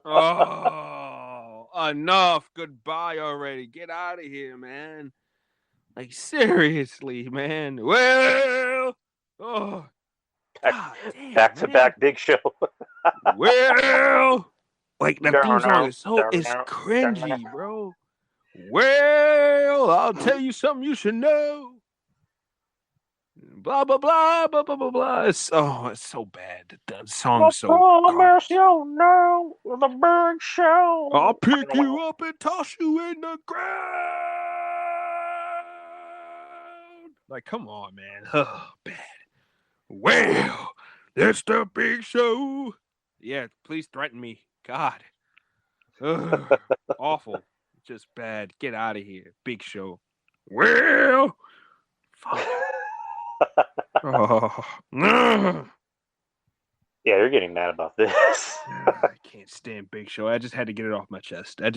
oh, enough. Goodbye already. Get out of here, man. Like, seriously, man. Well, oh, back to back Big Show. Well, like that theme song is cringy, bro. Well, I'll tell you something you should know. Blah blah blah blah blah blah blah. It's so bad. The song's so. Promise you know the Big Show. I'll pick you up and toss you in the ground. Like, come on, man. Oh, bad. Well, that's the Big Show. Yeah, please threaten me. God. Ugh, awful. Just bad. Get out of here. Big Show. Well, fuck. Oh. Yeah, you're getting mad about this. I can't stand Big Show. I just had to get it off my chest. And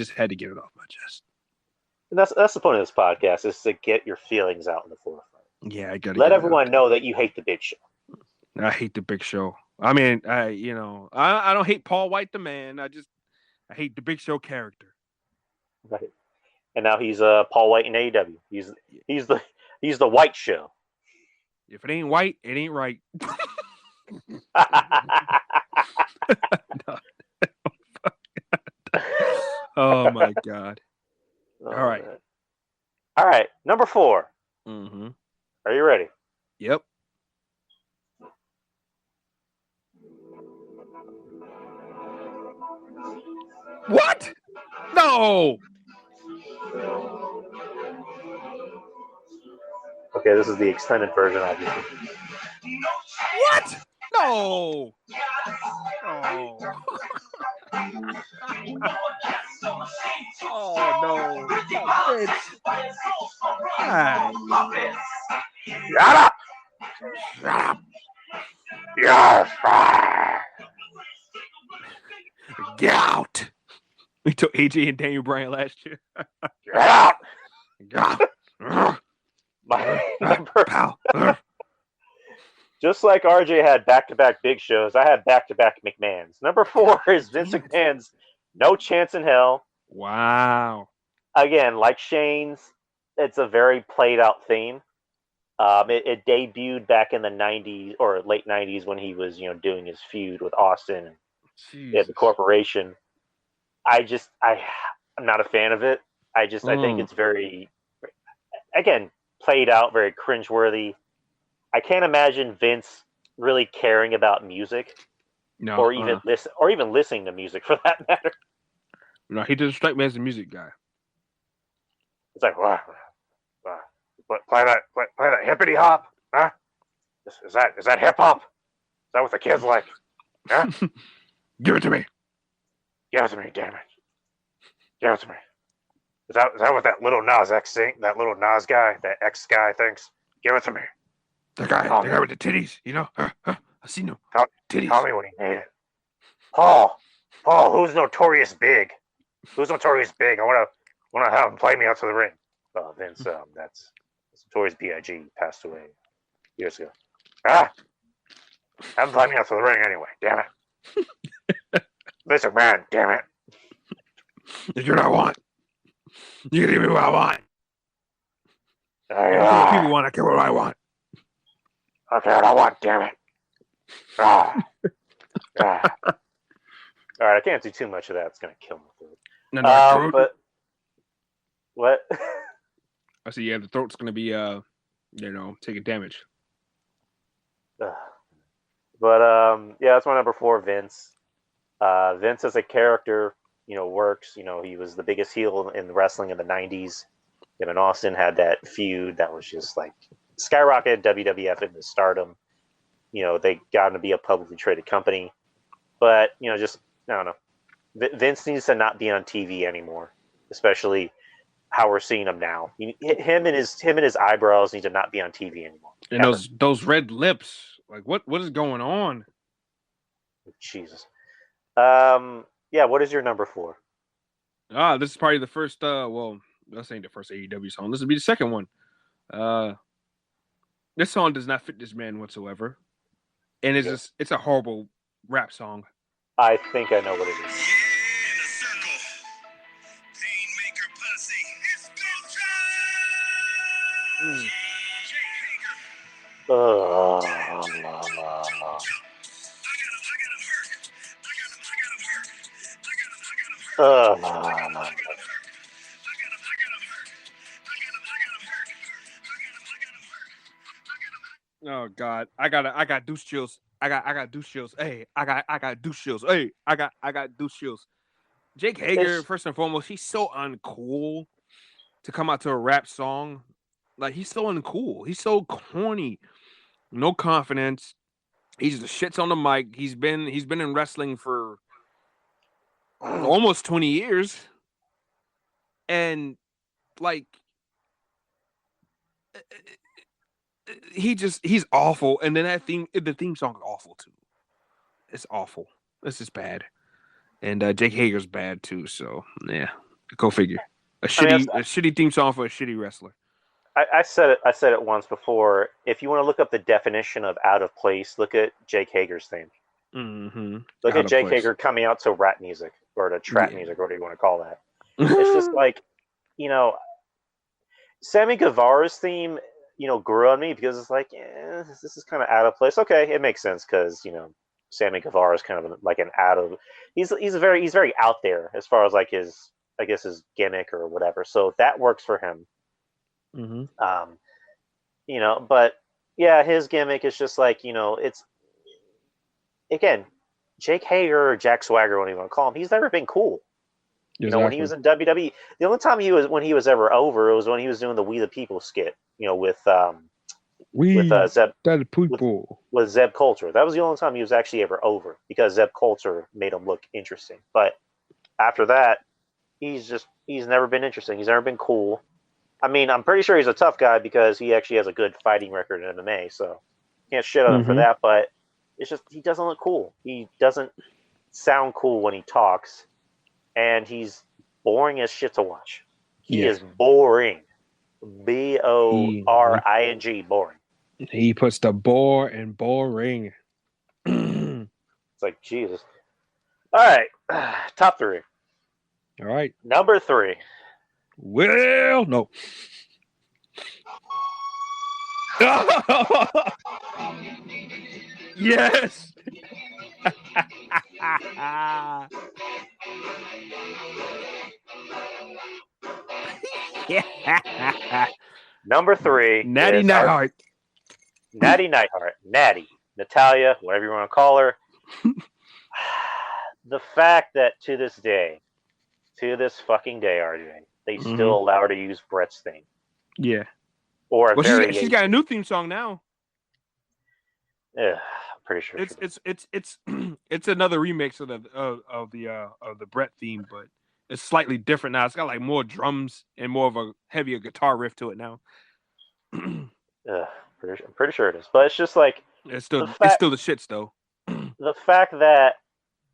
that's the point of this podcast, is to get your feelings out in the forefront. Yeah, I gotta let everyone know that you hate the Big Show. I hate the Big Show. I mean, I don't hate Paul White the man. I hate the Big Show character. Right. And now he's Paul White in AEW. He's the White Show. If it ain't white, it ain't right. Oh my God. Oh, all right. Man. All right. Number 4. Mm-hmm. Are you ready? Yep. What? No. Okay, this is the extended version, obviously. What? No. Oh. Oh no. Shut up! Yes. Get out. We took AJ and Daniel Bryan last year. Get out! Get out. My number. Just like RJ had back-to-back Big Shows, I had back-to-back McMahons. Number 4 is Vince McMahon's No Chance in Hell. Wow. Again, like Shane's, it's a very played-out theme. It debuted back in the 90s or late 90s when he was, doing his feud with Austin and the corporation. I'm not a fan of it. I think it's very, again, played out, very cringeworthy. I can't imagine Vince really caring about music, or even listening to music for that matter. No, he doesn't strike me as a music guy. It's like, play that hippity hop, huh? Is that hip hop? Is that what the kids like? Huh? Give it to me. Give it to me, damn it! Give it to me. Is that what that little Nas X thing? That little Nas guy, that X guy thinks? Give it to me. The guy with the titties, I seen him. Titties. Tell me when he made it. Paul, who's Notorious Big? Who's Notorious Big? I want want to have him play me out to the ring. Vince, that's Notorious B.I.G. passed away years ago. Have him play me out to the ring anyway. Damn it, Mr. Man. Damn it. That's what I want. You can give me what I want. People want. I care what I want. Okay, what I want. Damn it. All right, I can't do too much of that. It's gonna kill me. No, but what? I see. Yeah, the throat's gonna be taking damage. But yeah, that's my number 4, Vince. Vince as a character, works. He was the biggest heel in wrestling in the '90s. Him and Austin had that feud that was just like skyrocketed WWF into stardom. They got to be a publicly traded company, but just I don't know. Vince needs to not be on TV anymore, especially how we're seeing him now. Him and his eyebrows need to not be on TV anymore. And those red lips, like what is going on? Jesus. Yeah. What is your number 4? This is probably the first. Well, this ain't the first AEW song. This will be the second one. This song does not fit this man whatsoever, and it's a horrible rap song. I think I know what it is. Oh God, I got douche chills. I got douche chills. Hey, I got douche chills. Hey, I got douche chills. Jake Hager, first and foremost, he's so uncool to come out to a rap song. Like, he's so uncool. He's so corny. No confidence. He just shits on the mic. He's been in wrestling for almost 20 years. And like he's awful. And then the theme song is awful too. It's awful. This is bad. And Jake Hager's bad too. So yeah, go figure. A shitty theme song for a shitty wrestler. I said it once before. If you want to look up the definition of out of place, look at Jake Hager's theme. Mm-hmm. Look at Jake Hager coming out to rap music or to trap music, whatever you want to call that. It's just like, Sammy Guevara's theme, grew on me because it's like, this is kind of out of place. Okay, it makes sense because Sammy Guevara is kind of like he's very out there as far as like his gimmick or whatever. So that works for him. Mm-hmm. But yeah, his gimmick is just like, it's again, Jake Hager or Jack Swagger, whatever you want to call him, he's never been cool. Exactly. When he was in WWE, the only time he was ever over, it was when he was doing the We the People skit, with Zeb with Zeb Coulter. That was the only time he was actually ever over because Zeb Coulter made him look interesting. But after that, he's never been interesting. He's never been cool. I mean, I'm pretty sure he's a tough guy because he actually has a good fighting record in MMA, so can't shit on him for that. But it's just he doesn't look cool. He doesn't sound cool when he talks, and he's boring as shit to watch. He is boring. BORING, boring. He puts the bore in boring. It's like Jesus. All right, top 3. All right, number 3. Well, no. Yes. Number 3. Natty Neidhart. Natty Neidhart. Natty. Natalia, whatever you want to call her. The fact that to this fucking day, RJ, they still allow her to use Brett's theme. Yeah. Or she's got a new theme song now. Yeah, I'm pretty sure it's another remix of the Brett theme, but it's slightly different now. It's got like more drums and more of a heavier guitar riff to it now. I'm pretty sure it is, but it's just like it's still the shits though. The fact that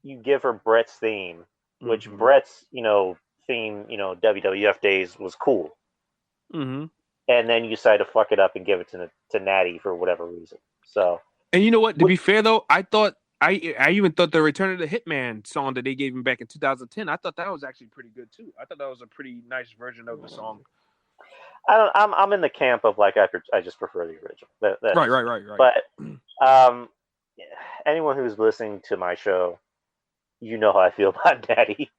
you give her Brett's theme, which Brett's theme, WWF days was cool, Mm-hmm. and then you decide to fuck it up and give it to Natty for whatever reason. So, And you know what? To be fair though, I even thought the Return of the Hitman song that they gave him back in 2010, I thought that was actually pretty good too. I thought that was a pretty nice version of the song. I'm in the camp of like I just prefer the original. Right. But anyone who's listening to my show, you know how I feel about Natty.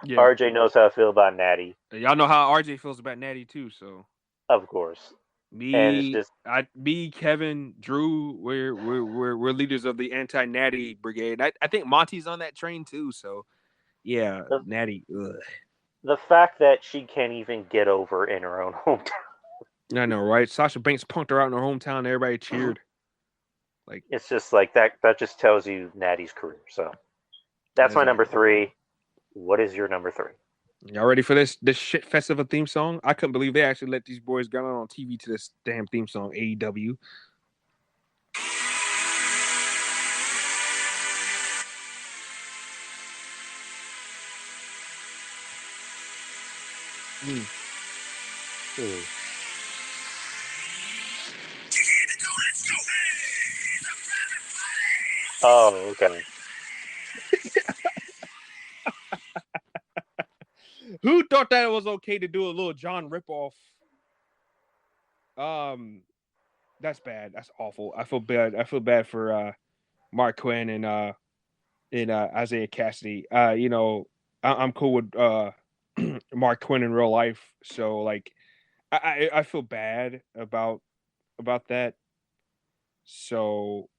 Yeah. RJ knows how I feel about Natty. Y'all know how RJ feels about Natty too, so Of course. Me, Kevin, Drew, we're leaders of the anti-Natty brigade. I think Monty's on that train too, so yeah, Natty. Ugh. The fact that she can't even get over in her own hometown. I know, right? Sasha Banks punked her out in her hometown and everybody cheered. Like, it's just like that just tells you Natty's career. So that's my number 3. What is your number 3? Y'all ready for this shit festival theme song? I couldn't believe they actually let these boys get on TV to this damn theme song, AEW. Oh, okay. Who thought that it was okay to do a little John ripoff? That's bad. That's awful. I feel bad. I feel bad for Mark Quinn and Isaiah Cassidy. I'm cool with Mark Quinn in real life, so like I feel bad about that. So,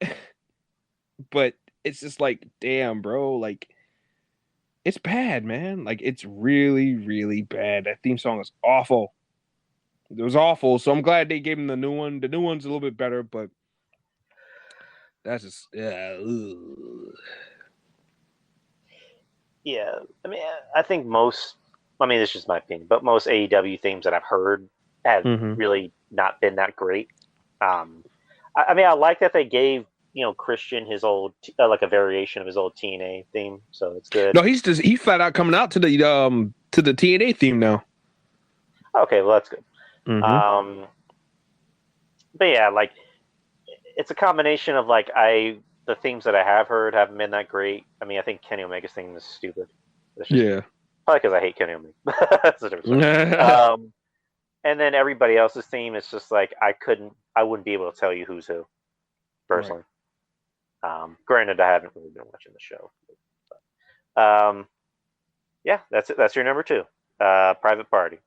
but it's just like, damn, bro, like it's bad, man. Like it's really, really bad. That theme song is awful. It was awful. So I'm glad they gave him the new one. The new one's a little bit better, but that's just Yeah, I mean, I think this is just my opinion, but most AEW themes that I've heard have really not been that great. I mean, I like that they gave Christian his old like a variation of his old TNA theme, so it's good. No, he's flat out coming out to the TNA theme now. Okay, well that's good. But yeah, like it's a combination of like the themes that I have heard haven't been that great. I mean, I think Kenny Omega's theme is stupid. Yeah, probably because I hate Kenny Omega. That's the difference. And then everybody else's theme is just like I wouldn't be able to tell you who's who personally. Right. Granted, I haven't really been watching the show. But, yeah, that's it. That's your number 2, Private Party.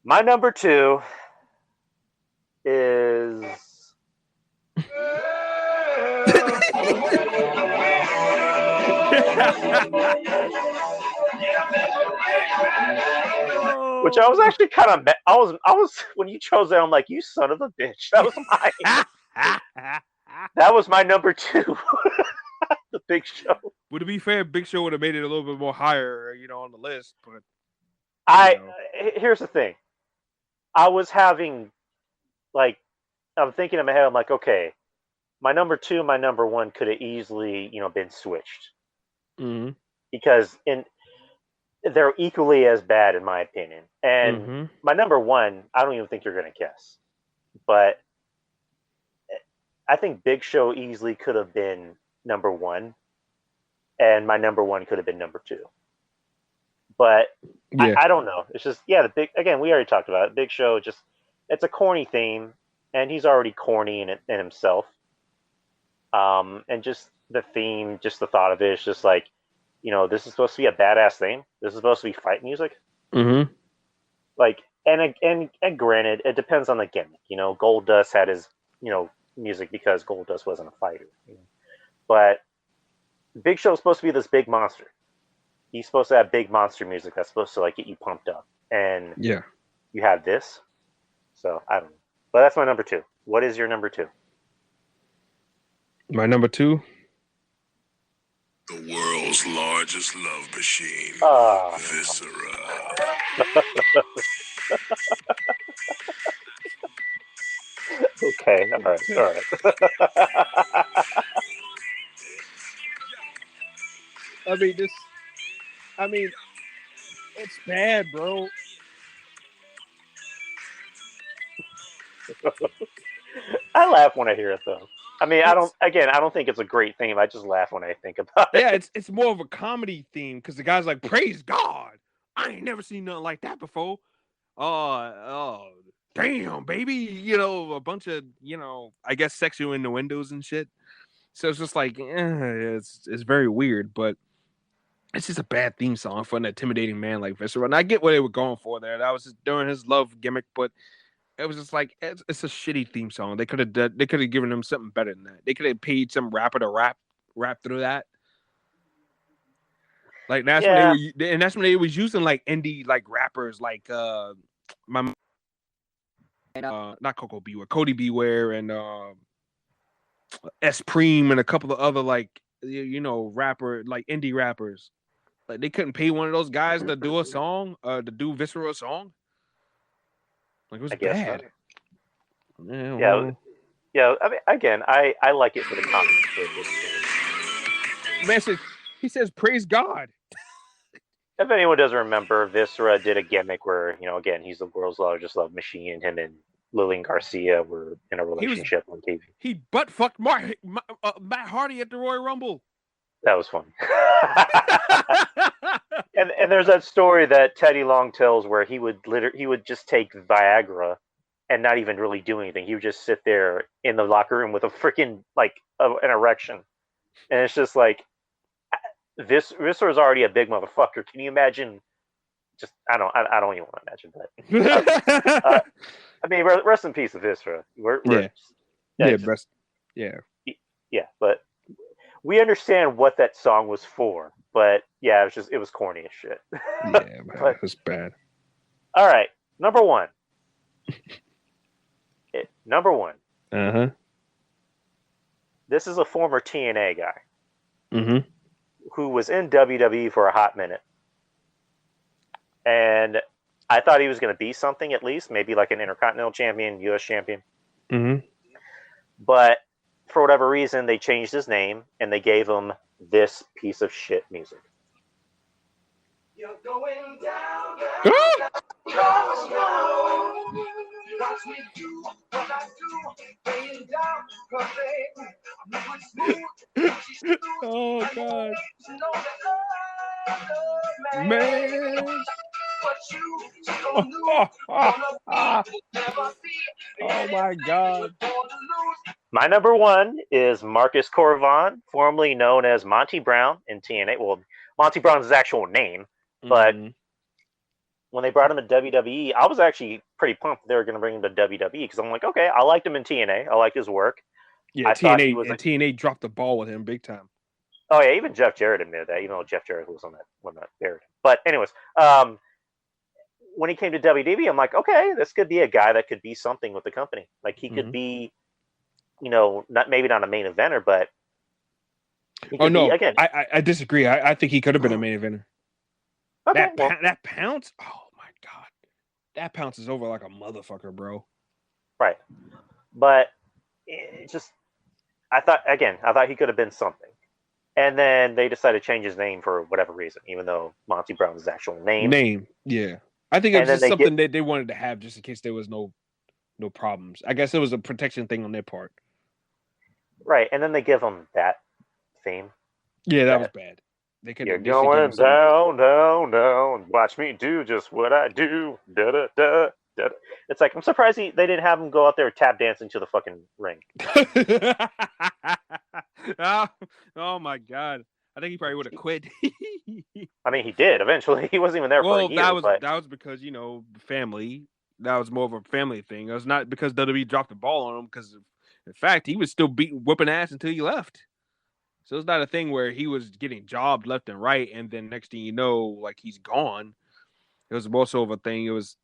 My number 2 is. Which I was actually kind of. I was when you chose that, I'm like, you son of a bitch. That was mine. That was my number 2. The Big Show. Well, to be fair, Big Show would have made it a little bit more higher, on the list. But here's the thing. I was having, like, I'm thinking in my head. I'm like, okay, my number 2, my number 1 could have easily, been switched. Because they're equally as bad in my opinion. And my number 1, I don't even think you're going to guess. But I think Big Show easily could have been number 1. And my number 1 could have been number 2. But yeah. I don't know. It's just, yeah, again, we already talked about it. Big Show, it's a corny theme. And he's already corny in himself. And just the theme, just the thought of it is just like, this is supposed to be a badass theme. This is supposed to be fight music. Like, and granted, it depends on the gimmick. Goldust had his, music because Goldust wasn't a fighter. But Big Show's supposed to be this big monster. He's supposed to have big monster music that's supposed to like get you pumped up. And yeah, you have this. So I don't know. But that's my number 2. What is your number 2? My number 2? The world's largest love machine. Viscera. Okay, all right. It's bad, bro. I laugh when I hear it, though. I mean, I don't think it's a great theme. I just laugh when I think about it. Yeah, it's more of a comedy theme because the guy's like, praise God. I ain't never seen nothing like that before. Oh, damn, baby. You know, a bunch of, you know, I guess sexual innuendos and shit. So it's just like, it's very weird, but it's just a bad theme song for an intimidating man like Viscera. And I get what they were going for there. That was just during his love gimmick, but it was just like it's a shitty theme song. They could have given him something better than that. They could have paid some rapper to rap through that. Like that's when they was using like indie like rappers like not Coco Beware, Cody Beware, and S Preem and a couple of other like you know rapper like indie rappers. Like they couldn't pay one of those guys to do a song, to do Viscera song. Like it was bad. Yeah. I mean, again, I like it for the comedy. Man says he says praise God. If anyone doesn't remember, Viscera did a gimmick where, you know, again, he's the world's largest love machine. Him and Lillian Garcia were in a relationship on TV. He butt fucked Matt Hardy at the Royal Rumble. That was fun. and there's that story that Teddy Long tells where he would just take Viagra and not even really do anything. He would just sit there in the locker room with a freaking like an erection, and it's just like Viscera's already a big motherfucker. Can you imagine? Just I don't even want to imagine that. I mean, rest in peace, Viscera. Yeah, but we understand what that song was for. But yeah, it was corny as shit. Yeah, man, it was bad. All right, number one. Uh-huh. This is a former TNA guy. Mm-hmm. Who was in WWE for a hot minute. And I thought he was going to be something at least, maybe like an Intercontinental Champion, U.S. Champion. Mm-hmm. But for whatever reason, they changed his name and they gave him this piece of shit music. You're going down, watch me do what I do, laying down, oh God, man. Oh my God. My number one is Marcus Corvan, formerly known as Monty Brown in TNA. Well, Monty Brown's his actual name, but when they brought him to WWE, I was actually pretty pumped they were going to bring him to WWE because I'm like, okay, I liked him in TNA. I liked his work. Yeah, TNA dropped the ball with him big time. Oh yeah, even Jeff Jarrett admitted that, even though Jeff Jarrett was on that one that buried him. But anyways, when he came to WWE, I'm like, okay, this could be a guy that could be something with the company. Like he could be, you know, maybe not a main eventer, but again, I disagree. I think he could have been a main eventer. Okay, that Pounce, oh my God, that Pounce is over like a motherfucker, bro. Right, but it just, I thought he could have been something, and then they decided to change his name for whatever reason, even though Monty Brown's actual name. Yeah, I think it was just something that they wanted to have just in case there was no problems. I guess it was a protection thing on their part. Right, and then they give him that theme. Yeah, that was bad. You're going down, down, down. Watch me do just what I do. Da da da da. It's like I'm surprised they didn't have him go out there tap dancing to the fucking ring. Oh my God! I think he probably would have quit. I mean, he did eventually. He wasn't even there for a year. That was because family. That was more of a family thing. It was not because WWE dropped the ball on him. Because in fact, he was still whooping ass until he left. So it's not a thing where he was getting jobbed left and right, and then next thing you know, like he's gone. It was also of a thing. It was,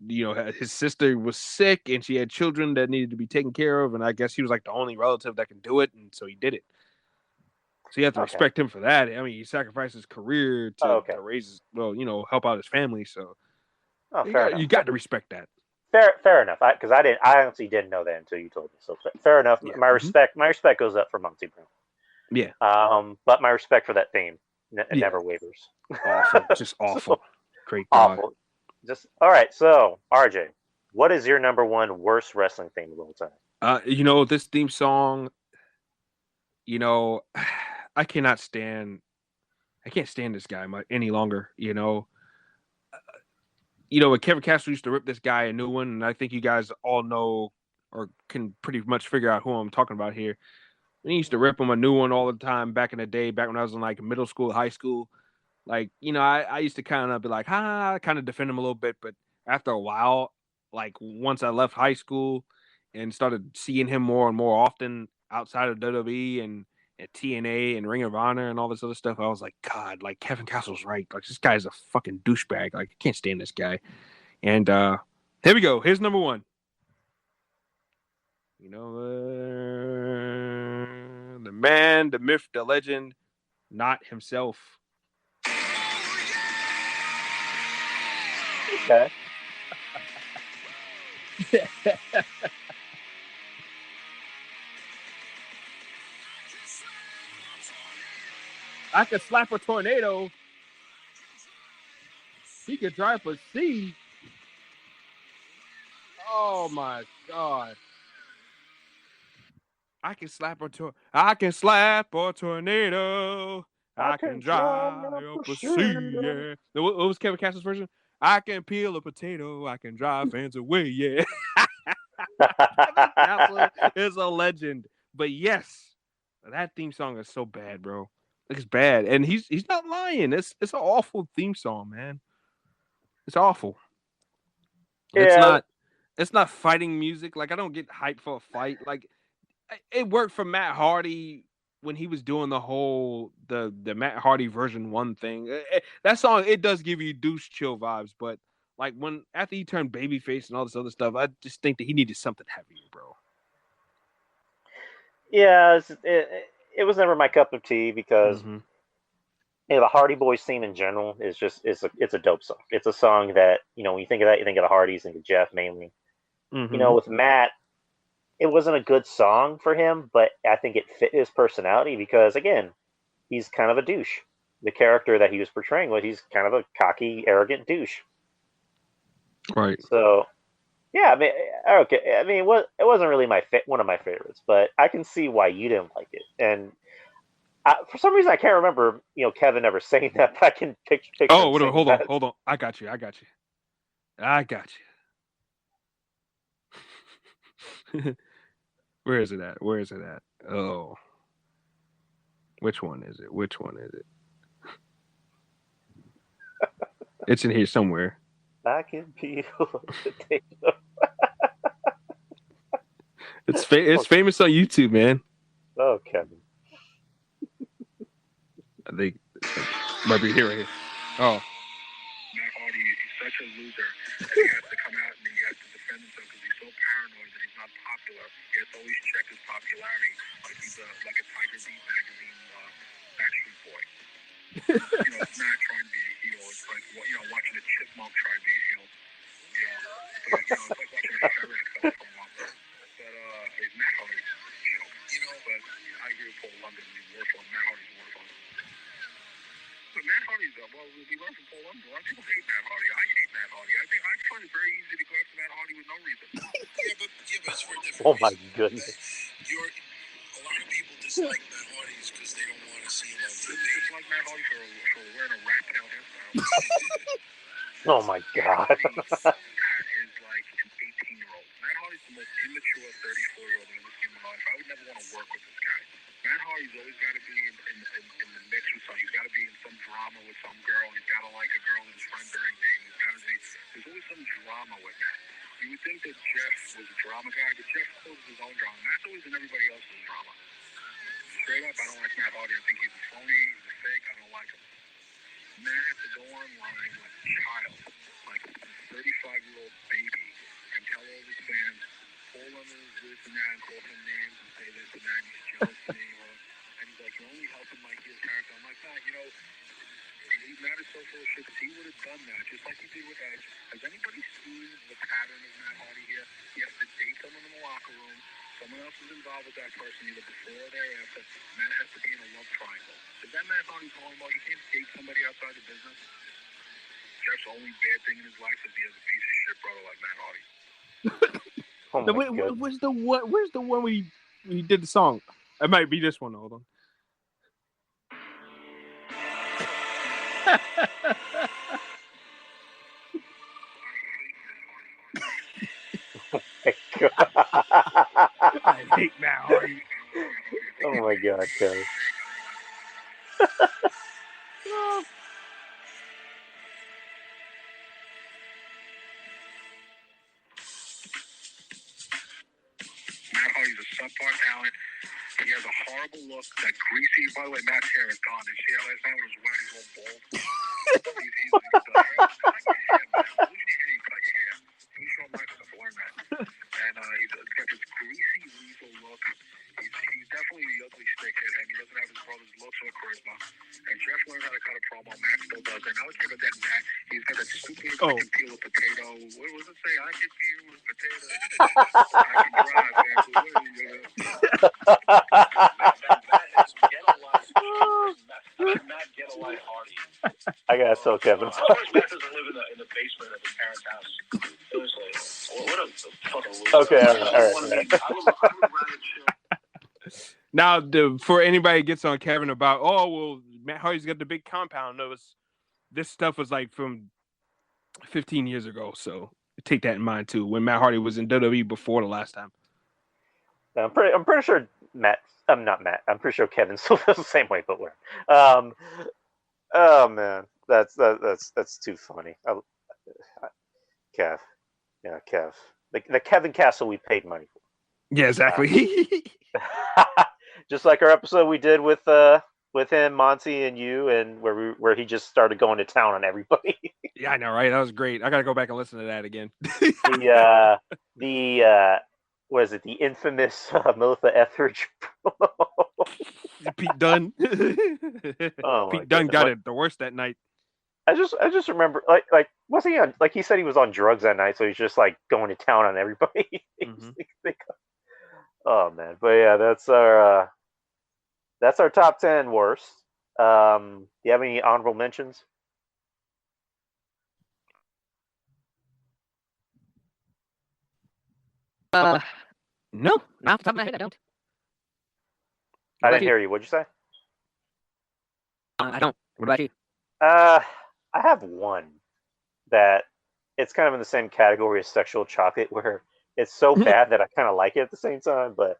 his sister was sick and she had children that needed to be taken care of, and I guess he was like the only relative that can do it, and so he did it. So you have to respect him for that. I mean, he sacrificed his career to raise, help out his family. So you got to respect that. Fair enough. Because I honestly didn't know that until you told me. So fair enough. Yeah. My respect goes up for Monty Brown. Yeah. But my respect for that theme never wavers. Awful. Just awful. Great God. Awful. Just all right. So, RJ, what is your number one worst wrestling theme of all time? This theme song. I can't stand this guy any longer. When Kevin Castle used to rip this guy a new one, and I think you guys all know or can pretty much figure out who I'm talking about here. When he used to rip him a new one all the time back in the day, back when I was in like middle school, high school. Like, I used to kind of be like, kind of defend him a little bit. But after a while, like once I left high school and started seeing him more and more often outside of WWE and at TNA and Ring of Honor and all this other stuff, I was like, God, like Kevin Castle's right. Like this guy's a fucking douchebag. Like I can't stand this guy. And here we go. Here's number one. The man, the myth, the legend, not himself. Okay. I could slap a tornado. He could drive a sea. Oh my God. I can slap a tornado. I can drive up a sea. Yeah. What was Kevin Castle's version? I can peel a potato. I can drive fans away. Yeah. Kevin Castle is a legend. But yes, that theme song is so bad, bro. It's bad, and he's not lying. It's an awful theme song, man. It's awful. Yeah. It's not fighting music. Like I don't get hyped for a fight. Like it worked for Matt Hardy when he was doing the Matt Hardy version 1 thing. That song, it does give you douche chill vibes, but like after he turned babyface and all this other stuff, I just think that he needed something heavier, bro. Yeah, it was never my cup of tea because the Hardy Boys theme in general is just it's a dope song. It's a song that when you think of that, you think of the Hardys, think of Jeff mainly. With Matt, it wasn't a good song for him, but I think it fit his personality because again, he's kind of a douche. The character that he was portraying he's kind of a cocky, arrogant douche. Right. So. Yeah, I mean, okay. I mean, it wasn't really one of my favorites, but I can see why you didn't like it. And for some reason, I can't remember, Kevin ever saying that. But I can picture. Oh, hold on. I got you. Where is it at? Oh, which one is it? It's in here somewhere. I can peel a potato. It's famous on YouTube, man. Oh, Kevin. I think might be here right here. Oh. Matt Hardy is such a loser that he has to come out and he has to defend himself because he's so paranoid that he's not popular. He has to always check his popularity like he's like a Tiger Beat magazine Backstreet Boy. It's not trying to be a heel. It's like watching a chipmunk try to be a heel. It's like watching a ferret excel from Whopper. But it's Matt Hardy's show. But I agree with Paul London. Matt Hardy's worse on him. But Matt Hardy's we learned from Paul London. A lot of people hate Matt Hardy. I hate Matt Hardy. I find it very easy to go after Matt Hardy with no reason. but it's for a different Oh my reason. goodness. A lot of people dislike Matt Hardy's because they don't want to see him on TV. They dislike Matt Hardy for wearing a rat tail hairstyle. Oh my God. Is like an 18-year-old. Matt Hardy's the most immature 34-year-old in the human life. I would never want to work with this guy. Matt Hardy's always got to be in the mix with something. He's got to be in some drama with some girl. He's got to like a girl and his friends are dating. There's always some drama with Matt. You would think that Jeff was a drama guy, but Jeff closes his own drama. Matt's always in everybody else's drama. Straight up, I don't like Matt Hardy. I think he's a phony. He's a fake. I don't like him. Matt has to go online like a child, like a 35-year-old baby, and tell all his fans, Paul London is this and that, and call him names and say this and that, and he's jealous of me, and he's like, you're only helping my heel character. I'm like, nah, Matt is so full of shit because he would have done that, just like he did with Edge. Has anybody seen the pattern of Matt Hardy here? He has to date someone in the locker room. Someone else is involved with that person, either before or thereafter. Matt has to be in a love triangle. Is that Matt Hardy's talking about? He can't date somebody outside the business? Jeff's only bad thing in his life is he has a piece of shit brother like Matt Hardy. Oh my God. Where's the one? Where's the one when he did the song? It might be this one. Hold on. I hate Matt Hardy. Oh my God, Kelly. Matt Hardy's a subpar talent. He has a horrible look. That greasy, by the way, Matt's hair is gone. Did you see how last night when it was wet? He's all bald. He's cut your hair, man. Losing your hair, you cut your hair. You show Mike stuff to learn that. And he's got this greasy, lethal look. He's definitely the ugly stickhead, and he doesn't have his brother's looks or charisma. And Jeff learned how to cut a promo. Matt still does. And I would give it that Matt. He's got that stupid I can peel a potato. What was it say? I can peel a potato. I can drive. Matt get a light Hardy. I gotta tell Kevin. Of course, Matt doesn't live in the basement of his parents' house. Seriously, what a fucking loser. Okay, all right. I would rather chill. Now, for anybody that gets on Kevin about, oh well, Matt Hardy's got the big compound. This stuff was like from 15 years ago, so take that in mind too. When Matt Hardy was in WWE before the last time. I'm pretty sure Matt. I'm not Matt. I'm pretty sure Kevin still feels the same way, but we're. Oh man, that's too funny. Kev, yeah, Kev, the Kevin Castle we paid money for. Yeah, exactly. Just like our episode we did with him, Monty, and you, and where he just started going to town on everybody. Yeah, I know, right? That was great. I gotta go back and listen to that again. The what is it? The infamous Melissa Etheridge. Pete Dunne. Oh, Pete Dunne got it the worst that night. I just remember like was he on, like he said he was on drugs that night, so he's just like going to town on everybody. Mm-hmm. Oh man, but yeah, that's our top 10 worst. Do you have any honorable mentions? No, not off the top of my head, I don't. I didn't hear you. What'd you say? I don't. What about you? I have one that it's kind of in the same category as Sexual Chocolate, where it's so bad that I kind of like it at the same time. But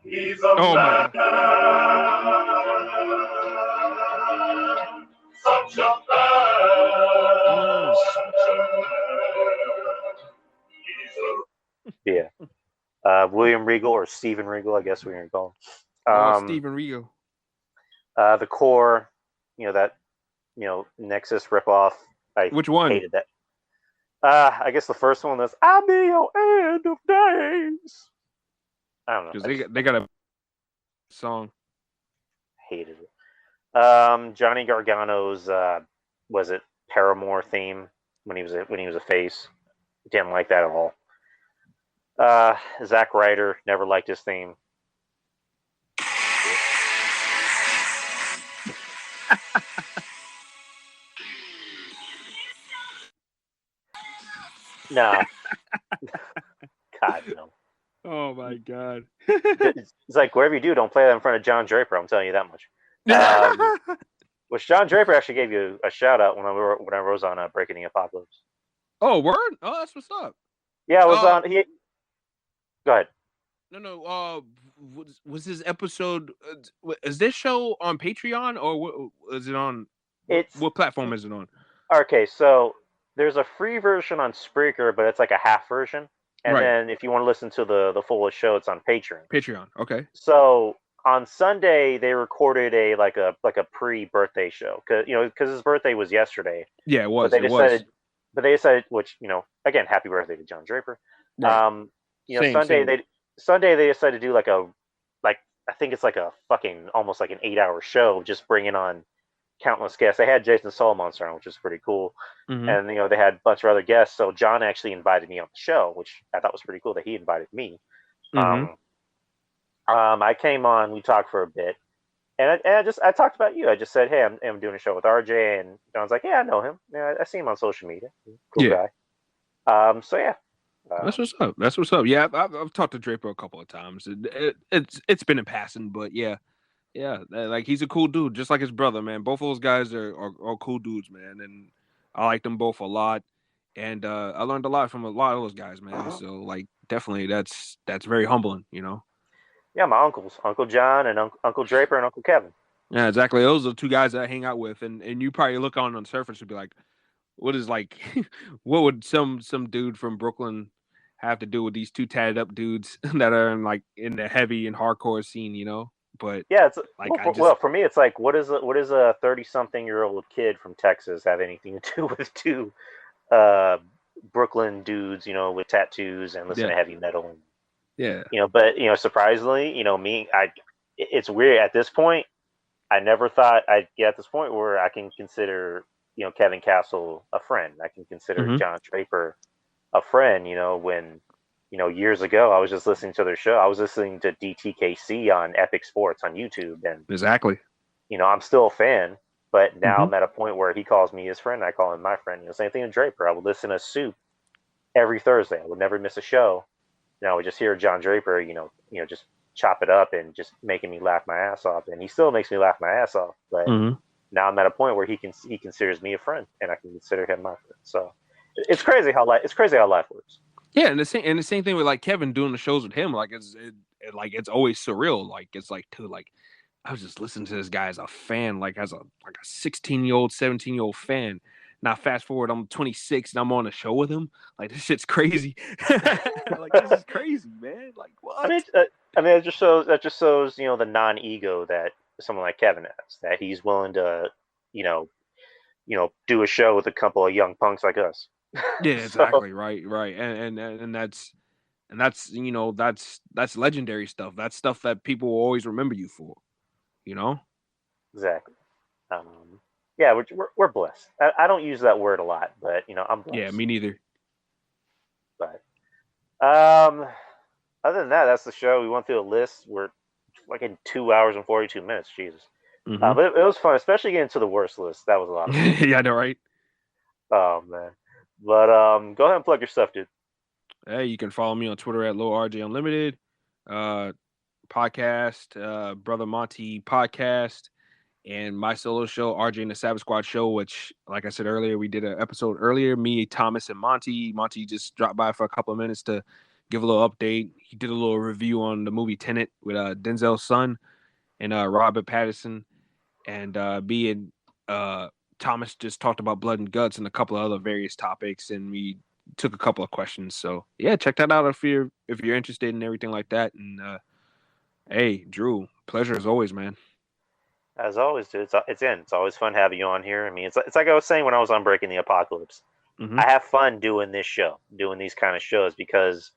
He's oh my God. Such a yeah, William Regal or Steven Regal, I guess we're gonna call him. Steven Regal. The Core, that Nexus ripoff. Which one? Hated that. I guess the first one is "I'll be your end of days." I don't know. Because they got a song. Hated it. Johnny Gargano's was it Paramore theme when he was a face? Didn't like that at all. Zack Ryder, never liked his theme. Nah. God, no. Oh my God. It's like, whatever you do, don't play that in front of John Draper. I'm telling you that much. Which John Draper actually gave you a shout out when I was on Breaking the Apocalypse. Oh, word? Oh, that's what's up. Yeah, I was on. Go ahead. No. Was this episode? Is this show on Patreon or is it on? What platform is it on? Okay, so there's a free version on Spreaker, but it's like a half version. And then if you want to listen to the fullest show, it's on Patreon. Patreon, okay. So on Sunday they recorded a pre-birthday show because his birthday was yesterday. Yeah, it was. But they decided, which again, happy birthday to John Draper. Right. Sunday they decided to do I think it's like a fucking almost like an 8-hour show, just bringing on countless guests. They had Jason Solomon on, which was pretty cool. Mm-hmm. And they had a bunch of other guests. So John actually invited me on the show, which I thought was pretty cool that he invited me. Mm-hmm. I came on, we talked for a bit, I talked about you. I just said, hey, I'm doing a show with RJ, and John's like, yeah, I know him. Yeah, I see him on social media. Cool Yeah. guy. So yeah. That's what's up. That's what's up. Yeah, I've talked to Draper a couple of times. It's been in passing, but yeah, like he's a cool dude, just like his brother, man. Both of those guys are cool dudes, man, and I like them both a lot. And I learned a lot from a lot of those guys, man. So like, definitely, that's very humbling, you know. Yeah, my uncles, Uncle John and Uncle Draper and Uncle Kevin. Yeah, exactly. Those are the two guys that I hang out with, and you probably look on the surface and be like, what is like, what would some dude from Brooklyn have to do with these two tatted up dudes that are in the heavy and hardcore scene, you know? But yeah, it's like well, for me, it's like, what is a 30-something-year-old kid from Texas have anything to do with two Brooklyn dudes, you know, with tattoos and listen to heavy metal? Yeah, you know, but you know, surprisingly, you know, it's weird at this point. I never thought I'd get at this point where I can consider, you know, Kevin Castle a friend. I can consider John Draper a friend. You know, when, you know, years ago I was just listening to their show. I was listening to DTKC on Epic Sports on YouTube, and exactly. You know, I'm still a fan, but now I'm at a point where he calls me his friend. I call him my friend. You know, same thing with Draper. I would listen to Soup every Thursday. I would never miss a show. You know, I would just hear John Draper, you know, just chop it up and just making me laugh my ass off, and he still makes me laugh my ass off. But now I'm at a point where he considers me a friend, and I can consider him my friend. So it's crazy how life works. Yeah, and the same thing with like Kevin doing the shows with him. Like it's always surreal. Like it's like, dude, like I was just listening to this guy as a fan, like as a 16-year-old, 17-year-old fan. Now fast forward, I'm 26 and I'm on a show with him. Like this shit's crazy. Like this is crazy, man. Like what? I mean, that just shows, you know, the non-ego that someone like Kevin has. That he's willing to, you know, do a show with a couple of young punks like us. Yeah, exactly. Right. And that's you know, that's legendary stuff. That's stuff that people will always remember you for. You know. Exactly. Yeah, we're blessed. I don't use that word a lot, but you know, I'm blessed. Yeah, me neither. But other than that, that's the show. We went through a list. We're like in 2 hours and 42 minutes. Jesus. But it was fun, especially getting to the worst list. That was a lot of fun. Yeah, I know, right? Oh man. But go ahead and plug your stuff, dude. Hey, you can follow me on Twitter at LowRJ Unlimited. Podcast, Brother Monty podcast. And my solo show, RJ and the Savage Squad show, which, like I said earlier, we did an episode earlier. Me, Thomas, and Monty. Monty just dropped by for a couple of minutes to give a little update. He did a little review on the movie Tenet with Denzel's son and Robert Pattinson. And me and Thomas just talked about blood and guts and a couple of other various topics. And we took a couple of questions. So, yeah, check that out if you're interested in everything like that. And, hey, Drew, pleasure as always, man. As always, dude, it's always fun having you on here. I mean, it's like I was saying when I was on Breaking the Apocalypse. I have fun doing this show, doing these kind of shows, because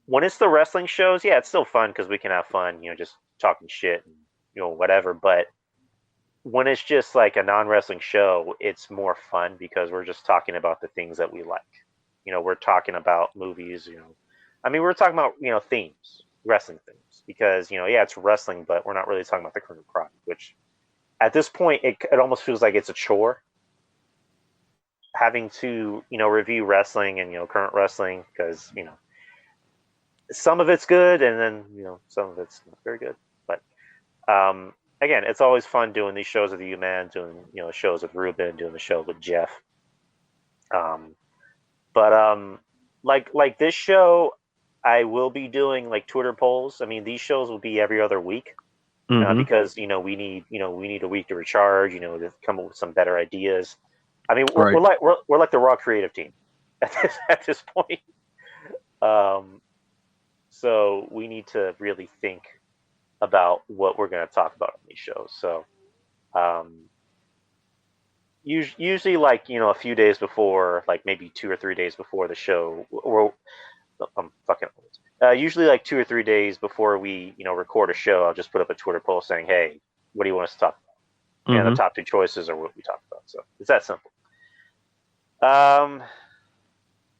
when it's the wrestling shows, yeah, it's still fun because we can have fun, you know, just talking shit and, you know, whatever. But when it's just like a non-wrestling show, it's more fun because we're just talking about the things that we like. You know, we're talking about movies, you know. I mean, we're talking about, you know, themes, wrestling themes. Because, you know, yeah, it's wrestling, but we're not really talking about the current product, which at this point, it almost feels like it's a chore having to, you know, review wrestling and, you know, current wrestling, because, you know, some of it's good and then, you know, some of it's not very good. But again, it's always fun doing these shows with you, man, doing, you know, shows with Ruben, doing the show with Jeff. Like this show, I will be doing like Twitter polls. I mean, these shows will be every other week because, you know, we need a week to recharge, you know, to come up with some better ideas. I mean, we're like the Raw creative team at this point. So we need to really think about what we're going to talk about on these shows. So usually, like, you know, a few days before, like maybe 2 or 3 days before the show, I'm fucking old. Usually like 2 or 3 days before we, you know, record a show, I'll just put up a Twitter poll saying, hey, what do you want us to talk about? And the top 2 choices are what we talk about. So it's that simple.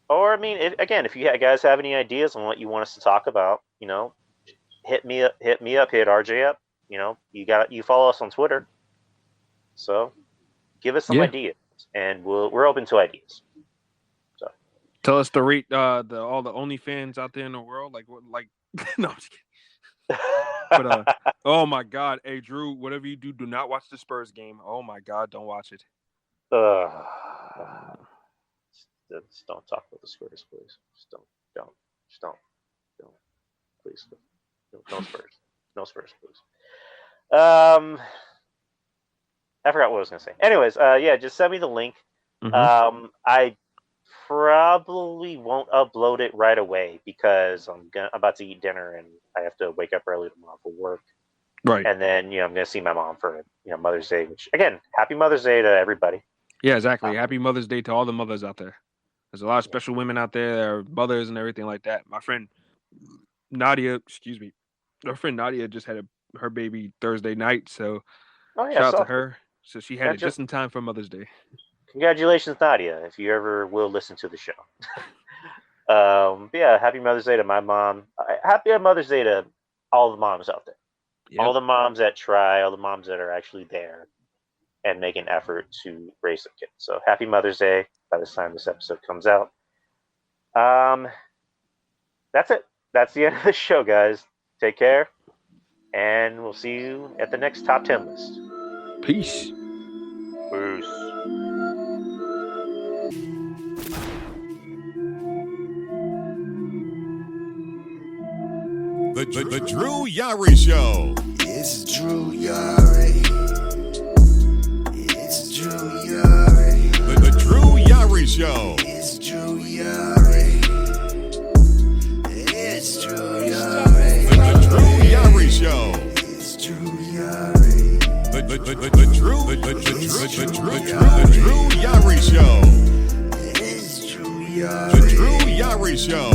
Or, I mean, again, if you guys have any ideas on what you want us to talk about, you know, hit me up, hit RJ up. you follow us on Twitter, so give us some ideas, and we're open to ideas. So tell us to rate all the OnlyFans out there in the world, like no, I'm just kidding. But oh my God, hey Drew, whatever you do not watch the Spurs game. Oh my God, don't watch it. Just don't talk about the Spurs, please. Just don't. Please, no Spurs, please. I forgot what I was gonna say. Anyways, just send me the link. Mm-hmm. I probably won't upload it right away because I'm about to eat dinner and I have to wake up early tomorrow for work. Right. And then I'm gonna see my mom for Mother's Day. Which again, happy Mother's Day to everybody. Yeah, exactly. Happy Mother's Day to all the mothers out there. There's a lot of special women out there that are mothers and everything like that. My friend Nadia, our friend Nadia just had her baby Thursday night, so shout out to her. So she had it just in time for Mother's Day. Congratulations, Nadia, if you ever will listen to the show. Happy Mother's Day to my mom. Happy Mother's Day to all the moms out there. Yep. All the moms that try, all the moms that are actually there and make an effort to raise their kids. So happy Mother's Day by the time this episode comes out. That's it. That's the end of the show, guys. Take care, and we'll see you at the next top 10 list. Peace. Peace. The Drew Yari Show. It's Drew Yari. It's Drew Yari. The Drew Yari Show. It's Drew Yari. It's Drew Yari. The Drew Yari Show. It's Drew Yari. The Drew Yari Show. It's Drew Yari. The Drew Yari Show.